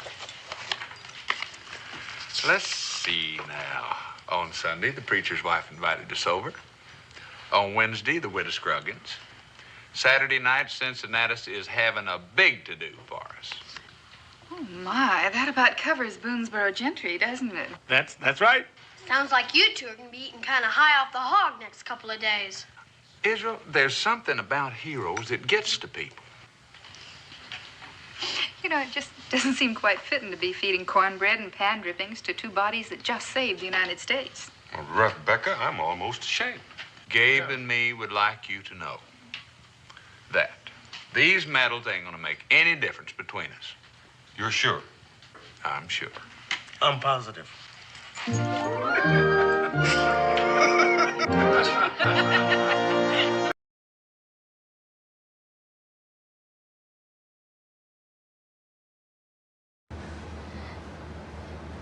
Let's see now. On Sunday, the preacher's wife invited us over. On Wednesday, the Widow Scroggins. Saturday night, Cincinnatus is having a big to-do for us. Oh, my. That about covers Boonesboro gentry, doesn't it? That's right. Sounds like you two are going to be eating kind of high off the hog next couple of days. Israel, there's something about heroes that gets to people. You know, it just doesn't seem quite fitting to be feeding cornbread and pan drippings to two bodies that just saved the United States. Well, Rebecca, I'm almost ashamed. Gabe and me would like you to know that these medals ain't gonna make any difference between us. You're sure? I'm sure. I'm positive.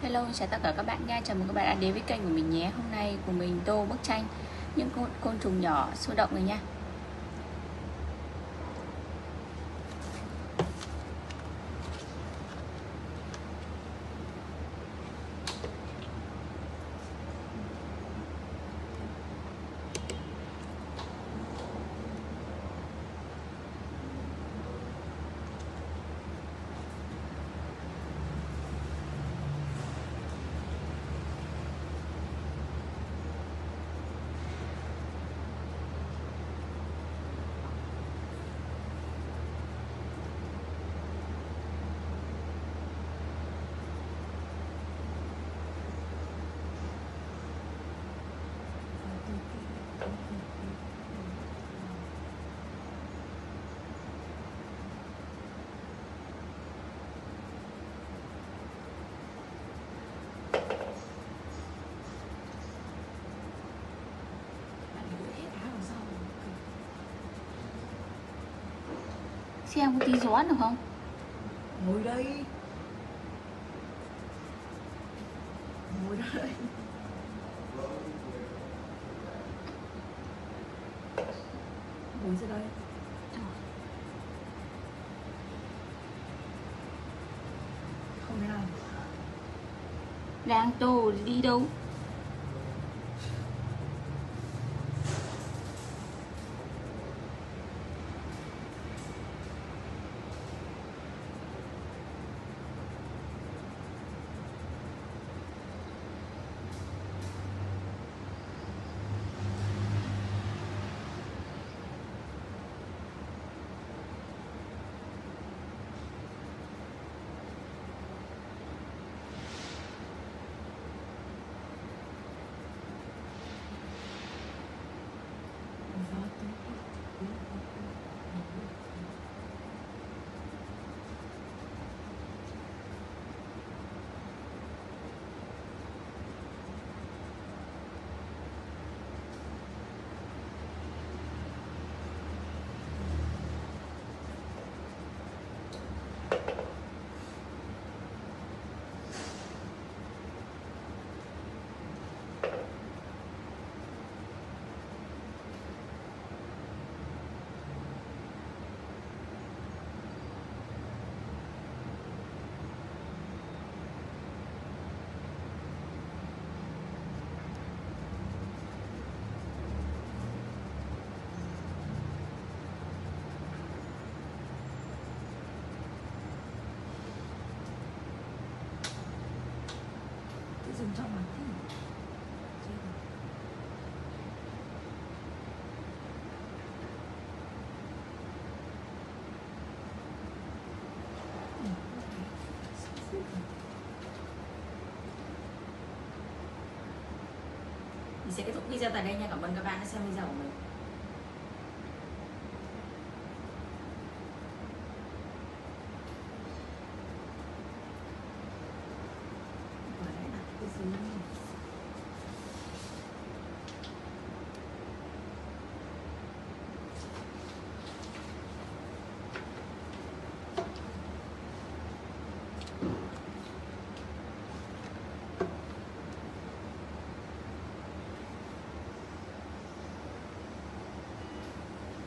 Hello, chào tất cả các bạn nha. Chào mừng các bạn đã đến với kênh của mình nhé. Hôm nay của mình tô bức tranh những côn trùng nhỏ sôi động này nha. Xem có tí gió được không? Ngồi đây. Ngồi đây. Ngồi ra đây. Không thế nào? Đang tô đi đâu? Dừng trong mặt thế. Mình sẽ kết thúc video tại đây nha. Cảm ơn các bạn đã xem video của mình.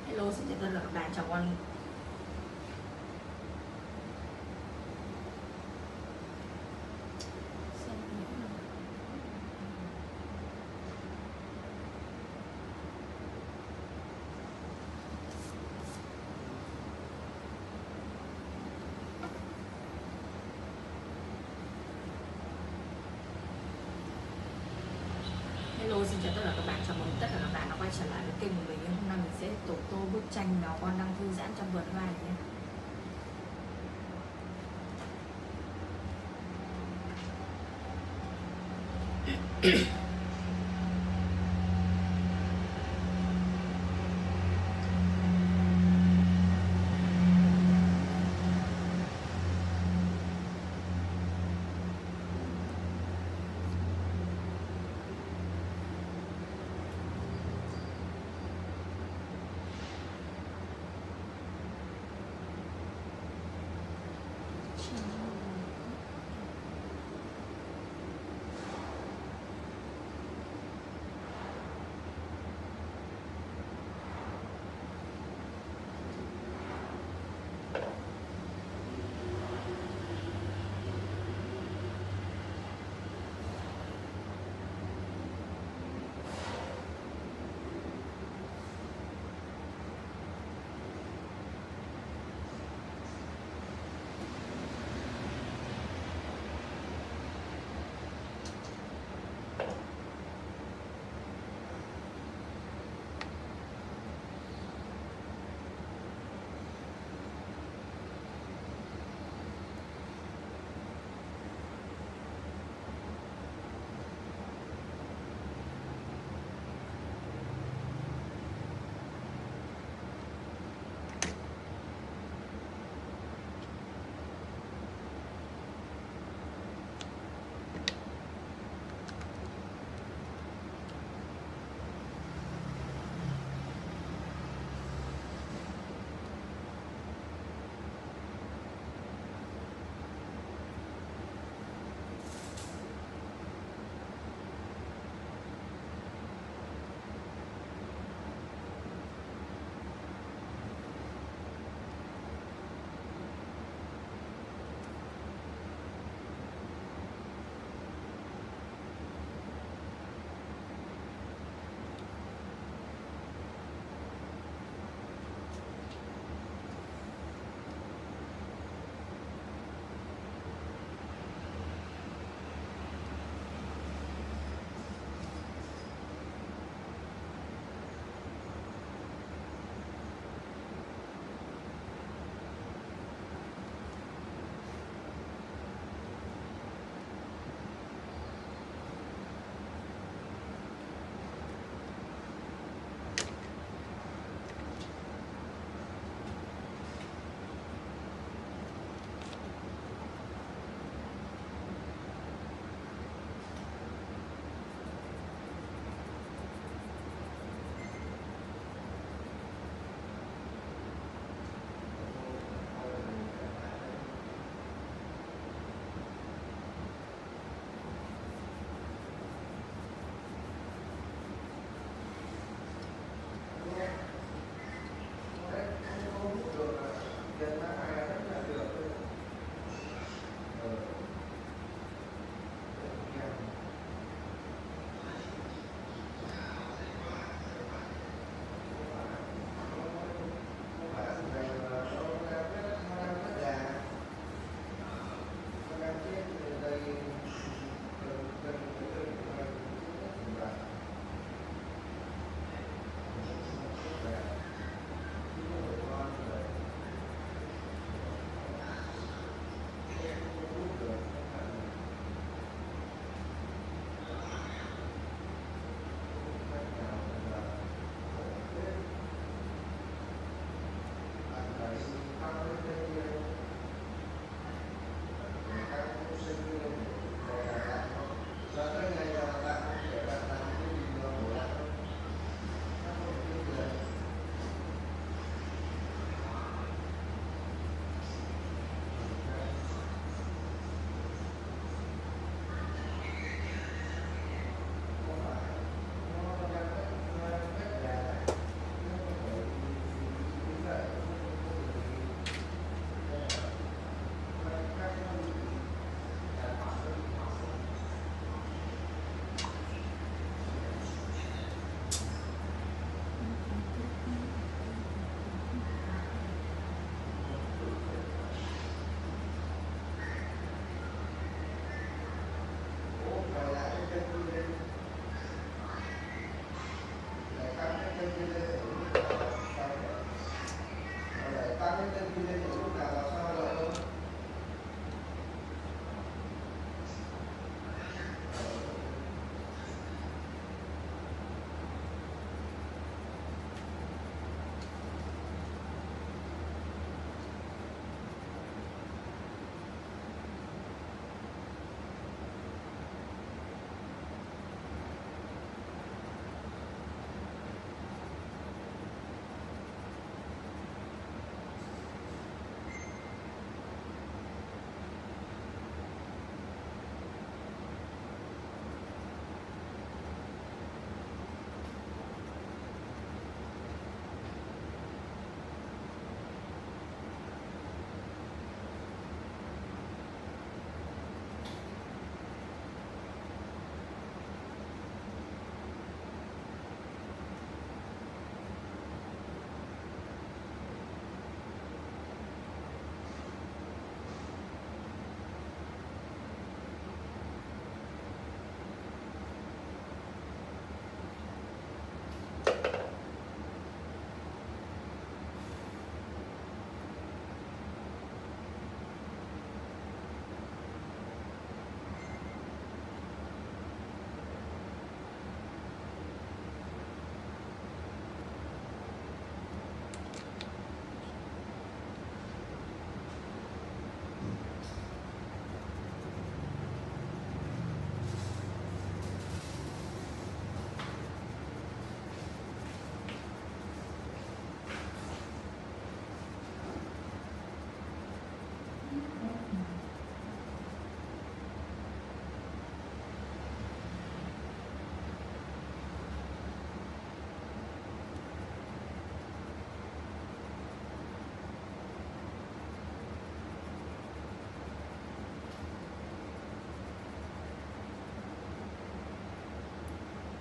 Hello, xin chào tất cả các bạn, chào con. Hello, xin chào tất cả các bạn, chào mừng tất cả các bạn đã quay trở lại với kênh của mình. Hôm nay mình sẽ tiếp tục tô bức tranh Mèo Con Đang Thư Giãn Trong Vườn Hoa này nhé.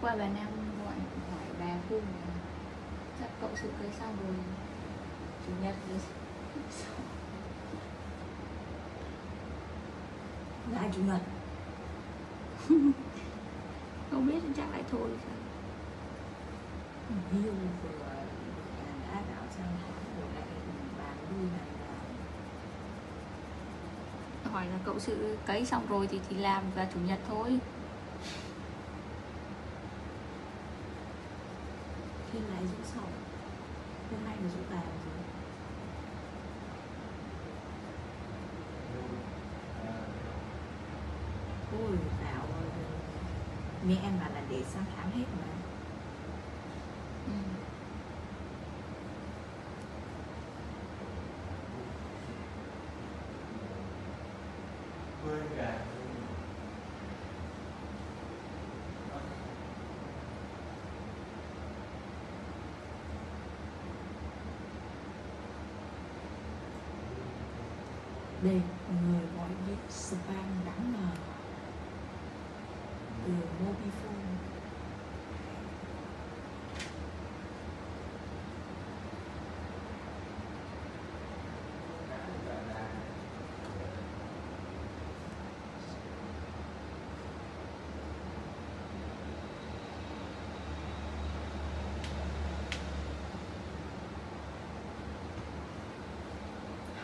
qua bà Nam gọi hỏi bà Phương chắc cậu sự cưới xong rồi chủ nhật rồi lại chủ nhật. Không biết chắc lại thôi sao. Ví dụ vừa đã bảo sao rồi lại bàn vui này là hỏi là cậu sự cấy xong rồi thì làm vào chủ nhật thôi. khi lại rũ sau hôm nay là rũ tàn rồi. Ôi Thảo ơi, mẹ em bảo là để sang tháng hết mà. Đây, người gọi điện spam đáng ngờ từ Mobifone.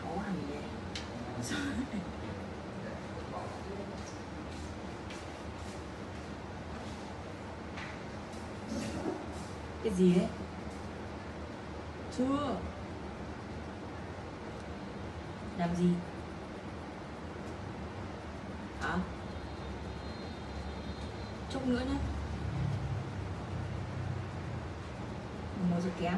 Hấu hẳn vậy. Cái gì đấy? Chưa. Làm gì? Hả? Chút nữa nhé. 1 giờ kém.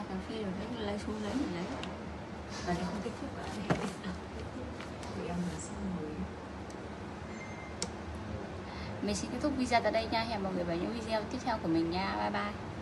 Cà phê rồi đấy, lấy xuống lấy mình lấy. Và nó không kết thúc ở đây. Tụi em là xong rồi. Mình xin kết thúc video tại đây nha. Hẹn mọi người vào những video tiếp theo của mình nha. Bye bye.